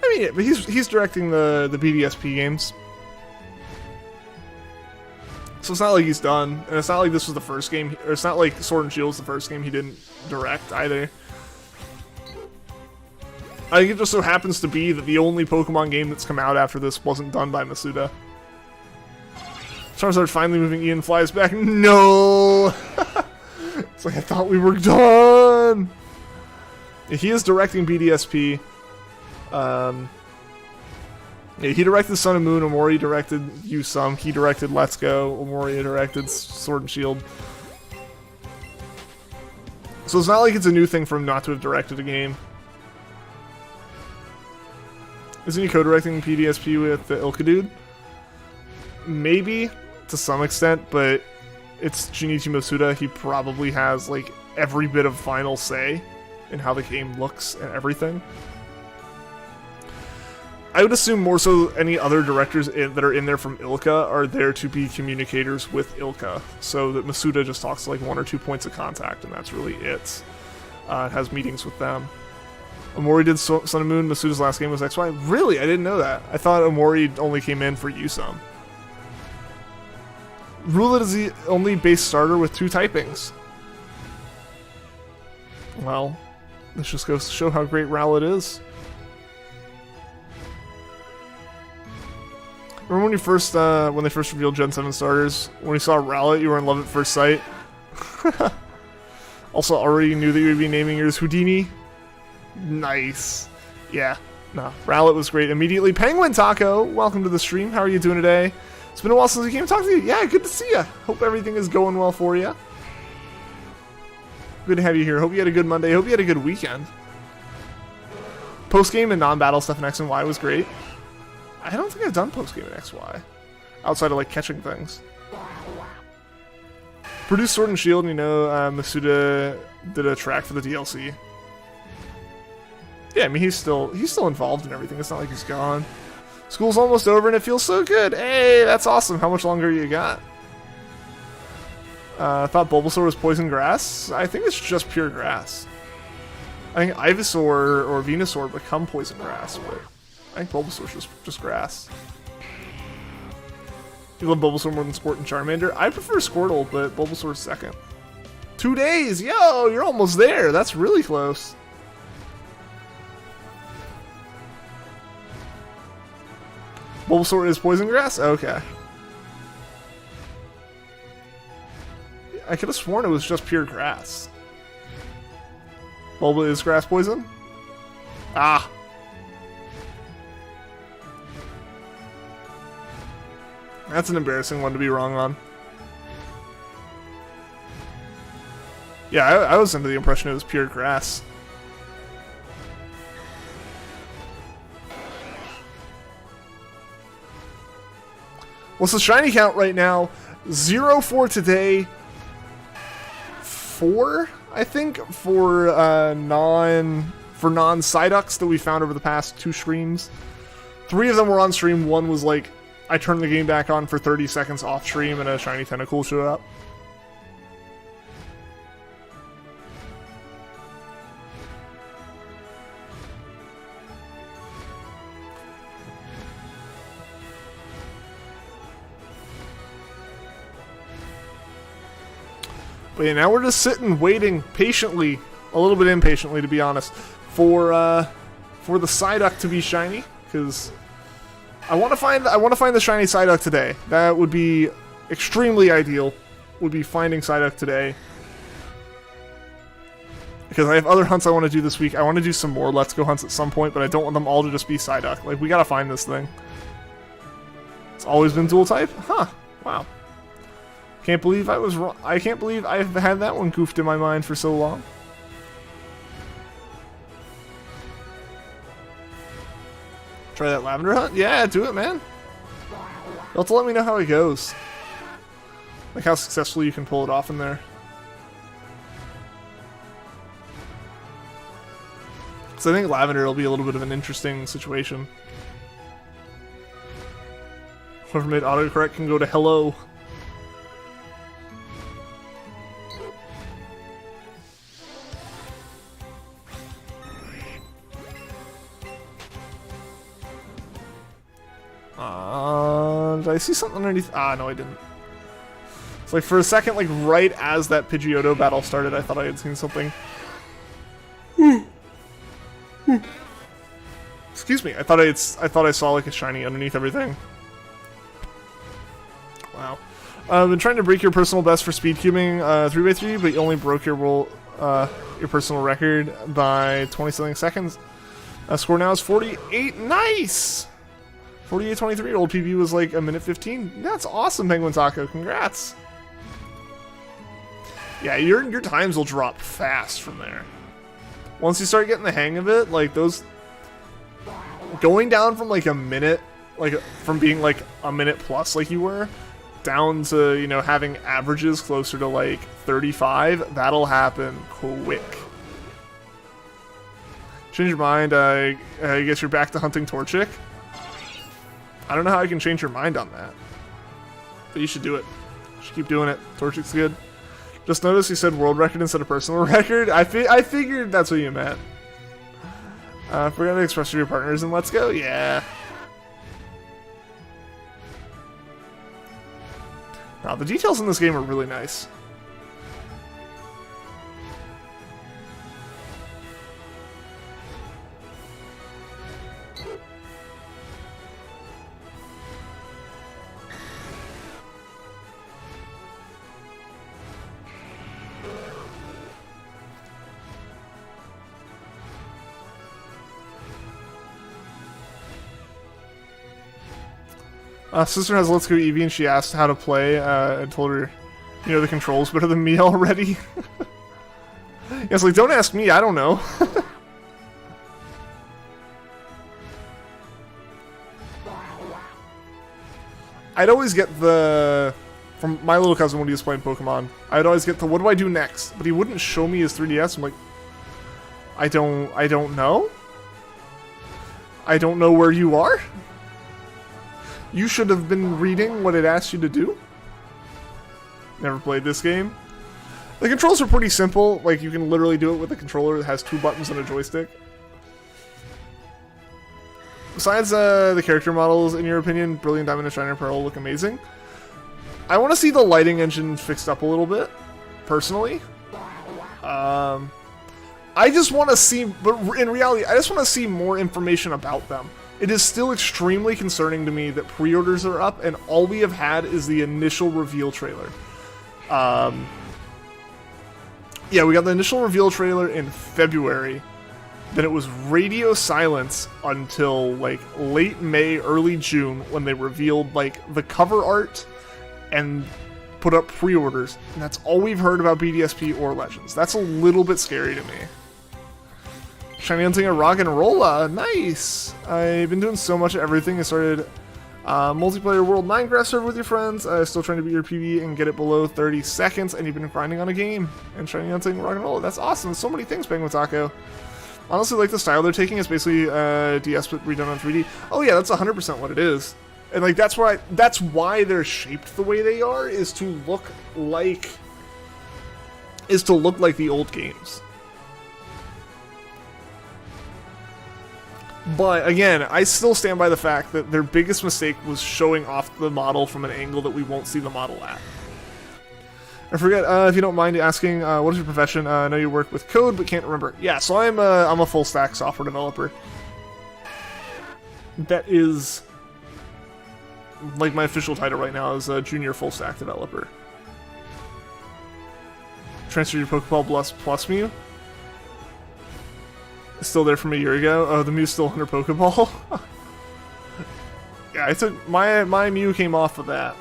I mean, yeah, but he's directing the BDSP games. So it's not like he's done, and it's not like this was the first game, or it's not like Sword and Shield's the first game he didn't direct either. I think it just so happens to be that the only Pokemon game that's come out after this wasn't done by Masuda. Charizard finally moving, Ian flies back. No! It's like I thought we were done! He is directing BDSP. Yeah, he directed Sun and Moon, Omori directed Yusum, he directed Let's Go, Omori directed Sword and Shield. So it's not like it's a new thing for him not to have directed a game. Isn't he co-directing PDSP with the Ilka dude? Maybe, to some extent, but it's Junichi Masuda. He probably has, like, every bit of final say in how the game looks and everything. I would assume more so any other directors that are in there from Ilka are there to be communicators with Ilka, so that Masuda just talks to like 1 or 2 points of contact, and that's really it. Has meetings with them. Omori did Sun and Moon. Masuda's last game was XY. Really? I didn't know that. I thought Omori only came in for Yusum. Rowlet is the only base starter with 2 typings. Well, this just goes to show how great Rowlet is. Remember when you first, when they first revealed Gen 7 starters? When you saw Rowlet, you were in love at first sight. Also, already knew that you would be naming yours Houdini. Nice. Yeah. No, Rowlet was great. Immediately, Penguin Taco, welcome to the stream. How are you doing today? It's been a while since we came to talk to you. Yeah, good to see you. Hope everything is going well for you. Good to have you here. Hope you had a good Monday. Hope you had a good weekend. Post-game and non-battle stuff in X and Y was great. I don't think I've done post-game in XY. Outside of, like, catching things. Produced Sword and Shield, and you know, Masuda did a track for the DLC. Yeah, I mean, he's still involved in everything. It's not like he's gone. School's almost over, and it feels so good. Hey, that's awesome. How much longer you got? I thought Bulbasaur was poison grass. I think it's just pure grass. I think Ivysaur or Venusaur become poison grass, but I think Bulbasaur's just grass. You love Bulbasaur more than Squirt and Charmander? I prefer Squirtle, but Bulbasaur's second. 2 days! Yo, you're almost there! That's really close. Bulbasaur is poison grass? Okay. I could have sworn it was just pure grass. Bulba is grass poison? Ah! That's an embarrassing one to be wrong on. Yeah, I was under the impression it was pure grass. What's the shiny count right now? 0 for today. 4, I think, for non-Psyducks that we found over the past 2 streams. 3 of them were on stream. 1 was like, I turned the game back on for 30 seconds off stream and a shiny tentacle showed up. But yeah, now we're just sitting, waiting patiently, a little bit impatiently to be honest, for the Psyduck to be shiny, because I want to find the shiny Psyduck today. That would be extremely ideal. Would be finding Psyduck today. Because I have other hunts I want to do this week. I want to do some more Let's Go hunts at some point, but I don't want them all to just be Psyduck. Like, we gotta find this thing. It's always been dual type? Huh. Wow. Can't believe I was wrong. I can't believe I've had that one goofed in my mind for so long. Try that lavender hunt? Yeah, do it, man. You'll have to let me know how it goes. Like how successfully you can pull it off in there. So I think lavender will be a little bit of an interesting situation. Whoever made autocorrect can go to hello. Did I see something underneath? Ah, no, I didn't. It's like for a second, like right as that Pidgeotto battle started, I thought I had seen something. Excuse me. I thought I saw like a shiny underneath everything. Wow. I've been trying to break your personal best for speed cubing 3x3, but you only broke your personal record by 20-something seconds. Score now is 48. Nice. 48-23. Old PB was like a minute 15. That's awesome, Penguin Taco. Congrats. Yeah, your times will drop fast from there. Once you start getting the hang of it, like those going down from like a minute, like from being like a minute plus like you were, down to, you know, having averages closer to like 35, that'll happen quick. Change your mind, I guess you're back to hunting Torchic. I don't know how I can change your mind on that. But you should do it. You should keep doing it. Torchic's good. Just noticed you said world record instead of personal record. I figured that's what you meant. Forgot to express to your partners and let's go. Yeah. Now, the details in this game are really nice. Sister has Let's Go Eevee and she asked how to play. I told her, you know, the controls better than me already. Yeah, it's like, don't ask me, I don't know. I'd always get the... From my little cousin when he was playing Pokemon, I'd always get the, what do I do next? But he wouldn't show me his 3DS. I'm like, I don't know? I don't know where you are? You should have been reading what it asked you to do. Never played this game. The controls are pretty simple. Like, you can literally do it with a controller that has 2 buttons and a joystick. Besides the character models, in your opinion, Brilliant Diamond and Shiner Pearl look amazing. I want to see the lighting engine fixed up a little bit, personally. I just want to see, but in reality, I just want to see more information about them. It is still extremely concerning to me that pre-orders are up and all we have had is the initial reveal trailer. Yeah, we got the initial reveal trailer in February. Then it was radio silence until like late May, early June when they revealed like the cover art and put up pre-orders. And that's all we've heard about BDSP or Legends. That's a little bit scary to me. Shiny hunting a rock and rolla. Nice. I've been doing so much of everything. I started multiplayer World 9 grass server with your friends. Still trying to beat your PB and get it below 30 seconds. And you've been grinding on a game and shiny hunting rock and rolla. That's awesome. So many things, Penguin Taco. Honestly, like the style they're taking is basically DS but redone on 3D. Oh yeah, that's 100% what it is. And like that's why they're shaped the way they are, is to look like the old games. But again, I still stand by the fact that their biggest mistake was showing off the model from an angle that we won't see the model at. I forget, if you don't mind asking, what is your profession? I know you work with code, but can't remember. Yeah, so I'm a full stack software developer. That is like my official title right now is a junior full stack developer. Transfer your Pokeball plus Mew. It's still there from a year ago. Oh, the Mew's still under Pokeball. Yeah, I took my Mew came off of that.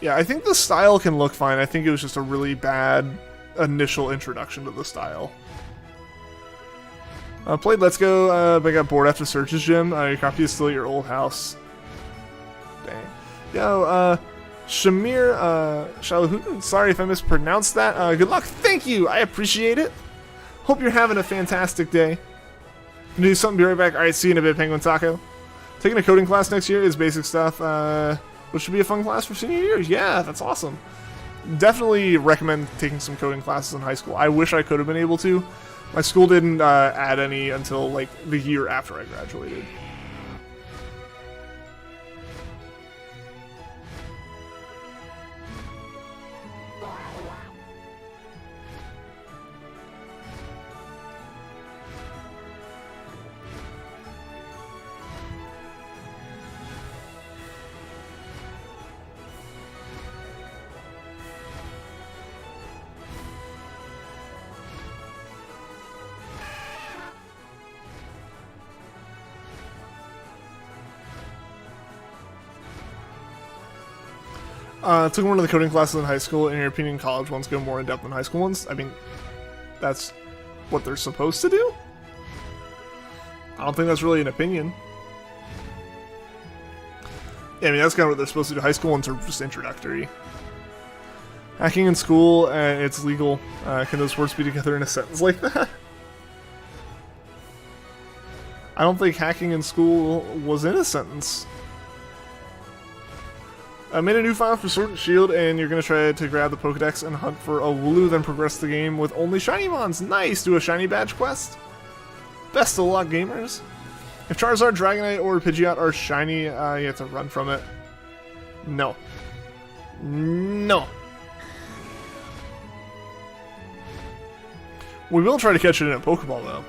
Yeah, I think the style can look fine. I think it was just a really bad initial introduction to the style. Played Let's Go, but got bored after Search's gym. Your copy is still at your old house. Dang. Yo, Shamir, Hoenn, sorry if I mispronounced that. Good luck. Thank you. I appreciate it. Hope you're having a fantastic day. Do something, be right back. Alright, see you in a bit, Penguin Taco. Taking a coding class next year is basic stuff. Which should be a fun class for senior year. Yeah, that's awesome. Definitely recommend taking some coding classes in high school. I wish I could have been able to. My school didn't add any until like the year after I graduated. Took one of the coding classes in high school. In your opinion, college ones go more in depth than high school ones? I mean, that's what they're supposed to do? I don't think that's really an opinion. Yeah, I mean, that's kind of what they're supposed to do. High school ones are just introductory. Hacking in school, it's legal. Can those words be together in a sentence like that? I don't think hacking in school was in a sentence. I made a new file for Sword and Shield, and you're going to try to grab the Pokedex and hunt for a Wooloo, then progress the game with only Shiny Mons. Nice! Do a Shiny Badge quest. Best of luck, gamers. If Charizard, Dragonite, or Pidgeot are shiny, you have to run from it. No. No. We will try to catch it in a Pokeball, though.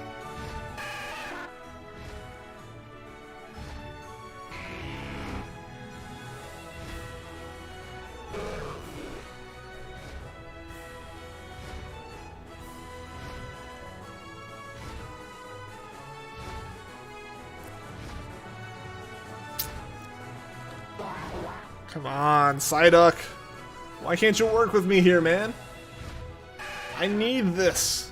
Come on, Psyduck. Why can't you work with me here, man? I need this.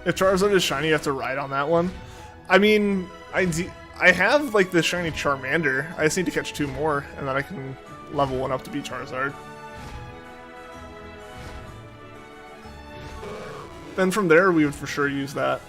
If Charizard is shiny, you have to ride on that one. I mean, I have, like, the shiny Charmander. I just need to catch 2 more, and then I can level 1 up to be Charizard. Then from there, we would for sure use that.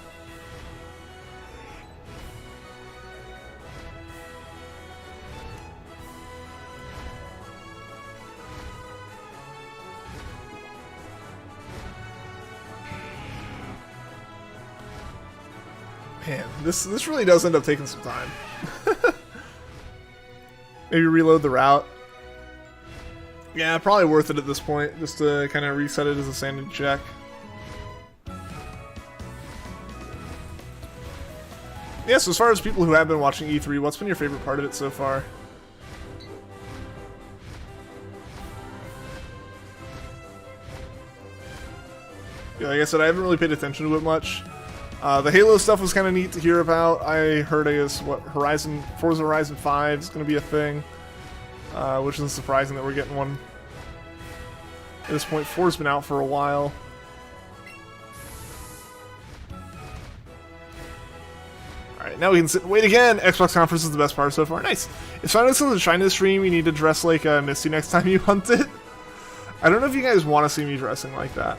Man, this really does end up taking some time. Maybe reload the route. Yeah, probably worth it at this point, just to kind of reset it as a sanity check. Yeah, so as far as people who have been watching E3, what's been your favorite part of it so far? Yeah, like I said, I haven't really paid attention to it much. The Halo stuff was kind of neat to hear about. I heard, I guess, what, Forza Horizon 5 is going to be a thing, which isn't surprising that we're getting one. At this point, 4's been out for a while. Alright, now we can sit and wait again! Xbox conference is the best part so far. Nice! If Psyduck is a shiny stream, you need to dress like Misty next time you hunt it. I don't know if you guys want to see me dressing like that.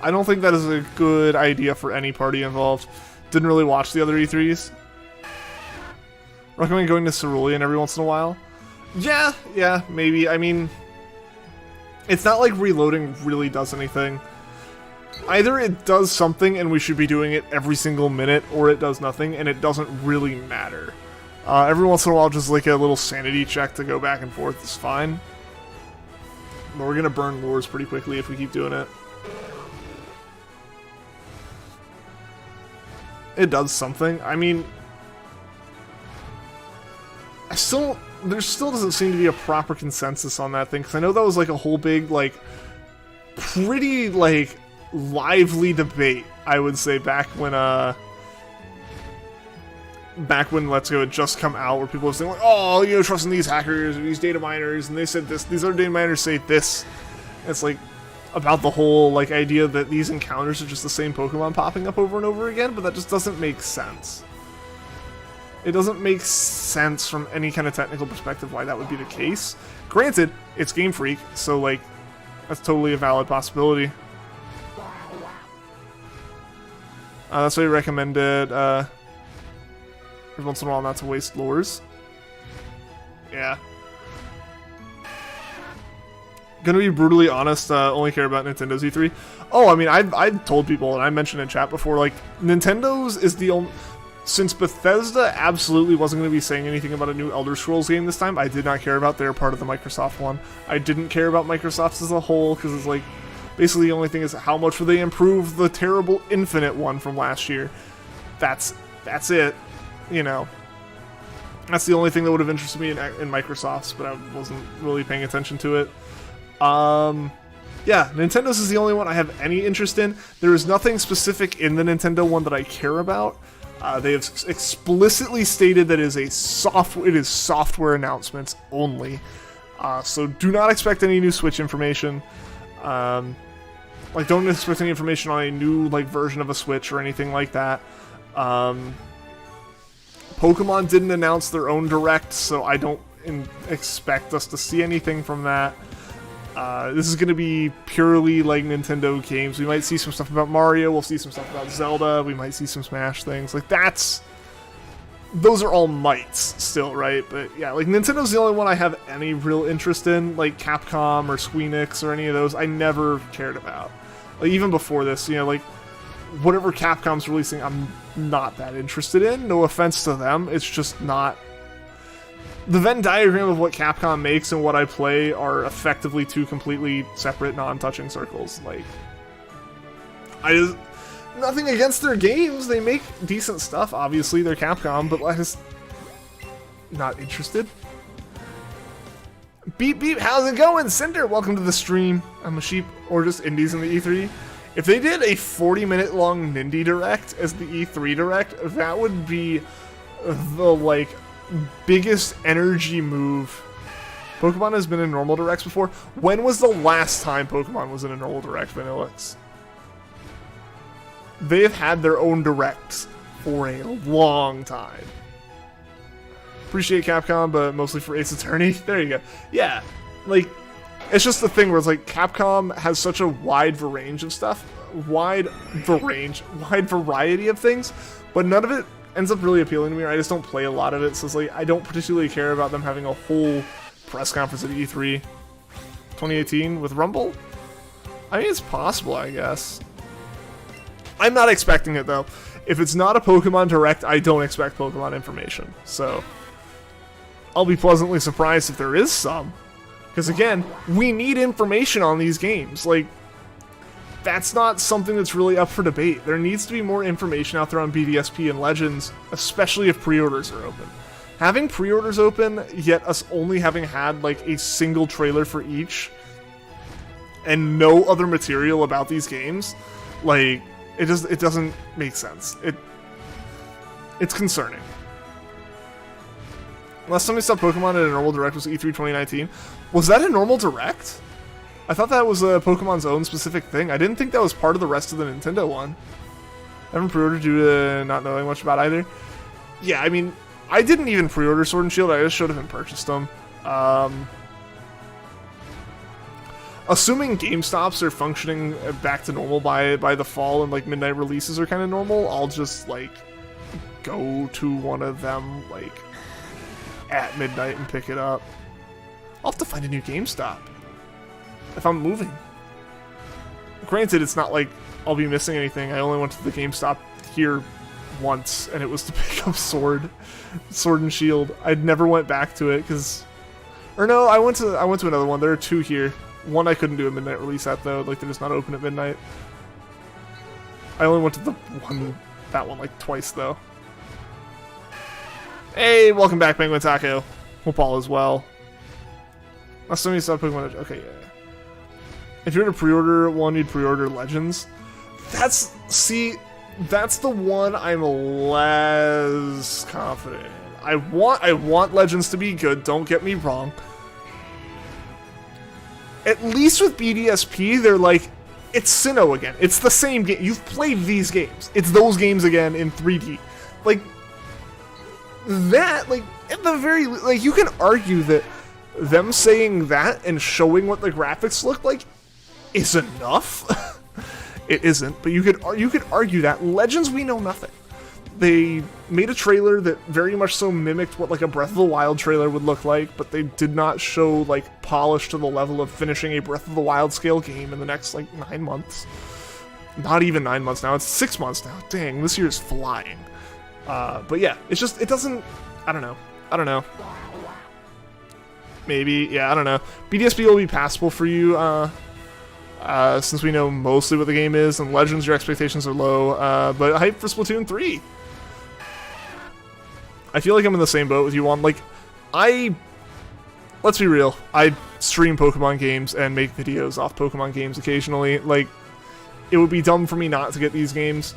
I don't think that is a good idea for any party involved. Didn't really watch the other E3s. Recommend going to Cerulean every once in a while. Yeah, maybe. I mean, it's not like reloading really does anything. Either it does something and we should be doing it every single minute, or it does nothing and it doesn't really matter. Every once in a while, just like a little sanity check to go back and forth is fine. But we're gonna burn lures pretty quickly if we keep doing it. It does something. I mean, there still doesn't seem to be a proper consensus on that thing, because I know that was like a whole big, like, pretty, like, lively debate, I would say, back when Let's Go had just come out, where people were saying, like, oh, you know, trusting these hackers or these data miners, and they said this, these other data miners say this. And it's like about the whole, like, idea that these encounters are just the same Pokemon popping up over and over again, but that just doesn't make sense. It doesn't make sense from any kind of technical perspective why that would be the case. Granted, it's Game Freak, so, like, that's totally a valid possibility. That's why we recommended, every once in a while not to waste lures. Yeah. Gonna be brutally honest, only care about Nintendo's E3. Oh, I mean, I've told people, and I mentioned in chat before, like, Nintendo's is the only... Since Bethesda absolutely wasn't going to be saying anything about a new Elder Scrolls game this time, I did not care about their part of the Microsoft one. I didn't care about Microsoft's as a whole, because it's like, basically the only thing is how much will they improve the terrible Infinite one from last year. That's it, you know. That's the only thing that would have interested me in Microsoft's, but I wasn't really paying attention to it. Yeah, Nintendo's is the only one I have any interest in. There is nothing specific in the Nintendo one that I care about. They have explicitly stated that it is software announcements only. So do not expect any new Switch information. Like, don't expect any information on a new, like, version of a Switch or anything like that. Pokemon didn't announce their own Direct, so I don't expect us to see anything from that. This is going to be purely, like, Nintendo games. We might see some stuff about Mario, we'll see some stuff about Zelda, we might see some Smash things. Like, those are all mights still, right? But yeah, like, Nintendo's the only one I have any real interest in. Like, Capcom or Squeenix or any of those, I never cared about. Like, even before this, you know, like, whatever Capcom's releasing, I'm not that interested in. No offense to them, it's just not... The Venn diagram of what Capcom makes and what I play are effectively two completely separate, non-touching circles. Like, nothing against their games. They make decent stuff, obviously. They're Capcom, but I just... not interested. Beep beep, how's it going? Cinder, welcome to the stream. I'm a sheep, or just indies in the E3. If they did a 40-minute long Nindy Direct as the E3 Direct, that would be the, like... biggest energy move. Pokemon has been in normal directs before. When was the last time Pokemon was in a normal direct, Vanillix? They have had their own directs for a long time. Appreciate Capcom, but mostly for Ace Attorney. There you go. Yeah, like, it's just the thing where it's like Capcom has such a wide range of stuff, wide variety of things, but none of it ends up really appealing to me, or I just don't play a lot of it, so it's like, I don't particularly care about them having a whole press conference at E3 2018 with Rumble. I mean, it's possible, I guess. I'm not expecting it, though. If it's not a Pokemon Direct, I don't expect Pokemon information, so I'll be pleasantly surprised if there is some. Because again, we need information on these games. Like, that's not something that's really up for debate. There needs to be more information out there on BDSP and Legends, especially if pre-orders are open. Having pre-orders open, yet us only having had, like, a single trailer for each, and no other material about these games, like, it doesn't make sense. It's concerning. Last time we saw Pokemon at a normal direct was E3 2019. Was that a normal direct? I thought that was Pokemon's own specific thing. I didn't think that was part of the rest of the Nintendo one. I haven't pre-ordered due to not knowing much about either. Yeah, I mean, I didn't even pre-order Sword and Shield. I just should have purchased them. Assuming GameStops are functioning back to normal by the fall and, like, midnight releases are kind of normal, I'll just, like, go to one of them, like, at midnight and pick it up. I'll have to find a new GameStop if I'm moving. Granted, it's not like I'll be missing anything. I only went to the GameStop here once, and it was to pick up Sword and Shield. I never went back to it because, or no, I went to another one. There are 2 here. One I couldn't do a midnight release at though. Like they're just not open at midnight. I only went to that one like twice though. Hey, welcome back, Penguin Taco. Hope all is well. Last time you saw Pokemon. Okay, yeah. If you're gonna pre-order one, you'd pre-order Legends. That's the one I'm less confident in. I want Legends to be good, don't get me wrong. At least with BDSP, they're like, it's Sinnoh again. It's the same game. You've played these games. It's those games again in 3D. Like, that, like, at the very, like, you can argue that them saying that and showing what the graphics look like is enough. It isn't, but you could argue that. Legends, we know nothing. They made a trailer that very much so mimicked what like a Breath of the Wild trailer would look like, but they did not show like polish to the level of finishing a Breath of the Wild scale game in the next like 9 months. Not even 9 months now, it's 6 months now. Dang, this year's flying. But yeah, it's just, it doesn't, I don't know. Maybe, yeah, I don't know. BDSP will be passable for you, since we know mostly what the game is, and Legends, your expectations are low, but hype for Splatoon 3. I feel like I'm in the same boat with you on, like, let's be real, I stream Pokemon games and make videos off Pokemon games occasionally. Like, it would be dumb for me not to get these games.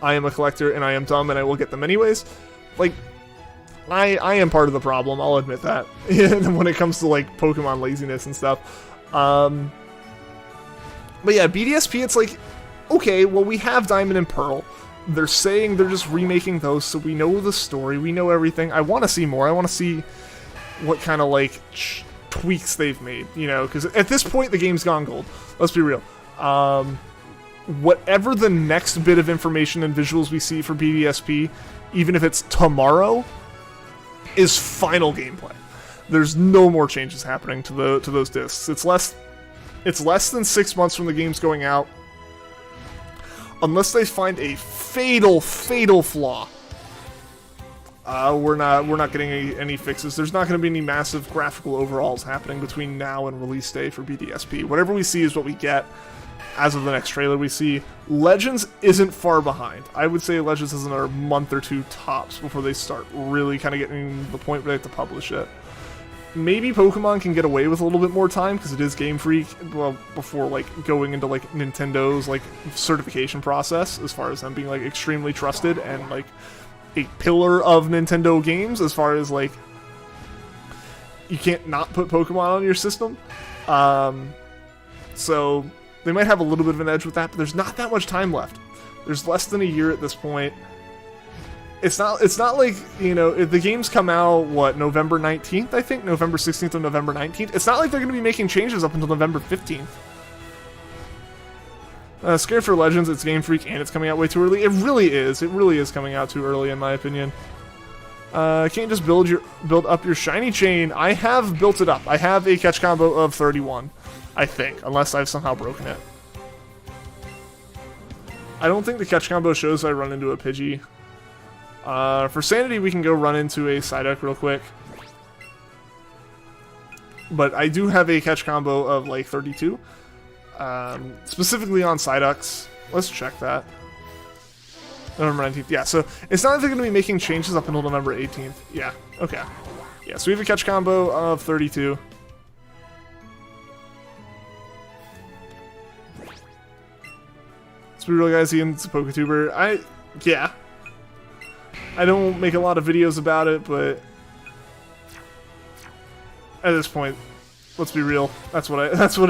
I am a collector, and I am dumb, and I will get them anyways. Like, I am part of the problem, I'll admit that, when it comes to, like, Pokemon laziness and stuff. But yeah, BDSP, it's like, okay, well, we have Diamond and Pearl. They're saying they're just remaking those, so we know the story, we know everything. I want to see more. I want to see what kind of, like, tweaks they've made, you know, because at this point, the game's gone gold. Let's be real. Whatever the next bit of information and visuals we see for BDSP, even if it's tomorrow, is final gameplay. There's no more changes happening to those discs. It's less than 6 months from the game's going out. Unless they find a fatal flaw, we're not getting any fixes. There's not going to be any massive graphical overhauls happening between now and release day for BDSP. Whatever we see is what we get as of the next trailer we see. Legends isn't far behind. I would say Legends is another month or 2 tops before they start really kind of getting to the point where they have to publish it. Maybe Pokemon can get away with a little bit more time because it is Game Freak, well, before like going into like Nintendo's like certification process, as far as them being like extremely trusted and like a pillar of Nintendo games, as far as like you can't not put Pokemon on your system. So they might have a little bit of an edge with that, but there's not that much time left. There's less than a year at this point. It's not like, you know, if the games come out, what, November 19th, I think? November 16th or November 19th? It's not like they're going to be making changes up until November 15th. Scared for Legends, it's Game Freak, and it's coming out way too early. It really is. It really is coming out too early, in my opinion. Can't you just build up your shiny chain? I have built it up. I have a catch combo of 31, I think, unless I've somehow broken it. I don't think the catch combo shows I run into a Pidgey. For sanity, we can go run into a Psyduck real quick. But I do have a catch combo of like 32. Specifically on Psyducks. Let's check that. November 19th. Yeah, so it's not like they're going to be making changes up until November 18th. Yeah, okay. Yeah, so we have a catch combo of 32. Let's be real, guys. Ian's a PokeTuber. Yeah. I don't make a lot of videos about it, but at this point, let's be real. That's what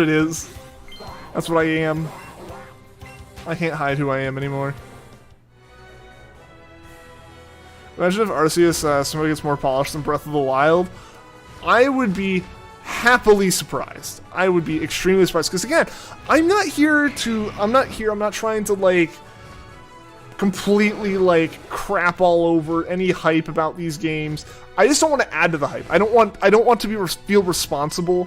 it is. That's what I am. I can't hide who I am anymore. Imagine if Arceus somehow gets more polished than Breath of the Wild. I would be happily surprised. I would be extremely surprised. Because again, I'm not trying to like completely like crap all over any hype about these games. I just don't want to add to the hype. I don't want to feel responsible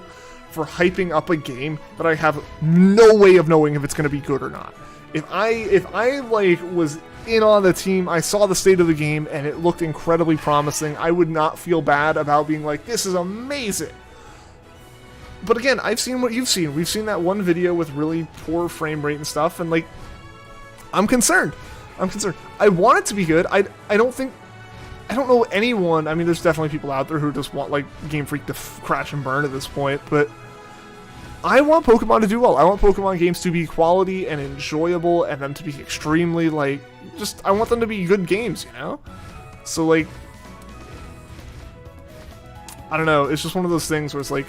for hyping up a game that I have no way of knowing if it's going to be good or not. If I like was in on the team. I saw the state of the game, and it looked incredibly promising. I would not feel bad about being like, this is amazing. But again, I've seen what you've seen. We've seen that one video with really poor frame rate and stuff, and like, I'm concerned. I want it to be good. I don't know anyone. I mean, there's definitely people out there who just want like Game Freak to crash and burn at this point, but I want Pokemon to do well. I want Pokemon games to be quality and enjoyable, and them to be extremely, like, just, I want them to be good games, you know? So, like, I don't know, it's just one of those things where it's like,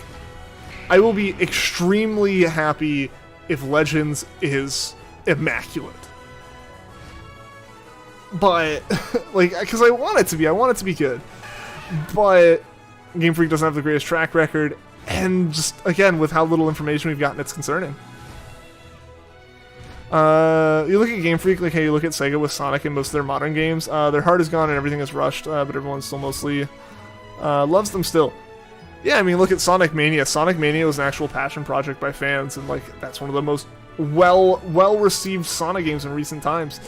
I will be extremely happy if Legends is immaculate. But, like, because I want it to be good. But Game Freak doesn't have the greatest track record, and just, again, with how little information we've gotten, it's concerning. You look at Game Freak like how you look at Sega with Sonic and most of their modern games. Their heart is gone and everything is rushed, but everyone still mostly loves them still. Yeah, I mean, look at Sonic Mania. Sonic Mania was an actual passion project by fans, and like that's one of the most well-received Sonic games in recent times.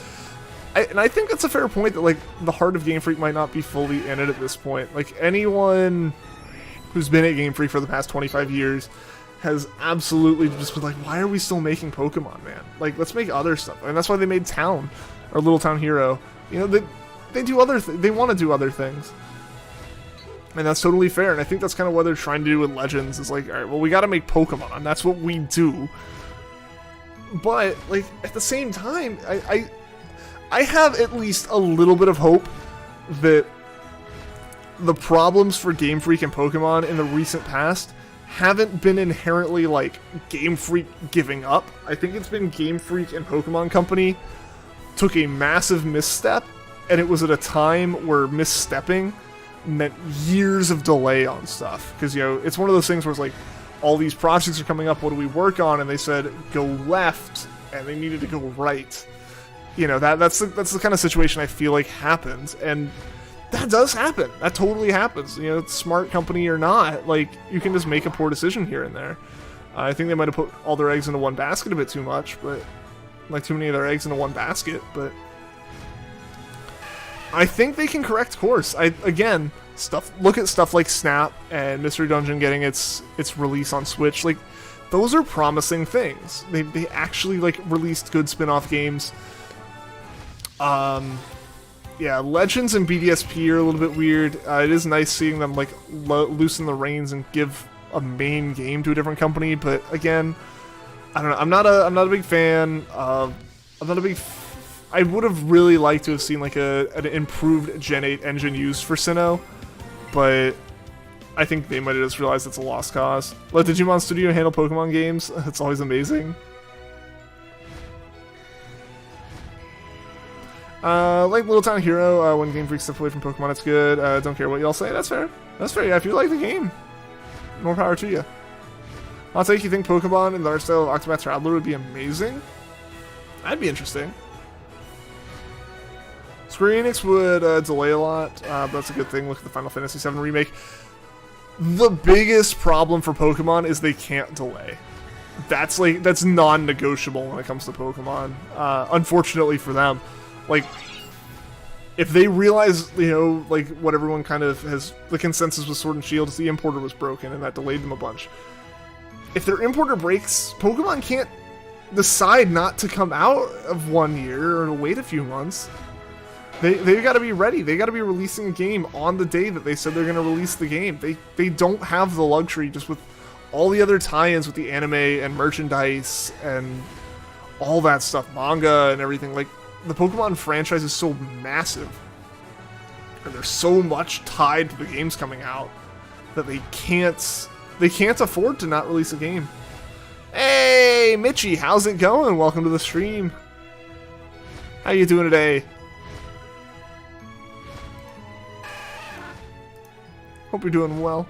And I think that's a fair point that like the heart of Game Freak might not be fully in it at this point. Like anyone who's been at Game Freak for the past 25 years has absolutely just been like, why are we still making Pokemon, man? Like, let's make other stuff. And that's why they made Town, or Little Town Hero. You know, they do other they want to do other things. And that's totally fair, and I think that's kind of what they're trying to do with Legends, is like, alright, well, we gotta make Pokemon, that's what we do. But, like, at the same time, I have at least a little bit of hope that the problems for Game Freak and Pokemon in the recent past haven't been inherently, like, Game Freak giving up. I think it's been Game Freak and Pokemon Company took a massive misstep, and it was at a time where misstepping meant years of delay on stuff. Because, you know, it's one of those things where it's like, all these projects are coming up, what do we work on? And they said, go left, and they needed to go right. You know, that's the kind of situation I feel like happens, and that does happen. That totally happens. You know, it's smart company or not, like, you can just make a poor decision here and there. I think they might have put all their eggs into one basket a bit too much, but, like, too many of their eggs into one basket, but I think they can correct course. Look at stuff like Snap and Mystery Dungeon getting its release on Switch. Like, those are promising things. They actually, like, released good spin-off games. Yeah, Legends and BDSP are a little bit weird. It is nice seeing them, like, loosen the reins and give a main game to a different company, but again, I don't know. I'm not a big fan. I would have really liked to have seen like an improved Gen 8 engine used for Sinnoh, but I think they might have just realized it's a lost cause. Let Digimon Studio handle Pokemon games. It's always amazing. Like Little Town Hero, when Game Freak steps away from Pokemon, it's good. Don't care what y'all say. That's fair. That's fair. Yeah, if you like the game, more power to you. I'll take you think Pokemon in the art style of Octopath Traveler would be amazing? That'd be interesting. Square Enix would delay a lot, but that's a good thing. Look at the Final Fantasy VII Remake. The biggest problem for Pokemon is they can't delay. That's non-negotiable when it comes to Pokemon. Unfortunately for them. Like, if they realize, you know, like, what everyone kind of has, the consensus with Sword and Shield is the importer was broken, and that delayed them a bunch. If their importer breaks, Pokemon can't decide not to come out of 1 year or to wait a few months. They've got to be ready. They got to be releasing a game on the day that they said they're going to release the game. They don't have the luxury, just with all the other tie-ins with the anime and merchandise and all that stuff, manga and everything. Like, the Pokemon franchise is so massive, and there's so much tied to the games coming out that they can't afford to not release a game. Hey, Mitchie, how's it going? Welcome to the stream. How you doing today? Hope you're doing well.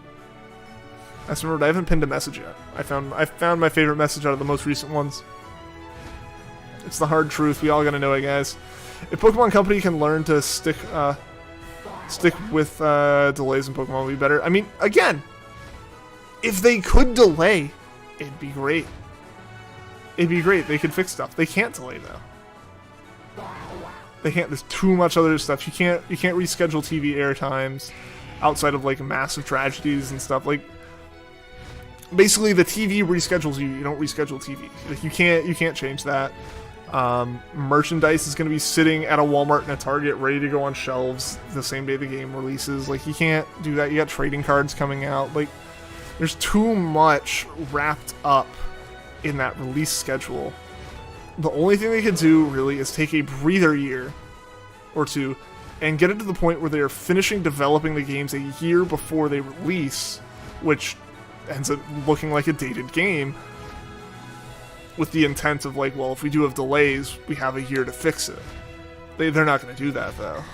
I just remembered I haven't pinned a message yet. I found my favorite message out of the most recent ones. It's the hard truth. We all gotta know it, guys. If Pokemon Company can learn to stick with delays in Pokemon, would be better. I mean, again, if they could delay, it'd be great. It'd be great. They could fix stuff. They can't delay, though. They can't. There's too much other stuff. You can't reschedule TV air times outside of like massive tragedies and stuff. Like basically, the TV reschedules you. You don't reschedule TV. Like you can't change that. Merchandise is going to be sitting at a Walmart and a Target ready to go on shelves the same day the game releases. Like you can't do that. You got trading cards coming out. Like there's too much wrapped up in that release schedule. The only thing they could do really is take a breather year or two and get it to the point where they are finishing developing the games a year before they release, which ends up looking like a dated game, with the intent of like, well, if we do have delays, we have a year to fix it. They're not going to do that though.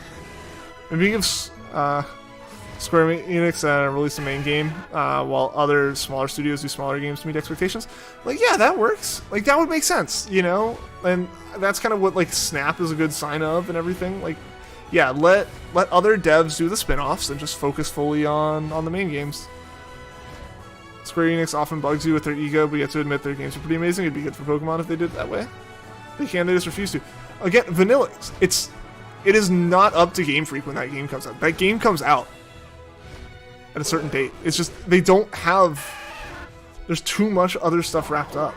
Maybe give Square Enix release the main game while other smaller studios do smaller games to meet expectations. Like, yeah, that works. Like, that would make sense, you know? And that's kind of what like Snap is a good sign of and everything. Like, yeah, let other devs do the spin-offs and just focus fully on the main games. Square Enix often bugs you with their ego, but you have to admit their games are pretty amazing. It'd be good for Pokemon if they did it that way. They just refuse to. Again, Vanilla, it is not up to Game Freak when that game comes out. That game comes out at a certain date. It's just, they don't have, there's too much other stuff wrapped up.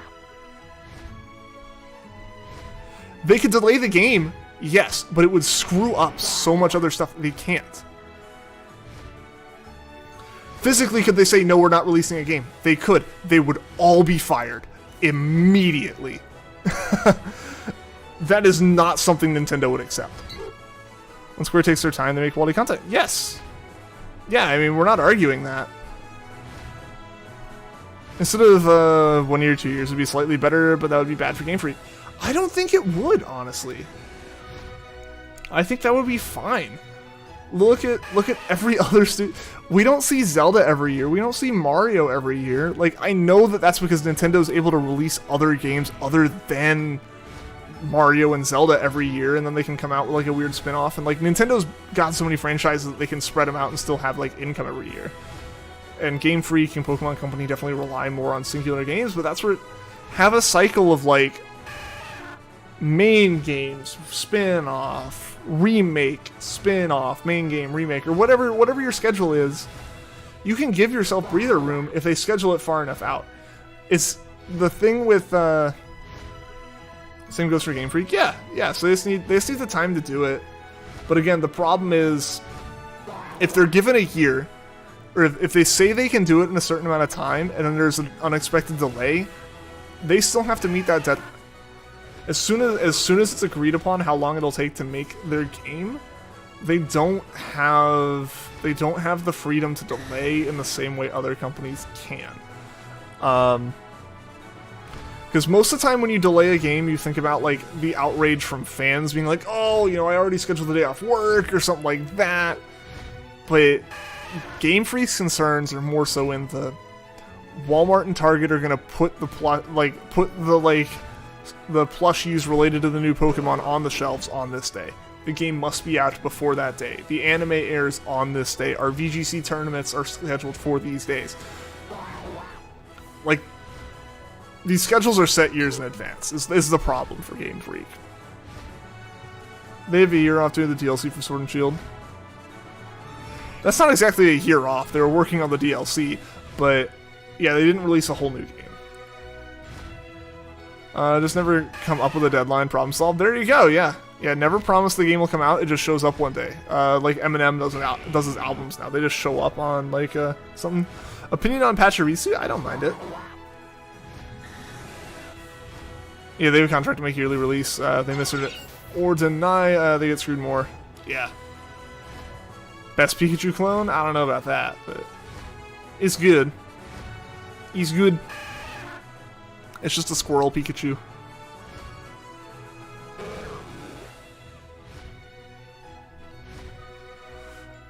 They could delay the game, yes, but it would screw up so much other stuff. They can't. Physically, could they say, no, we're not releasing a game? They could. They would all be fired immediately. That is not something Nintendo would accept. When Square takes their time to make quality content, yes. Yeah, I mean, we're not arguing that. Instead of 1 year, 2 years, it would be slightly better, but that would be bad for Game Freak. I don't think it would, honestly. I think that would be fine. Look at every other studio. We don't see Zelda every year. We don't see Mario every year. Like, I know that that's because Nintendo's able to release other games other than Mario and Zelda every year, and then they can come out with like a weird spin-off. And like, Nintendo's got so many franchises that they can spread them out and still have like income every year. And Game Freak and Pokemon Company definitely rely more on singular games, but that's where have a cycle of like main games, spin-off, remake, spin-off, main game, remake, or whatever your schedule is. You can give yourself breather room if they schedule it far enough out. It's the thing with same goes for Game Freak. Yeah. So they just need the time to do it. But again, the problem is if they're given a year, or if they say they can do it in a certain amount of time, and then there's an unexpected delay, they still have to meet that deadline. As soon as it's agreed upon how long it'll take to make their game, they don't have the freedom to delay in the same way other companies can. Because most of the time when you delay a game, you think about like the outrage from fans being like, oh, you know, I already scheduled the day off work or something like that. But Game Freak's concerns are more so in the Walmart and Target are gonna put the plushies related to the new Pokemon on the shelves on this day. The game must be out before that day. The anime airs on this day. Our VGC tournaments are scheduled for these days. Like, these schedules are set years in advance. This is the problem for Game Freak. They have a year off doing the DLC for Sword and Shield. That's not exactly a year off. They were working on the DLC, but yeah, they didn't release a whole new game. Just never come up with a deadline, problem solved. There you go, yeah. Yeah, never promise the game will come out, it just shows up one day. Like Eminem does his albums now. They just show up on, like, something. Opinion on Pachirisu? I don't mind it. Yeah, they have a contract to make yearly release. They miss it or deny, they get screwed more. Yeah. Best Pikachu clone? I don't know about that, but it's good. He's good. It's just a squirrel Pikachu.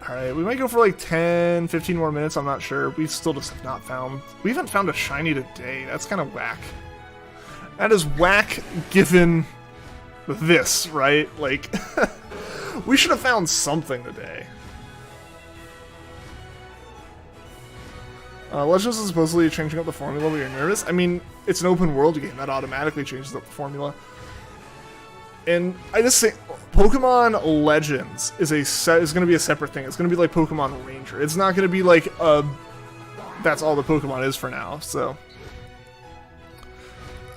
Alright, we might go for like 10, 15 more minutes, I'm not sure. We still just have not found... We haven't found a shiny today. That's kind of whack. That is whack given this, right? Like, we should have found something today. Legends is supposedly changing up the formula, but you're nervous. I mean, it's an open world game. That automatically changes up the formula. And I just think, Pokemon Legends is going to be a separate thing. It's going to be like Pokemon Ranger. It's not going to be like that's all the Pokemon is for now. So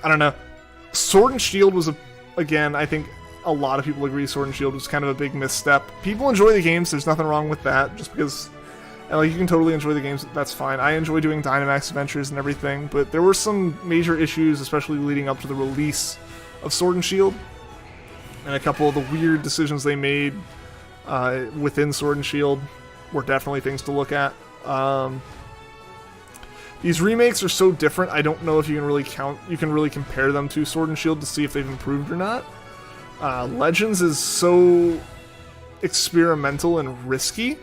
I don't know. Sword and Shield was again, I think a lot of people agree Sword and Shield was kind of a big misstep. People enjoy the games. There's nothing wrong with that. Just because, and like, you can totally enjoy the games. That's fine. I enjoy doing Dynamax adventures and everything, but there were some major issues, especially leading up to the release of Sword and Shield, and a couple of the weird decisions they made within Sword and Shield were definitely things to look at. These remakes are so different, I don't know if you can really compare them to Sword and Shield to see if they've improved or not. Legends is so experimental and risky,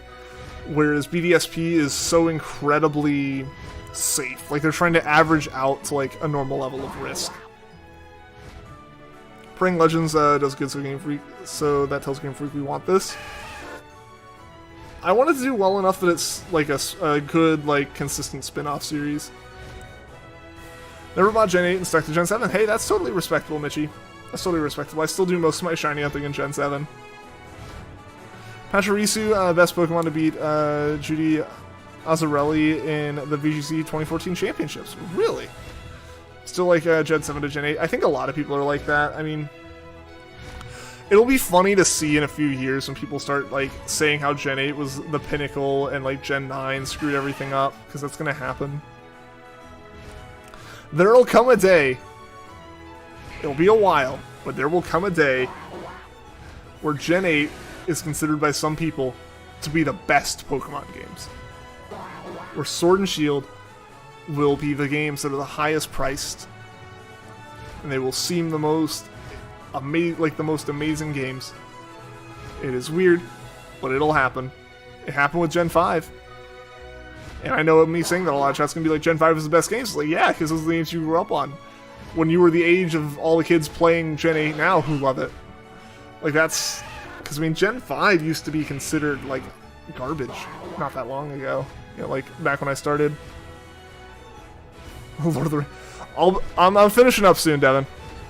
whereas BDSP is so incredibly safe. Like, they're trying to average out to like a normal level of risk. Praying Legends does good, so that tells Game Freak we want this. I want it to do well enough that it's like a good, like, consistent spin-off series. Never bought Gen 8 and stuck to Gen 7. Hey, that's totally respectable, Mitchie. That's totally respectable. I still do most of my shiny hunting in Gen 7. Pachirisu, best Pokemon to beat Judy Azzarelli in the VGC 2014 Championships. Really? Still like Gen 7 to Gen 8. I think a lot of people are like that. I mean, it'll be funny to see in a few years when people start like saying how Gen 8 was the pinnacle and like Gen 9 screwed everything up, because that's gonna happen. There'll come a day, it'll be a while, but there will come a day where Gen 8 is considered by some people to be the best Pokemon games. Where Sword and Shield will be the games that are the highest priced, and they will seem the most amazing games. It is weird, but it'll happen. It happened with Gen 5. And I know me saying that a lot of chat's gonna be like, Gen 5 is the best games. It's like, yeah, because those are the games you grew up on. When you were the age of all the kids playing Gen 8 now who love it. Like, that's... Because, I mean, Gen 5 used to be considered, like, garbage not that long ago. You know, like, back when I started. Lord of the Rings. I'm finishing up soon, Devin.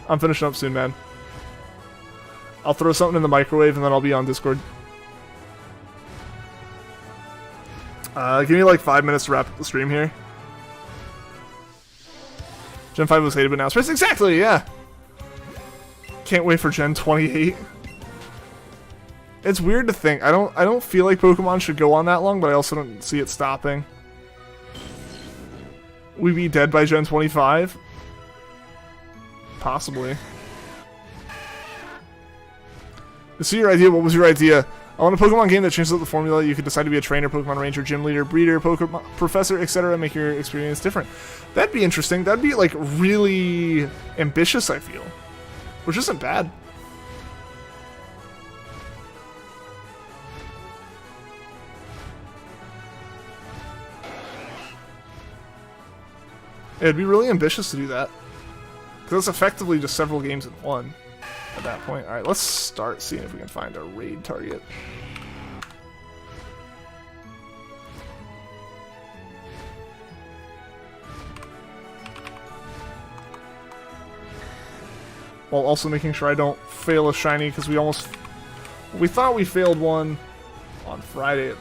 I'm finishing up soon, man. I'll throw something in the microwave and then I'll be on Discord. Give me like 5 minutes to wrap up the stream here. Gen 5 was hated but now it's praised. Exactly, yeah. Can't wait for Gen 28. It's weird to think. I don't feel like Pokemon should go on that long, but I also don't see it stopping. We be dead by Gen 25? Possibly. See your idea? What was your idea? I want a Pokemon game that changes up the formula. You could decide to be a trainer, Pokemon Ranger, Gym Leader, Breeder, Pokemon Professor, etc. Make your experience different. That'd be interesting. That'd be, like, really ambitious, I feel. Which isn't bad. It'd be really ambitious to do that. Because it's effectively just several games in one. At that point. Alright, let's start seeing if we can find a raid target. While also making sure I don't fail a shiny, because we thought we failed one on Friday.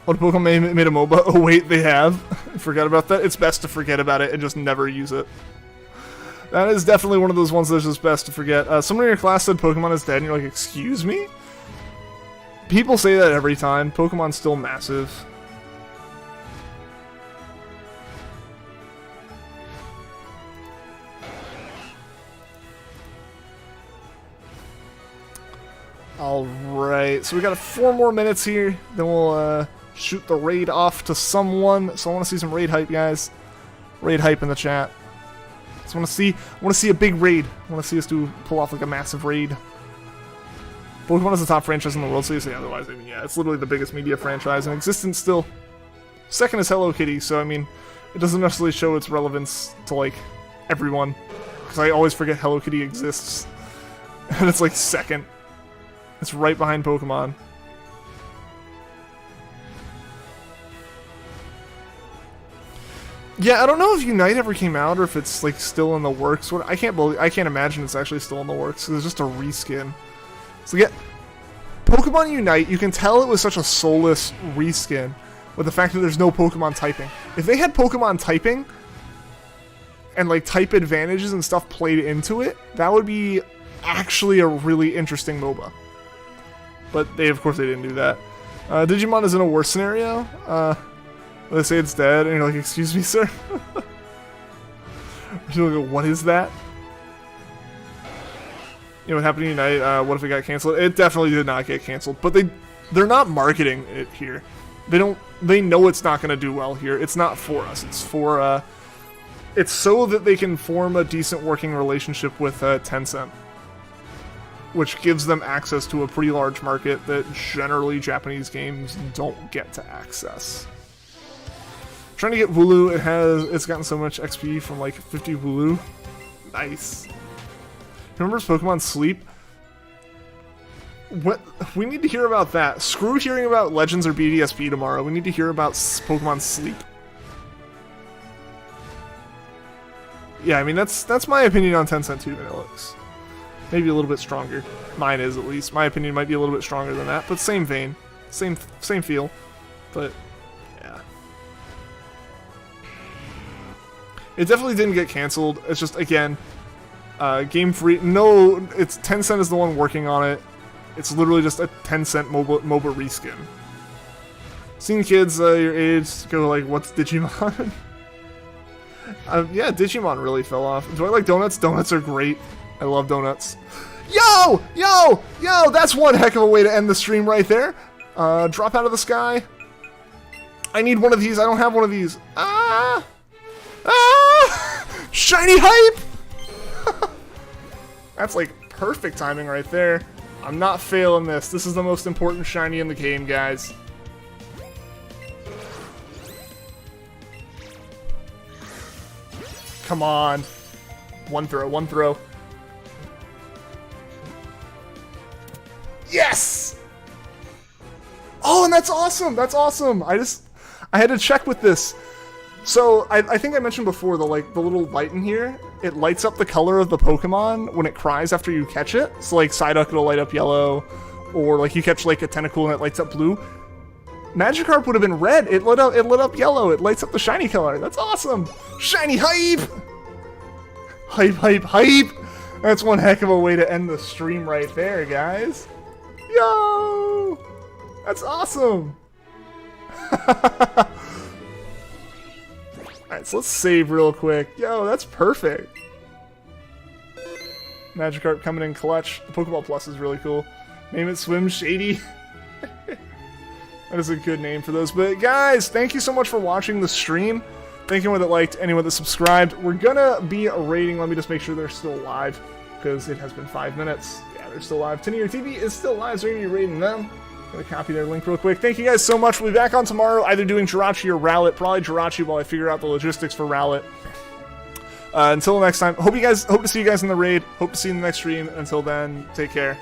What, Pokemon made a MOBA? Oh wait, they have. I forgot about that. It's best to forget about it and just never use it. That is definitely one of those ones that's just best to forget. Someone in your class said Pokemon is dead, and you're like, excuse me? People say that every time. Pokemon's still massive. Alright, so we got 4 more minutes here, then we'll shoot the raid off to someone. So I want to see some raid hype, guys. Raid hype in the chat. I want to see a big raid. I want to see us pull off like a massive raid. Pokemon is the top franchise in the world, so you say otherwise. I mean, yeah, it's literally the biggest media franchise in existence still. Second is Hello Kitty, so I mean, it doesn't necessarily show its relevance to like everyone, because I always forget Hello Kitty exists, and it's like second. It's right behind Pokemon. Yeah, I don't know if Unite ever came out or if it's like still in the works. I can't imagine it's actually still in the works. It's just a reskin. So yeah, Pokemon Unite, you can tell it was such a soulless reskin with the fact that there's no Pokemon typing. If they had Pokemon typing and like type advantages and stuff played into it, that would be actually a really interesting MOBA. But of course they didn't do that. Digimon is in a worse scenario. They say it's dead, and you're like, excuse me, sir? You're like, what is that? You know what happened to Unite? What if it got canceled? It definitely did not get canceled, but they're not marketing it here. They know it's not gonna do well here. It's not for us. It's for it's so that they can form a decent working relationship with Tencent, which gives them access to a pretty large market that generally Japanese games don't get to access. Trying to get Wooloo, it's gotten so much XP from like 50 Wooloo. Nice. Remembers Pokemon Sleep? What? We need to hear about that. Screw hearing about Legends or BDSP tomorrow. We need to hear about Pokemon Sleep. Yeah, I mean that's my opinion on Tencent 2 Vanillix. Maybe a little bit stronger. Mine is, at least. My opinion might be a little bit stronger than that, but same vein. Same feel. But yeah. It definitely didn't get canceled. It's just, again, Game Freak. No, it's Tencent is the one working on it. It's literally just a Tencent MOBA reskin. Seeing kids your age go like, what's Digimon? Yeah, Digimon really fell off. Do I like donuts? Donuts are great. I love donuts. Yo! Yo! Yo! That's one heck of a way to end the stream right there. Drop out of the sky. I need one of these. I don't have one of these. Ah! Ah! Shiny hype! That's like perfect timing right there. I'm not failing this. This is the most important shiny in the game, guys. Come on. One throw, one throw. Yes! Oh, and that's awesome! That's awesome! I had to check with this. So, I think I mentioned before, the little light in here, it lights up the color of the Pokemon when it cries after you catch it. So, like, Psyduck, it'll light up yellow, or, like, you catch, like, a tentacle and it lights up blue. Magikarp would have been red. It lit up yellow. It lights up the shiny color. That's awesome! Shiny hype! Hype, hype, hype! That's one heck of a way to end the stream right there, guys. Yo! That's awesome! Alright, so let's save real quick. Yo, that's perfect. Magikarp coming in clutch. The Pokeball Plus is really cool. Name it Swim Shady. That is a good name for those. But guys, thank you so much for watching the stream. Thank anyone that liked, anyone that subscribed. We're gonna be rating. Let me just make sure they're still live, because it has been 5 minutes. Yeah, they're still live. Tinier TV is still live, so we're gonna be rating them. I'm gonna copy their link real quick. Thank you guys so much. We'll be back on tomorrow, either doing Jirachi or Rowlet. Probably Jirachi while I figure out the logistics for Rowlet. Until next time, hope to see you guys in the raid. Hope to see you in the next stream. Until then, take care.